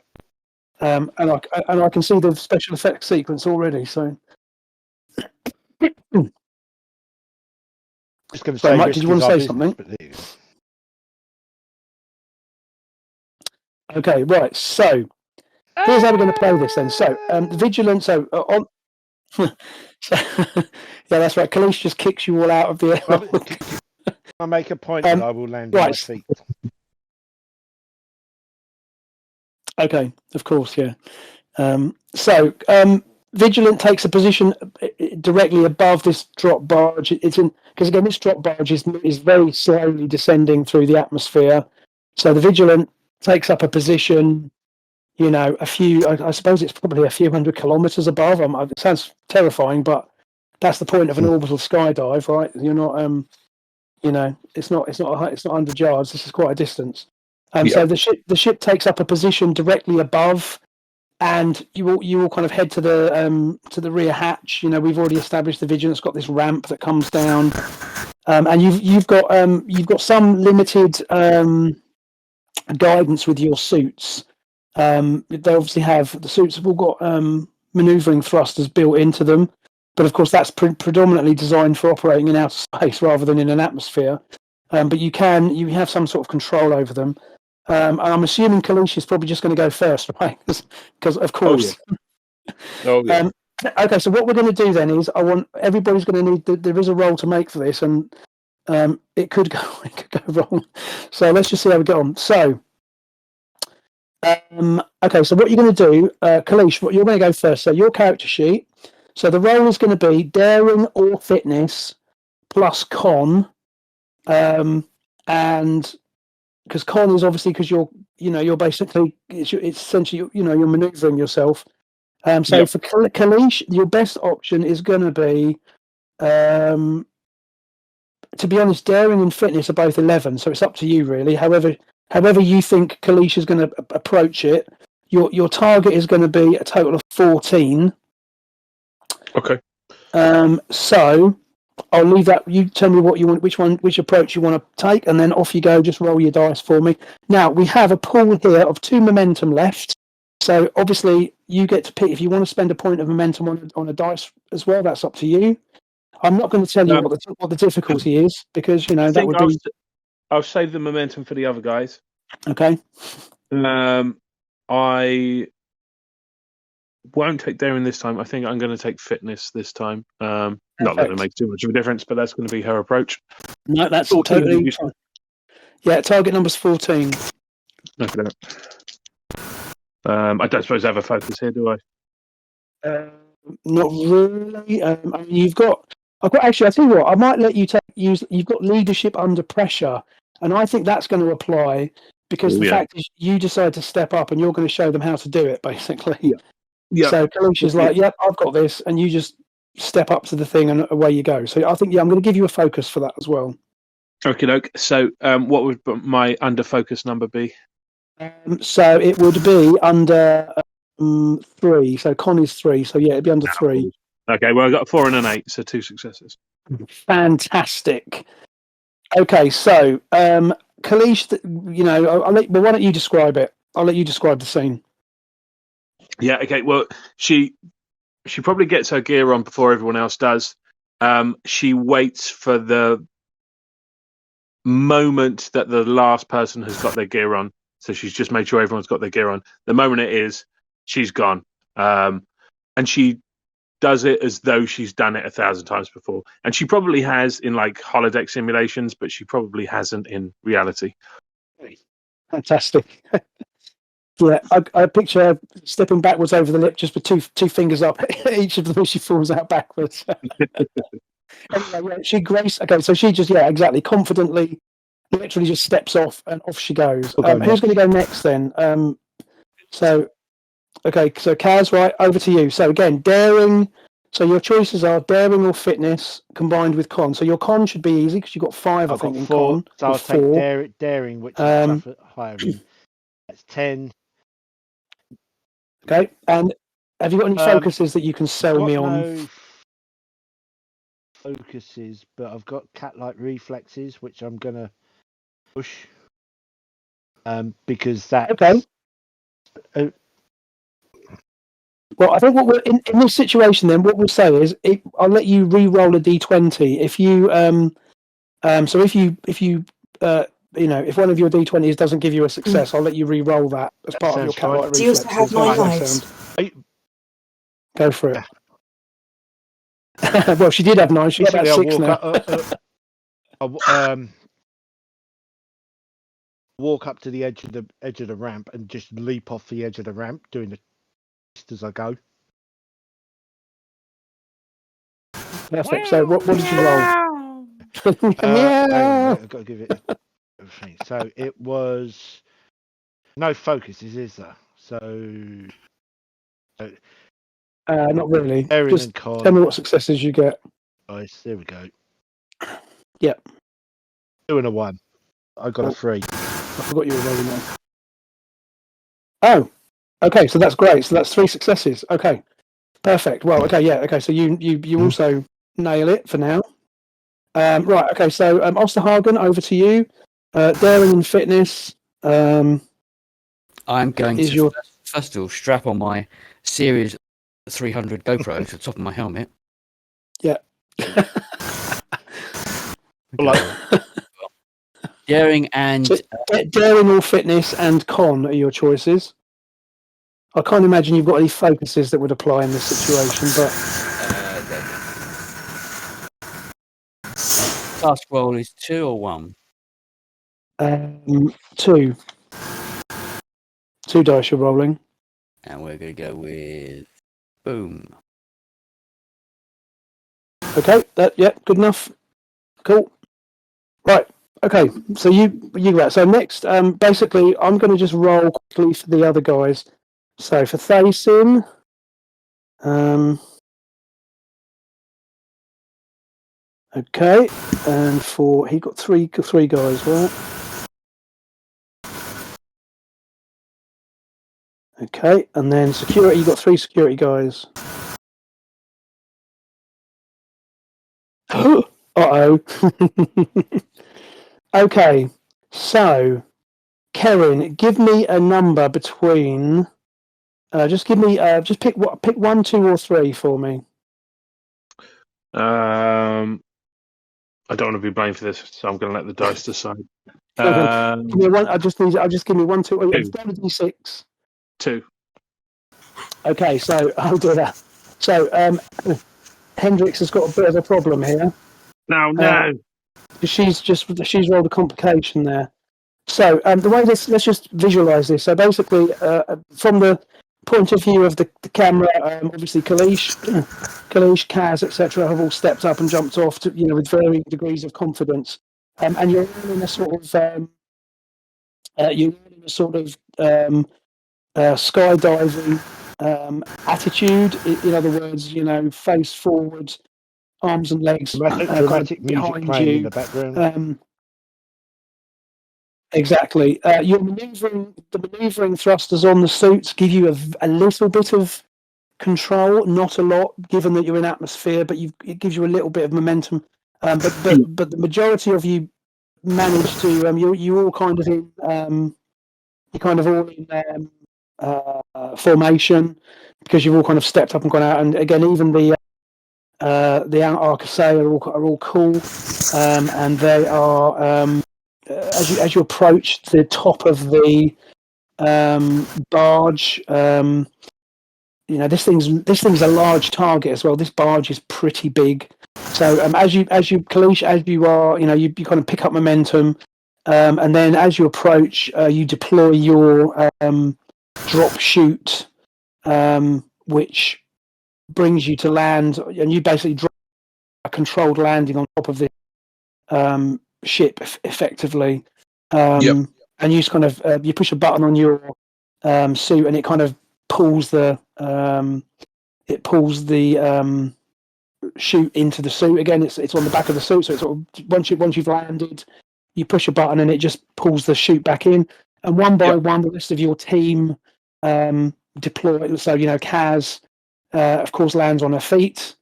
and I can see the special effects sequence already. So, just going to say, Mike, did you want to say something? Okay, right. So, here's how we're going to play this then. So, Vigilant. So, on. So, yeah, that's right. Kalish just kicks you all out of the airlock. I make a point that I will land on my feet. Okay, of course, yeah. So, Vigilant takes a position directly above this drop barge. It's in because again, this drop barge is very slowly descending through the atmosphere. So the Vigilant takes up a position. A few. I suppose it's probably a few hundred kilometers above. It sounds terrifying, but that's the point of an orbital skydive, right? You're not. It's not 100 yards. This is quite a distance. So the ship takes up a position directly above. And you all kind of head to the rear hatch. We've already established the Vigilant's got this ramp that comes down, and you've got some limited guidance with your suits. They obviously have the suits have all got maneuvering thrusters built into them, but of course that's predominantly designed for operating in outer space rather than in an atmosphere. But you have some sort of control over them. And I'm assuming Kalish is probably just going to go first, right? Because of course. Oh yeah. Okay, so what we're going to do then is everybody's going to need. There is a roll to make for this, and it could go wrong. So let's just see how we get on. So, okay, so what you're going to do, Kalish, you're going to go first. So your character sheet. So the roll is going to be daring or fitness plus con, and because con is obviously because you're basically it's essentially you're maneuvering yourself. So for Kalish, your best option is going to be, to be honest, daring and fitness are both 11, so it's up to you really. However you think Kalish is going to approach it, your target is going to be a total of 14. Okay. So I'll leave that. You tell me what you want, which approach you want to take, and then off you go. Just roll your dice for me. Now we have a pool here of 2 momentum left. So obviously you get to pick if you want to spend a point of momentum on a dice as well. That's up to you. I'm not going to tell you what the difficulty is because that would be. I'll save the momentum for the other guys. Okay. I won't take daring this time. I think I'm going to take fitness this time. Not that it makes too much of a difference, but that's going to be her approach. No, that's totally fine. Yeah, target number's 14. Look at that. I don't suppose I have a focus here, do I? Not really. I mean, you've got. Actually, I tell you what. I might let you use. You've got leadership under pressure, and I think that's going to apply because Oh, the yeah. fact is you decide to step up, and you're going to show them how to do it, basically. Yeah. So Kalicia's like, "Yep, I've got this," and you just step up to the thing, and away you go. So I think, I'm going to give you a focus for that as well. Okay, doke. So, what would my under focus number be? So it would be under 3. So Con is 3. So yeah, it'd be under 3. Okay, well, I got a 4 and an 8, so 2 successes. Fantastic. Okay, so Kalish, why don't you describe it? I'll let you describe the scene. Yeah. Okay. Well, she probably gets her gear on before everyone else does. She waits for the moment that the last person has got their gear on. So she's just made sure everyone's got their gear on. The moment it is, she's gone. And she does it as though she's done it 1,000 times before. And she probably has in like holodeck simulations, but she probably hasn't in reality. Fantastic. Yeah, I picture her stepping backwards over the lip just with two fingers up each of them as she falls out backwards. Anyway, yeah, okay, so she just, exactly, confidently, literally just steps off and off she goes. Who's going to go next then? So Kaz, right, over to you. So again, daring. So your choices are daring or fitness combined with con. So your con should be easy because you've got 5, I've I think, got in 4, con. so I'll 4. take daring, which is higher. That's 10. Okay, and have you got any focuses that you can sell me on? No focuses, but I've got cat-like reflexes, which I'm gonna push. Because that's okay. Well, I think what we're in this situation, then what we'll say is, I'll let you re-roll a d20 if you so if one of your d20s doesn't give you a success, I'll let you re-roll that as part of your cat-like Do you also have 9 lives? Go for it. Well, she did have 9. She got about 6 now. Walk up to the edge of the ramp and just leap off the edge of the ramp, doing the twist as I go. Perfect. So what did you roll? I've got to give it a thing. So it was no focuses, is there? So not really. Just tell me what successes you get. Nice. There we go. Yep. 2 and a 1. I got a 3. I forgot you were rolling now. Oh, okay. So that's great. So that's 3 successes. Okay, perfect. Well, okay, yeah. Okay, so you also nail it for now. Right. Okay. So Osterhagen, over to you. Daring and fitness. I'm going to first of all strap on my Series 300 GoPro to the top of my helmet. Yeah. Daring and so, daring or fitness and con are your choices. I can't imagine you've got any focuses that would apply in this situation, but task roll is 2 or 1. 2. 2 dice you're rolling, and we're going to go with boom. Okay, good enough. Cool. Right. Okay, so you go. So next, basically, I'm going to just roll quickly for the other guys. So for Thason, okay, and he got three guys, right? Okay, and then security, you got 3 security guys. Uh-oh. Okay, so Karen, give me a number between. Just pick 1, 2, or 3 for me. I don't want to be blamed for this, so I'm going to let the dice decide. Give me one. I'll just give me 1, 2. It's 6. 2. Okay, so I'll do that. So Hendrix has got a bit of a problem here. No. She's rolled a complication there. So the way let's just visualize this. So basically, from the point of view of the camera, obviously Kalish, Kaz, etc., have all stepped up and jumped off to, with varying degrees of confidence. And you're all in a sort of skydiving attitude. In other words, face forward, arms and legs dramatic music behind playing you in the background. Exactly. Your maneuvering thrusters on the suits give you a little bit of control, not a lot, given that you're in atmosphere, but it gives you a little bit of momentum. But the majority of you manage to you all kind of in you're kind of all in formation, because you've all kind of stepped up and gone out. And again, even the Arcasei are all cool, and they are as you approach the top of the barge. This thing's a large target as well. This barge is pretty big. So Kalish, as you are, you kind of pick up momentum, and then as you approach, you deploy your drop shoot, which brings you to land, and you basically drop a controlled landing on top of the ship effectively. And you just kind of you push a button on your suit, and it kind of pulls the chute into the suit. Again, it's on the back of the suit, so it's sort of, once you've landed, you push a button and it just pulls the chute back in. And one by one, the rest of your team deploy. So Kaz, of course, lands on her feet.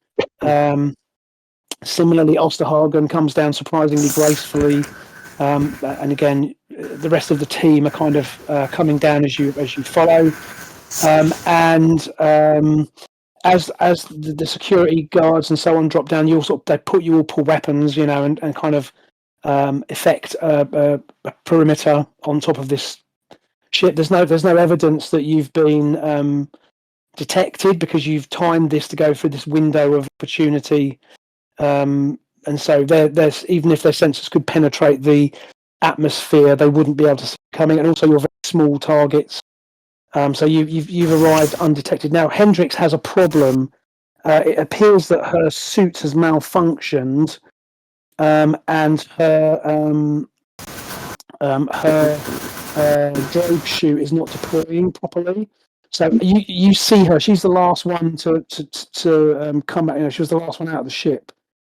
Similarly, Osterhagen comes down surprisingly gracefully, and again, the rest of the team are kind of coming down as you follow. As the security guards and so on drop down, you all pull weapons, and kind of effect a perimeter on top of this ship. There's no evidence that you've been detected, because you've timed this to go through this window of opportunity. And so there's, even if their sensors could penetrate the atmosphere, they wouldn't be able to see it coming. And also, you're very small targets. So you've arrived undetected. Now, Hendrix has a problem. It appears that her suit has malfunctioned, and her drogue chute is not deploying properly. So you see her. She's the last one to come out. She was the last one out of the ship.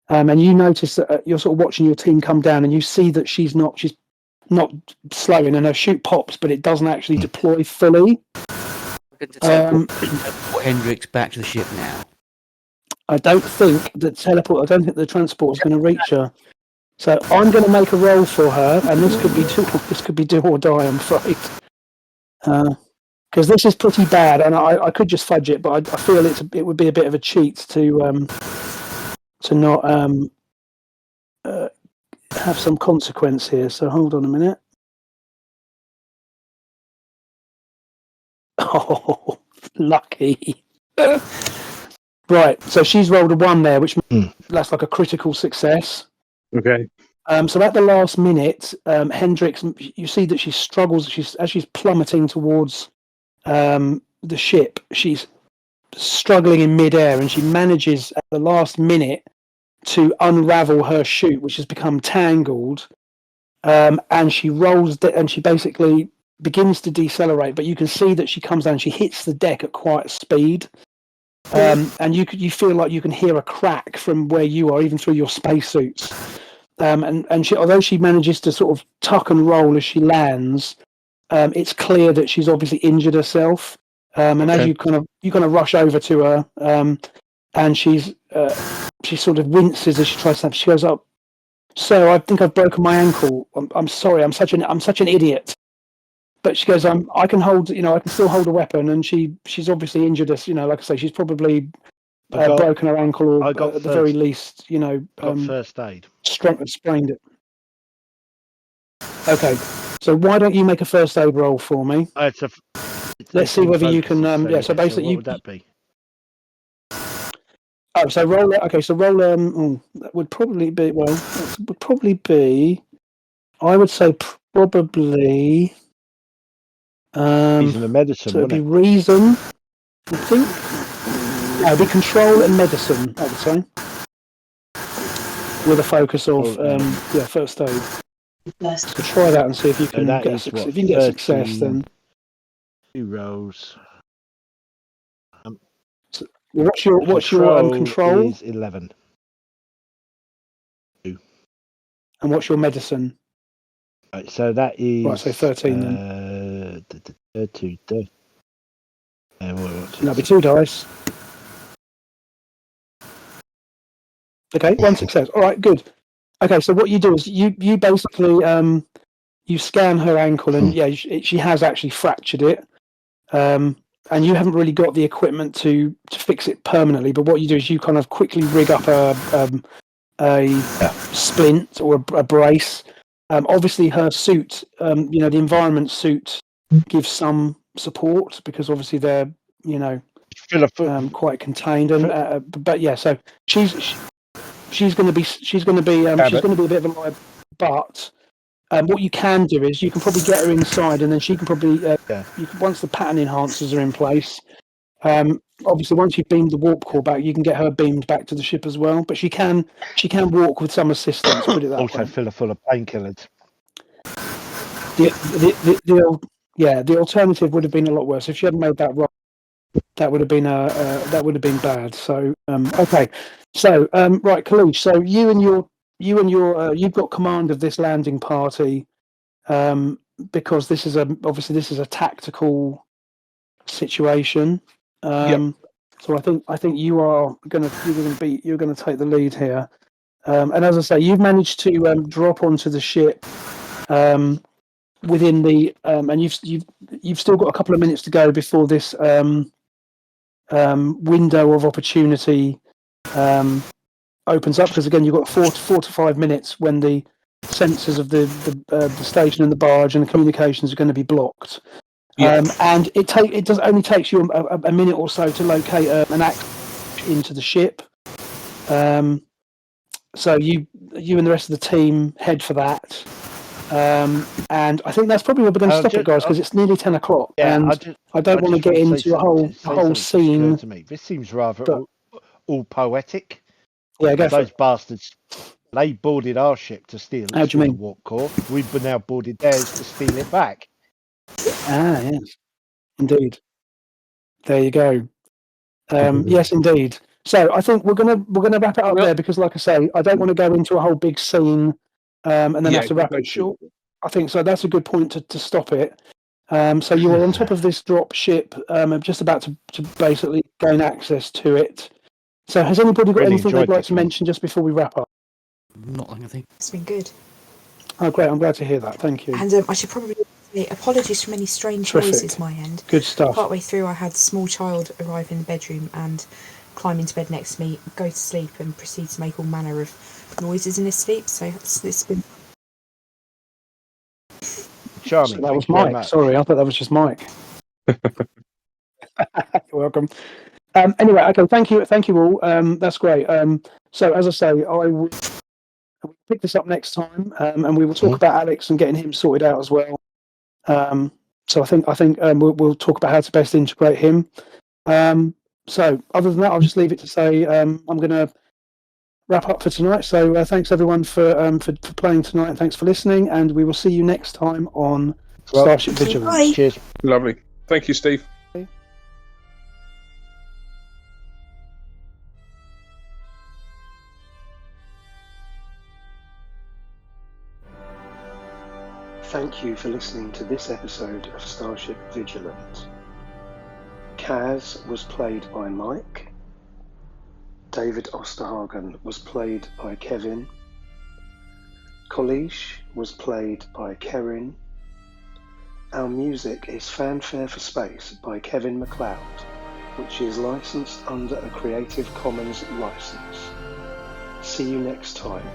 And you notice that you're sort of watching your team come down, and you see that she's not slowing, and her chute pops, but it doesn't actually deploy fully. Hendrix back to the ship now. I don't think the transport is going to reach her. So I'm going to make a roll for her, and this could be do or die, I'm afraid. Because this is pretty bad, and I could just fudge it, but I feel it would be a bit of a cheat to not have some consequence here. So hold on a minute. Oh, lucky. Right, so she's rolled a 1 there, which that's like a critical success. Okay. So at the last minute, Hendrix, you see that she struggles. As she's plummeting towards the ship, she's struggling in midair, and she manages at the last minute to unravel her chute, which has become tangled. And she rolls, and she basically begins to decelerate. But you can see that she comes down. She hits the deck at quite a speed, and you feel like you can hear a crack from where you are, even through your spacesuits. And she, although she manages to sort of tuck and roll as she lands, it's clear that she's obviously injured herself. And as you kind of rush over to her, and she sort of winces as she tries to. She goes up. So I think I've broken my ankle. I'm sorry. I'm such an idiot. But she goes, I can still hold a weapon, and she's obviously injured us. Like I say, she's probably broken her ankle, or at the very least, got first aid. Sprained it. Okay, so why don't you make a first aid roll for me? Let's see whether you can. So basically, what would that be? Oh, so roll. Okay, so roll. That would probably be. Well, it would probably be. I would say probably. Using the medicine, So it'd be wouldn't it? reason, I think. No, it'd be control and medicine at the time, with a focus of first aid. So try that and see if you can that get is success. what, If you can get success, then 2 rolls. what's your control is 11. and what's your medicine? Right, so that is Right, so 13 then. 2. That'll be 2 dice. Okay, 1 success. All right, good. Okay, so what you do is you basically you scan her ankle, and she has actually fractured it. And you haven't really got the equipment to fix it permanently. But what you do is you kind of quickly rig up a splint or a brace. Obviously, her suit, the environment suit, gives some support because obviously they're quite contained. And but yeah, so she's going to be a bit of a liar. But what you can do is you can probably get her inside, and then she can probably once the pattern enhancers are in place. Obviously, once you've beamed the warp core back, you can get her beamed back to the ship as well. But she can walk with some assistance. Put it that also way. fill her full of painkillers. The alternative would have been a lot worse. If she hadn't made that wrong, that would have been bad. So okay, so right, Kalush. So you've got command of this landing party, because this is a tactical situation. So I think you're going to take the lead here. And as I say, you've managed to drop onto the ship within the and you've still got a couple of minutes to go before this window of opportunity opens up, because again you've got 4 to 5 minutes when the sensors of the station and the barge and the communications are going to be blocked. And it only takes you a minute or so to locate an access into the ship. So you and the rest of the team head for that. And I think that's probably where we're going to stop it, guys, because it's nearly 10 o'clock. and I don't want to get into a whole scene. To me. This seems rather all poetic. Yeah, those bastards. They boarded our ship to steal How do you the mean? warp core. We've now boarded theirs to steal it back. Ah, yes, indeed. There you go. Yes, indeed. So I think we're gonna wrap it up there, because, like I say, I don't want to go into a whole big scene and then have to wrap it short. I think so. That's a good point to stop it. So you are on top of this drop ship, just about to basically gain access to it. So has anybody got anything they'd like to mention just before we wrap up? Not like I think. It's been good. Oh, great. I'm glad to hear that. Thank you. And I should probably say apologies for any strange noises my end. Good stuff. Partway through, I had a small child arrive in the bedroom and climb into bed next to me, go to sleep, and proceed to make all manner of noises in his sleep. So it's been charming. So that was Mike. Sorry, I thought that was just Mike. You're welcome. Anyway, okay, thank you all. That's great. So as I say, I will pick this up next time, and we will talk about Alex and getting him sorted out as well. So I think we'll talk about how to best integrate him. So other than that, I'll just leave it to say I'm going to wrap up for tonight. So thanks everyone for playing tonight, and thanks for listening. And we will see you next time on Starship Vigilant. Bye. Cheers. Lovely. Thank you, Steve. Thank you for listening to this episode of Starship Vigilant. Kaz was played by Mike. David Osterhagen was played by Kevin. Kalish was played by Kerin. Our music is Fanfare for Space by Kevin MacLeod, which is licensed under a Creative Commons license. See you next time.